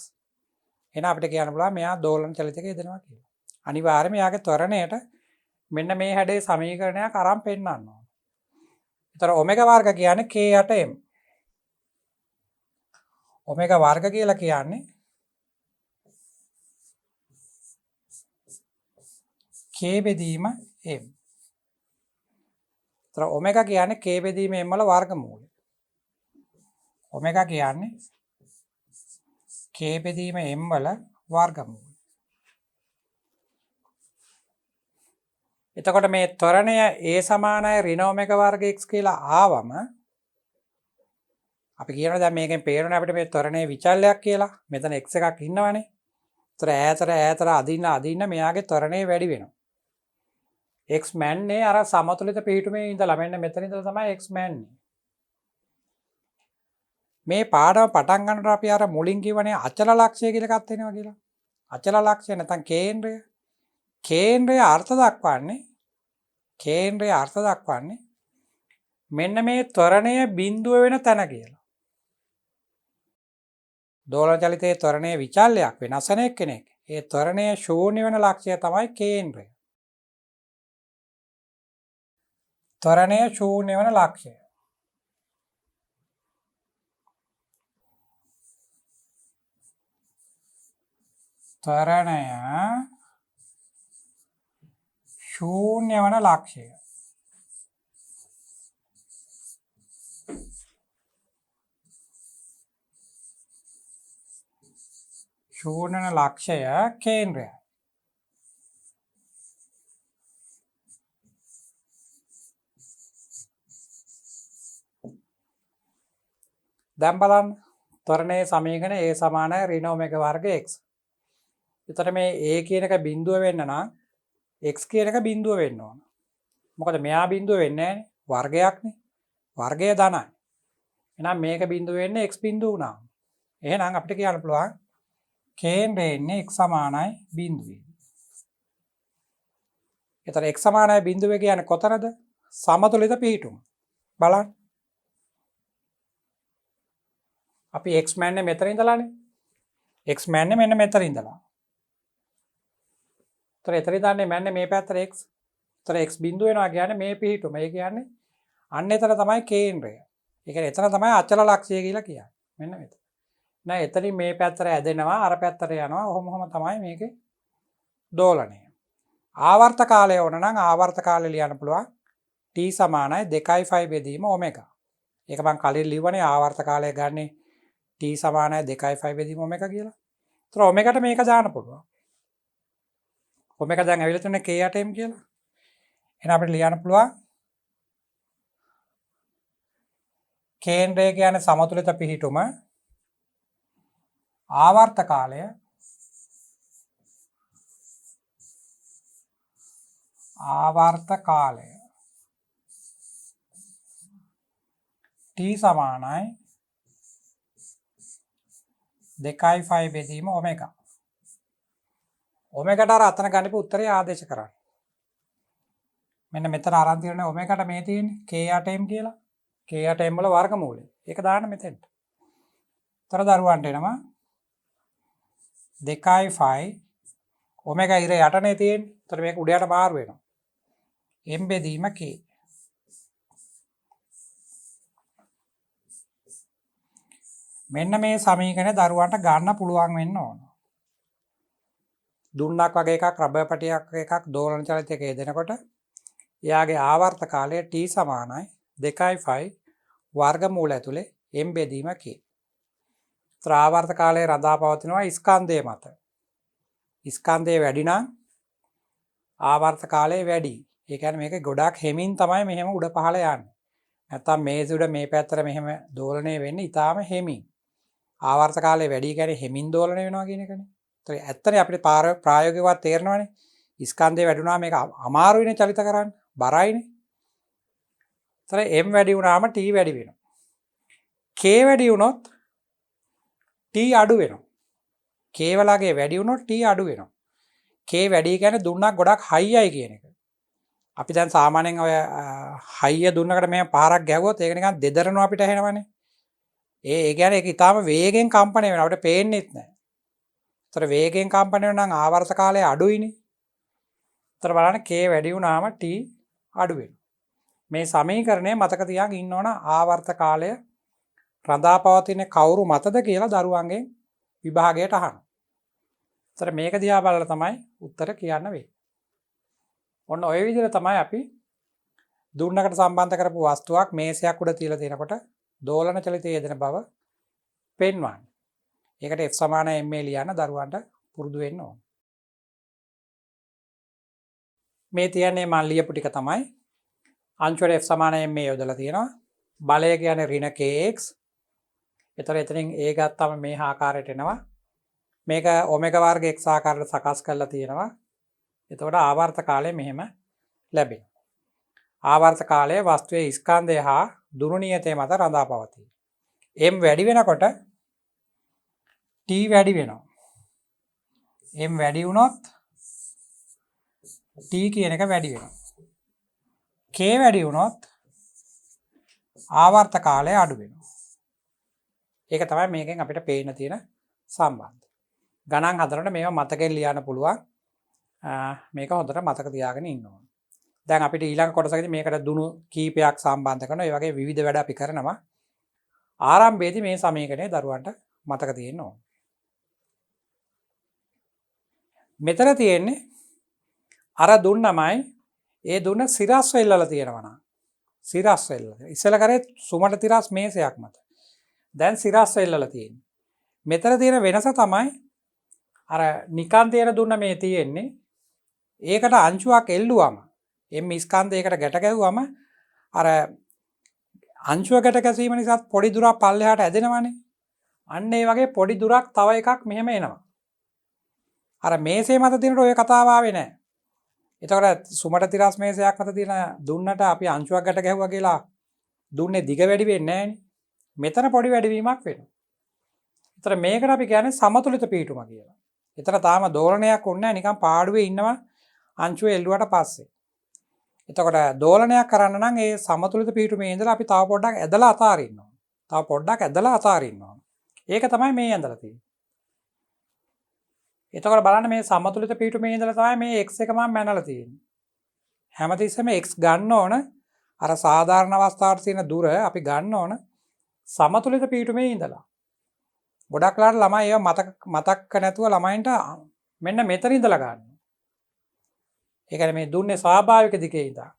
එහෙනම් අපිට කියන්න පුළුවන් මෙයා දෝලන චලිතයක යෙදෙනවා කියලා. අනිවාර්යයෙන්ම එයාගේ ත්වරණයට මෙන්න මේ හැඩේ සමීකරණයක් අරන් පෙන්නන්න ඕන. ඒතර ඔමෙගා වර්ග කියන්නේ k යට m. ඔමෙගා වර්ග කියලා කියන්නේ k බෙදීම m. ඒතර ඔමෙගා කියන්නේ k බෙදීම m වල වර්ගමූලය. ඔමෙගා කියන්නේ k බෙදීම m වල වර්ගමූලය. එතකොට මේ ත්වරණය a සමානයි ඍණ ඔමෙගා වර්ග x කියලා ආවම අපි කියනවා දැන් මේකෙන් පේරණ අපිට මේ ත්වරණයේ විචල්‍යයක් කියලා. මෙතන x එකක් ඉන්නවනේ. ඒතර ඈතට අදින්න මෙයාගේ ත්වරණය වැඩි වෙනවා. x මැන්නේ අර සමතුලිත පිහිටුමේ ඉඳලා මෙන්න මෙතන ඉඳලා තමයි x මැන්නේ. මේ පාඩම පටන් ගන්නකොට අපි අර මුලින් කිව්වනේ අචල ලක්ෂය කියලා එකක් තියෙනවා කියලා. අචල ලක්ෂය නැත්නම් කේන්ද්‍රය. කේන්ද්‍රයේ අර්ථ දක්වන්නේ මෙන්න මේ ත්වරණය බිඳුව වෙන තැන කියලා. දෝලන චලිතයේ ත්වරණයේ විචල්‍යයක් වෙනස් වෙන කෙනෙක්. ඒ ත්වරණය ශූන්‍ය වෙන ලක්ෂය තමයි කේන්ද්‍රය. ත්වරණය ශූන්‍ය වෙන ලක්ෂය. ත්වරණය ශූන්‍ය වන ලක්ෂය. ශූන්‍ය වන ලක්ෂය කේන්ද්‍රයයි. දැන් බලන්න ත්වරණයේ සමීකරණය a සමානයි ඍණ ඔමෙගා වර්ග x. එතකොට මේ a කියන එක බිඳුව වෙන්න නම් x කියන එක බිඳුව වෙන්න ඕන. මොකද මෙයා බිඳුව වෙන්නේ නැහැ වර්ගයක්නේ. වර්ගය ධනයි. එහෙනම් මේක බිඳුව වෙන්නේ x බිඳුව වුණා. එහෙනම් අපිට කියන්න පුළුවන් කේන්ද්‍රය ඉන්නේ x සමානයි බිඳුවේ. එතකොට x සමානයි බිඳුවේ කියන්නේ කොතනද? සමතුලිත පිහිටුම. බලන්න. අපි x මැන්නේ මෙතන ඉඳලානේ. x මැන්නේ මෙන්න මෙතන ඉඳලා. ඒතර එතන දාන්නේ මන්නේ මේ පැත්තට x. ඒතර x බිඳුව වෙනවා කියන්නේ මේ පිහිටුම. ඒ කියන්නේ අන්න එතන තමයි කේන්ද්‍රය. ඒ කියන්නේ එතන තමයි අචල ලක්ෂය කියලා කියන්නේ. මෙන්න මෙතන. නෑ එතනින් මේ පැත්තට ඇදෙනවා අර පැත්තට යනවා. ඔහොම තමයි මේකේ දෝලනය. ආවර්ත කාලය ඕන නම් ආවර්ත කාලය ලියන්න පුළුවන් t සමානයි 2.5 බෙදීම ඔමෙගා. ඒක මම කලින් ලිව්වනේ ආවර්ත කාලය ගන්නේ t සමානයි 2.5 බෙදීම ඔමෙගා කියලා. ඒතර ඔමෙගාට මේක දාන්න පුළුවන්. ඔමෙගා දැන් ඇවිල්ලා තියෙන්නේ k8m කියලා. එහෙනම් අපිට ලියන්න පුළුවන් කේන්ද්‍රය කියන්නේ සමතුලිත පිහිටුම ආවර්ත කාලය t සමානයි 2.5 බෙදීම ඔමෙගා. ඔමෙගාට අර අතන ගන්නපු උත්තරය ආදේශ කරන්න. මෙන්න මෙතන අරන් තියෙන්නේ ඔමෙගාට මේ තියෙන්නේ k8m කියලා. k8m වල වර්ගමූලය. ඒක දාන්න මෙතෙන්ට. තර දරුවන්ට එනවා 2.5 ඔමෙගා ඉර යටනේ තියෙන්නේ. ඒතර මේක උඩ යට මාරු වෙනවා. m බෙදීම k. මෙන්න මේ සමීකරණය දරුවන්ට ගන්න පුළුවන් වෙන්න ඕන. දුන්නක් වගේ එකක් රබර් පටියක් එකක් දෝලන චලිතයක යෙදෙනකොට එයාගේ ආවර්ත කාලය t සමානයි 2.5 වර්ගමූල ඇතුලේ m බෙදීම k. ඒතර ආවර්ත කාලය රඳා පවතිනවා ස්කන්ධය මත. ස්කන්ධය වැඩි නම් ආවර්ත කාලය වැඩි. ඒ කියන්නේ මේක ගොඩක් හෙමින් තමයි මෙහෙම උඩ පහළ යන්නේ. නැත්තම් මේසෙ උඩ මේ පැත්තට මෙහෙම දෝලණය වෙන්නේ ඊටාම හෙමින්. ආවර්ත කාලය වැඩි කියන්නේ හෙමින් දෝලණය වෙනවා කියන එකනේ. ඒතර ඇත්තනේ අපිට ප්‍රායෝගිකව තේරෙනවානේ. ස්කන්ධය වැඩි වුණාම මේක අමාරුයිනේ චලිත කරන්න. බරයිනේ. ඒතර m වැඩි වුණාම t වැඩි වෙනවා. k වැඩි වුණොත් t අඩු වෙනවා. k වලගේ වැඩි වුණොත් t අඩු වෙනවා. k වැඩි කියන්නේ දුන්නක් ගොඩක් හයියයි කියන එක. අපි දැන් සාමාන්‍යයෙන් ඔය හයිය දුන්නකට මෙහෙම පාරක් ගැහුවොත් ඒක නිකන් දෙදරනවා අපිට ඇහෙනවනේ. ඒ කියන්නේ ඒක ඊටාම වේගෙන් කම්පණය වෙනවා. අපිට පේන්නේත් නැහැ. ඒතර වේගෙන් කම්පණය වෙනවා නම් ආවර්ත කාලය අඩුයිනේ. ඒතර බලන්න k වැඩි වුණාම t අඩු වෙනවා. මේ සමීකරණය මතක තියාගෙන ඉන්න ඕන ආවර්ත කාලය රඳා පවතින කවුරු මතද කියලා දරුවන්ගෙන් විභාගයට අහනවා. ඒතර මේක දිහා බලලා තමයි උත්තර කියන්න වෙන්නේ. ඔන්න ඔය විදිහට තමයි අපි දුන්නකට සම්බන්ධ කරපු වස්තුවක් මේසයක් උඩ තියලා තියෙනකොට දෝලන චලිතයේ යෙදෙන බව පෙන්වන්නේ. ඒකට F සමාන ma ලියන්න දරුවන්ට පුරුදු වෙන්න ඕන. මේ තියන්නේ මම ලියපු ටික තමයි. අංශවල F සමාන ma යොදලා තියෙනවා. බලය කියන්නේ ඍණ kx. ඒතර එතනින් a ගත්තම මේ ආකාරයට එනවා. මේක ඔමෙගා වර්ග x ආකාරයට සකස් කරලා තියෙනවා. එතකොට ආවර්ත කාලය මෙහෙම ලැබෙනවා. ආවර්ත කාලය වස්තුවේ ස්කන්ධය හා දුරු නියතය මත රඳා පවතී. m වැඩි වෙනකොට t වැඩි වෙනවා. m වැඩි වුණොත් t කියන එක වැඩි වෙනවා. k වැඩි වුණොත් ආවර්ත කාලය අඩු වෙනවා. ඒක තමයි මේකෙන් අපිට පේන්න තියෙන සම්බන්ධය. ගණන් හදනකොට මේවා මතකයෙන් ලියන්න පුළුවන්. මේක හොඳට මතක තියාගෙන ඉන්න ඕන. දැන් අපිට ඊළඟ කොටසකදී මේකට දුණු කීපයක් සම්බන්ධ කරනවා. ඒ වගේ විවිධ වැඩ අපි කරනවා. ආරම්භයේදී මේ සමීකරණය දරුවන්ට මතක තියෙන්න ඕන. මෙතන තියෙන්නේ අර දුන්නමයි ඒ දුන්න සිරස් වෙල්ලලා තියෙනවා නා. සිරස් වෙල්ලලා. ඉස්සෙල්ලා කරේ සුමට තිරස් මේසයක් මත. දැන් සිරස් වෙල්ලලා තියෙන්නේ. මෙතන තියෙන වෙනස තමයි අර නිකන් තියෙන දුන්න මේ තියෙන්නේ. ඒකට අංශුවක් එල්ලුවම m ස්කන්ධයකට ගැට ගැහුවම අර අංශුව ගැට ගැසීම නිසා පොඩි දුරක් පල්ලෙහාට ඇදෙනවනේ. අන්න ඒ වගේ පොඩි දුරක් තව එකක් මෙහෙම එනවා. අර මේසේ මත තියෙනට ඔය කතාව ආවේ නැහැ. එතකොට සුමට තිරස් මේසයක් මත තියෙන දුන්නට අපි අංශුවක් ගැට ගැහුවා කියලා දුන්නේ දිග වැඩි වෙන්නේ නැහැනේ. මෙතන පොඩි වැඩිවීමක් වෙනවා. ඒතර මේකට අපි කියන්නේ සමතුලිත පිහිටුම කියලා. ඒතර තාම දෝලනයක් ඕනේ නැහැ නිකන් පාඩුවේ ඉන්නවා අංශුවේ එල්ලුවට පස්සේ. එතකොට දෝලනයක් කරන්න නම් ඒ සමතුලිත පිහිටුමේ ඉඳලා අපි තව පොඩ්ඩක් ඇදලා අතාරින්න ඕන. තව පොඩ්ඩක් ඇදලා අතාරින්න ඕන. ඒක තමයි මේ ඇඳලා තියෙන්නේ. එතකොට බලන්න මේ සමතුලිත පිටුමේ ඉඳලා තමයි මේ x එක මම මැනලා තියෙන්නේ. හැමතිස්සෙම x ගන්න ඕන අර සාධාරණ අවස්ථාවට තියෙන දුර අපි ගන්න ඕන සමතුලිත පිටුමේ ඉඳලා. ගොඩක් ලාට ළමයි ඒවා මතක නැතුව ළමයින්ට මෙන්න මෙතන ඉඳලා ගන්න. ඒ කියන්නේ මේ දුන්නේ ස්වාභාවික දිගේ ඉඳලා.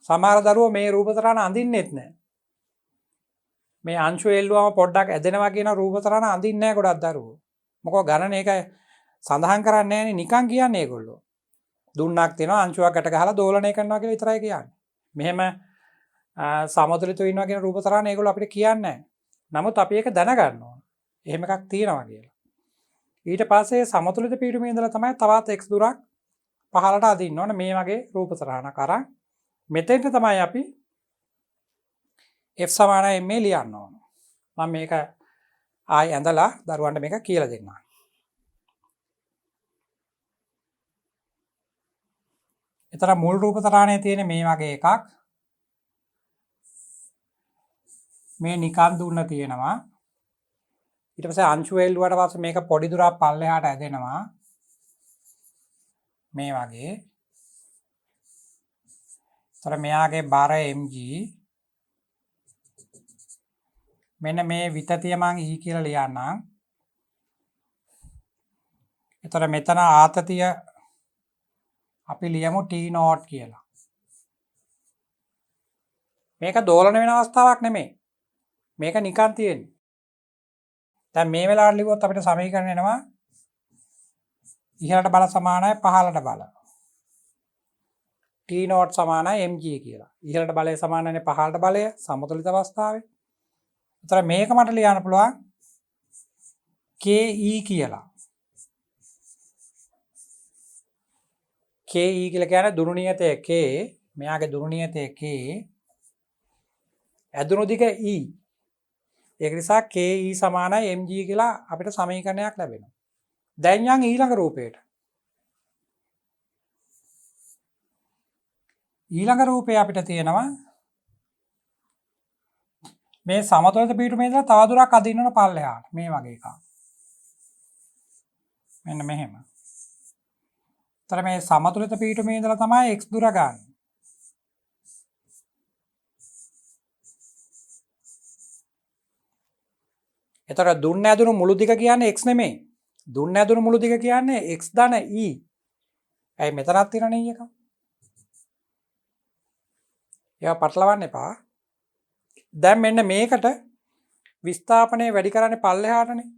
සමහර දරුවෝ මේ රූපතරණ අඳින්නෙත් නැහැ. මේ අංශු එල්ලුවම පොඩ්ඩක් ඇදෙනවා කියන රූපතරණ අඳින්නේ නැහැ ගොඩක් දරුවෝ. මොකෝ ගණන ඒක සඳහන් කරන්නේ නැහැනේ නිකන් කියන්නේ ඒගොල්ලෝ. දුන්නක් තියෙනවා අංශුවක් ගැට ගහලා දෝලණය කරනවා කියලා විතරයි කියන්නේ. මෙහෙම සමතුලිතව ඉන්නවා කියන රූපතරණ ඒගොල්ලෝ අපිට කියන්නේ නැහැ. නමුත් අපි ඒක දැනගන්න ඕන. එහෙම එකක් තියෙනවා කියලා. ඊට පස්සේ සමතුලිත පිටුමේ ඉඳලා තමයි තවත් x දුරක් පහළට අදින්න ඕන මේ වගේ රූපතරණක් අරන්. මෙතෙන්ට තමයි අපි f සමානයි m ලියන්න ඕන. මම මේක ආයි ඇඳලා දරුවන්ට මේක කියලා දෙන්නම්. එතන මුල් රූපතරණයේ තියෙන මේ වගේ එකක්. මේ නිකන් දුන්න තියෙනවා. ඊට පස්සේ අංශු එල්ලුවාට පස්සේ මේක පොඩි දුරක් පල්ලෙහාට ඇදෙනවා. මේ වගේ. එතන මෙයාගේ බර mg. මෙන්න මේ විතතිය මං e කියලා ලියන්නම්. එතන මෙතන ආතතිය අපි ලියමු t naught කියලා. මේක දෝලන වෙන අවස්ථාවක් නෙමෙයි. මේක නිකන් තියෙන්නේ. දැන් මේ වෙලාවට ලිව්වොත් අපිට සමීකරණ එනවා ඉහළට බල සමානයි පහළට බල. t naught සමානයි mg කියලා. ඉහළට බලය සමානයි පහළට බලය සමතුලිත අවස්ථාවේ. එතන මේක මට ලියන්න පුළුවන් ke කියලා. ke කියලා කියන්නේ දුරු නියතය k. මෙයාගේ දුරු නියතය k. ඇදුණු දිග e. ඒක නිසා ke සමානයි mg කියලා අපිට සමීකරණයක් ලැබෙනවා. දැන් යන් ඊළඟ රූපයට. ඊළඟ රූපේ අපිට තියෙනවා මේ සමතුලිත පිටුමේ ඉඳලා තව දුරක් අදින්න ඕන පල්ලෙහාට මේ වගේ එකක්. මෙන්න මෙහෙම. තර මේ සමතුලිත පිටුමේ ඉඳලා තමයි x දුර ගන්න. එතකොට දුන්න ඇදුණු මුළු දිග කියන්නේ x නෙමෙයි. දුන්න ඇදුණු මුළු දිග කියන්නේ x ධන e. ඇයි මෙතනක් තියෙනනේ e එක. ඒවා පටලවන්න එපා. දැන් මෙන්න මේකට විස්ථාපනය වැඩි කරන්නේ පල්ලෙහාටනේ.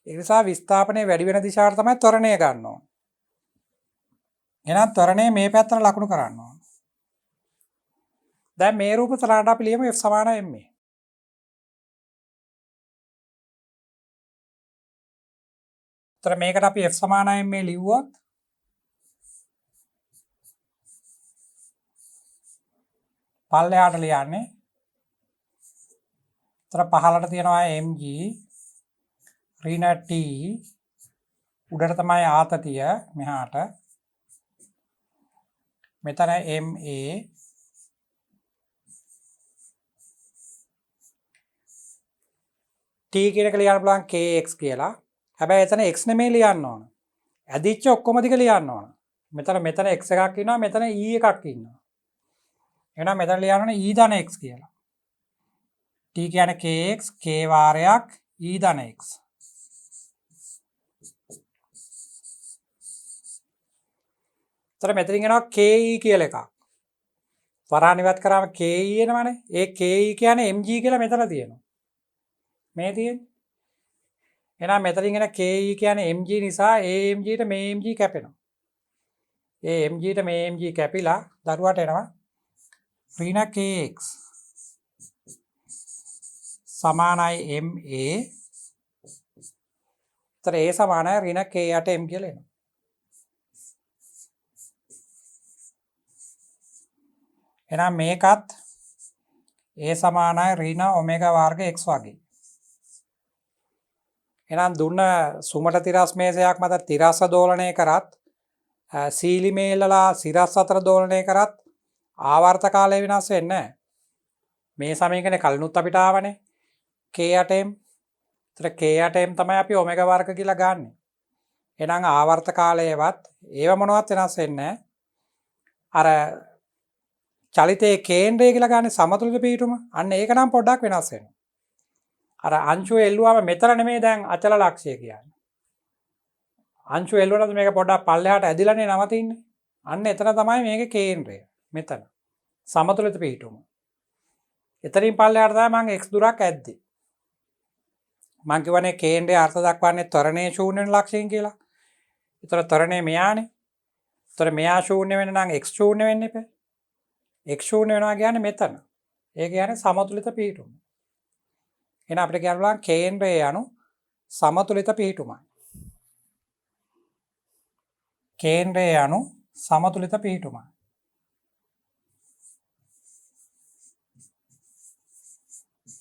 ඒ නිසා විස්ථාපනය වැඩි වෙන දිශාවට තමයි ත්වරණය ගන්න ඕන. එහෙනම් ත්වරණය මේ පැත්තට ලකුණු කරන්න ඕන. දැන් මේ රූපතරණයට අපි ලියමු f සමානයි m. තර මේකට අපි f සමානයි m ලිව්වොත් පල්ලෙහාට ලියන්නේ තර පහළට තියෙනවා mg ඍණ t උඩට තමයි ආතතිය මෙහාට මෙතන ma t කියන එක ලියන්න පුළුවන් kx කියලා. හැබැයි එතන x නෙමෙයි ලියන්න ඕන. ඇදිච්ච ඔක්කොම ටික ලියන්න ඕන. මෙතන x එකක් ඉන්නවා මෙතන e එකක් ඉන්නවා. එහෙනම් මෙතන ලියන්න ඕනේ e ධන x කියලා. t කියන්නේ kx k වාරයක් e ධන x. තර මෙතනින් එනවා ke කියලා එකක්. ත්වරානිවත් කරාම ke එනවනේ. ඒ ke කියන්නේ mg කියලා මෙතන තියෙනවා. මේ තියෙන්නේ. එහෙනම් මෙතනින් එන ke කියන්නේ mg නිසා ඒ mg ට මේ mg කැපෙනවා. ඒ mg ට මේ mg කැපිලා දරුවට එනවා ඍණ kx සමානයි ma. තර ඒ සමානයි ඍණ k යට m කියලා එනවා. එහෙනම් මේකත් a සමානයි ඍණ ඔමෙගා වර්ග x වගේ. එහෙනම් දුන්න සුමට තිරස් මේසයක් මත තිරස්ස දෝලණය කරත් සීලි මේල්ලලා සිරස් අතර දෝලණය කරත් ආවර්ත කාලය වෙනස් වෙන්නේ නැහැ. මේ සමීකරණේ කලිනුත් අපිට ආවනේ k යට m. ඒතර k යට m තමයි අපි ඔමෙගා වර්ග කියලා ගන්නෙ. එහෙනම් ආවර්ත කාලයේවත් ඒව මොනවත් වෙනස් වෙන්නේ නැහැ. අර චලිතයේ කේන්ද්‍රය කියලා ගන්න සමතුලිත පිහිටුම. අන්න ඒක නම් පොඩ්ඩක් වෙනස් වෙනවා. අර අංශුව එල්ලුවාම මෙතන නෙමෙයි දැන් අචල ලක්ෂය කියන්නේ. අංශුව එල්ලුවනද මේක පොඩ්ඩක් පල්ලෙහාට ඇදිලානේ නවතින්නේ. අන්න එතන තමයි මේකේ කේන්ද්‍රය. මෙතන. සමතුලිත පිහිටුම. එතනින් පල්ලෙහාට තමයි මම x දුරක් ඇද්දේ. මම කියවනේ කේන්ද්‍රය අර්ථ දක්වන්නේ ත්වරණයේ ශූන්‍ය වෙන ලක්ෂයෙන් කියලා. ඒතර ත්වරණය මෙයානේ. ඒතර මෙයා ශූන්‍ය වෙන නම් x ශූන්‍ය වෙන්න එපා. x ශූන්‍ය වෙනවා කියන්නේ මෙතන. ඒ කියන්නේ සමතුලිත පිහිටුම. එහෙනම් අපිට කියන්න පුළුවන් කේන්ද්‍රය anu සමතුලිත පිහිටුමයි. කේන්ද්‍රය anu සමතුලිත පිහිටුමයි.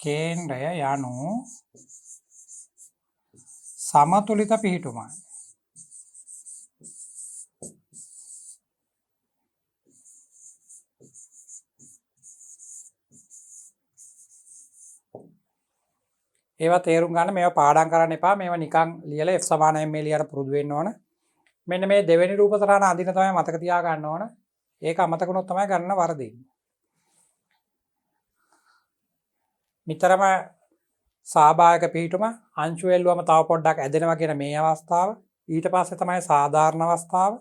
කේන්ද්‍රය anu සමතුලිත පිහිටුමයි. ඒවා තේරුම් ගන්න මේවා පාඩම් කරන්න එපා. මේවා නිකන් ලියලා f සමාන m ලියලා පුරුදු වෙන්න ඕන. මෙන්න මේ දෙවෙනි රූප සටහන අඳින තමයි මතක තියා ගන්න ඕන. ඒක අමතක වුණොත් තමයි ගන්න වරදින්නේ. නිතරම සාභාවික පිහිටුම අංශු එල්ලුවම තව පොඩ්ඩක් ඇදෙනවා කියන මේ අවස්ථාව. ඊට පස්සේ තමයි සාධාරණ අවස්ථාව.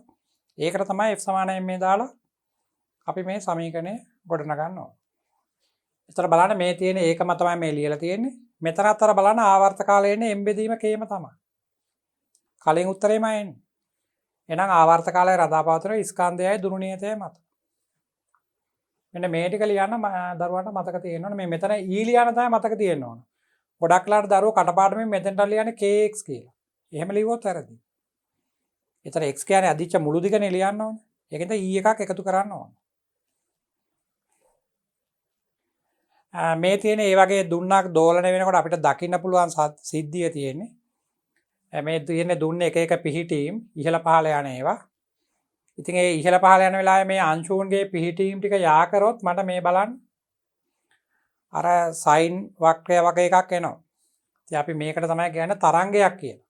ඒකට තමයි f සමාන m දාලා අපි මේ සමීකරණය ගොඩනගන්න ඕන. ඉතින් බලන්න මේ තියෙන ඒකම තමයි මේ ලියලා තියෙන්නේ. මෙතනත් අර බලන්න ආවර්ත කාලයේ එන්නේ m බෙදීම කේම තමයි. කලින් උත්තරේම එන්නේ. එහෙනම් ආවර්ත කාලයේ රඳාපවතින ස්කන්ධයයි දුරු නියතයයි මත. මෙන්න මේ ටික ලියන්න දරුවන්ට මතක තියෙන්න ඕනේ. මේ මෙතන e ලියන්න තමයි මතක තියෙන්න ඕන. ගොඩක් ලාට දරුවෝ කටපාඩමින් මෙතෙන්ට ලියන්නේ kx කියලා. එහෙම ලියුවොත් වැරදි. ඒතර x කියන්නේ අදිච්ච මුළු දිගනේ ලියන්න ඕනේ. ඒකෙන්ද e එකක් එකතු කරන්න ඕනේ. මේ තියෙන ඒ වගේ දුන්නක් දෝලණය වෙනකොට අපිට දකින්න පුළුවන් සිද්ධිය තියෙන්නේ. මේ තියෙන්නේ දුන්නේ එක එක පිහිටීම් ඉහළ පහළ යන ඒවා. ඉතින් ඒ ඉහළ පහළ යන වෙලාවේ මේ අංශුන්ගේ පිහිටීම් ටික යා කරොත් මට මේ බලන්න අර සයින් වක්‍රය වගේ එකක් එනවා. ඉතින් අපි මේකට තමයි කියන්නේ තරංගයක් කියලා.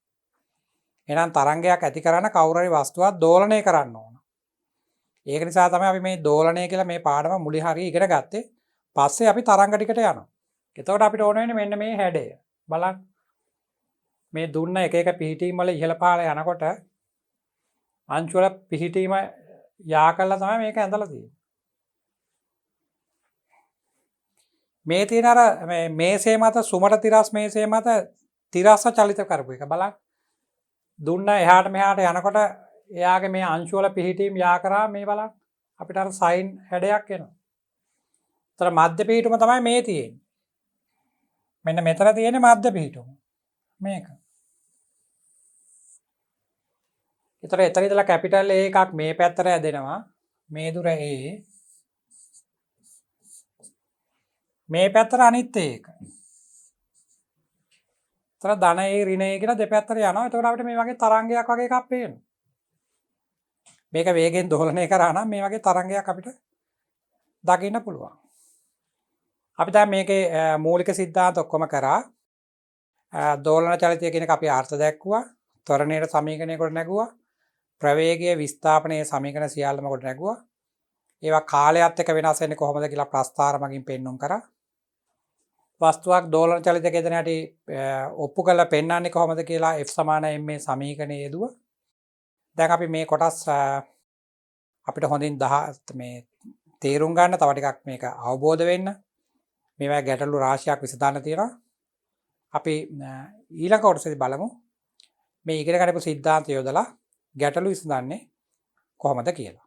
එහෙනම් තරංගයක් ඇති කරන කවුරු හරි වස්තුවක් දෝලණය කරන්න ඕන. ඒක නිසා තමයි අපි මේ දෝලණය කියලා මේ පාඩම මුලින් හරිය ඉගෙන ගත්තේ. පස්සේ අපි තරංග ටිකට යනවා. එතකොට අපිට ඕන වෙන්නේ මෙන්න මේ හැඩය. බලන්න. මේ දුන්න එක එක පිහිටීම් වල ඉහළ පහළ යනකොට අංශු වල පිහිටීම යා කළා තමයි මේක ඇඳලා තියෙන්නේ. මේ තියෙන අර මේ මේසේ මත සුමට තිරස් මේසේ මත තිරස්ස චලිත කරපු එක බලන්න. දුන්න එහාට මෙහාට යනකොට එයාගේ මේ අංශු වල පිහිටීම් යා කරා මේ බලන්න. අපිට අර සයින් හැඩයක් එනවා. තර මධ්‍ය පිහිටුම තමයි මේ තියෙන්නේ. මෙන්න මෙතන තියෙන්නේ මධ්‍ය පිහිටුම. මේක. ඒතර එතන ඉඳලා කැපිටල් A එකක් මේ පැත්තට ඇදෙනවා. මේ දුර A. මේ පැත්තට අනිත් එක. ඒතර ධන A ඍණ A කියලා දෙපැත්තට යනවා. එතකොට අපිට මේ වගේ තරංගයක් වගේ එකක් පේනවා. මේක වේගෙන් දෝලණය කරා නම් මේ වගේ තරංගයක් අපිට දකින්න පුළුවන්. අපි දැන් මේකේ මූලික સિદ્ધාන්ත ඔක්කොම කරා. දෝලන චලිතය කියන එක අපි අර්ථ දැක්වුවා. ත්වරණයේ සමීකරණය කොට නැගුවා. ප්‍රවේගයේ විස්ථාපනයේ සමීකරණ සියල්ලම කොට නැගුවා. ඒවා කාලයත් එක්ක වෙනස් වෙන්නේ කොහොමද කියලා ප්‍රස්තාර මගින් පෙන්වුම් කරා. වස්තුවක් දෝලන චලිතයක යෙදෙන හැටි ඔප්පු කරලා පෙන්වන්නේ කොහොමද කියලා f සමාන m මේ සමීකරණය යෙදුවා. දැන් අපි මේ කොටස් අපිට හොඳින් මේ තේරුම් ගන්න තව ටිකක් මේක අවබෝධ වෙන්න මේවා ගැටලු රාශියක් විසඳන්න තියෙනවා. අපි ඊළඟ කොටසේදී බලමු මේ ඉගෙන ගන්නපු સિદ્ધාන්ත යොදලා ගැටලු විසඳන්නේ කොහොමද කියලා.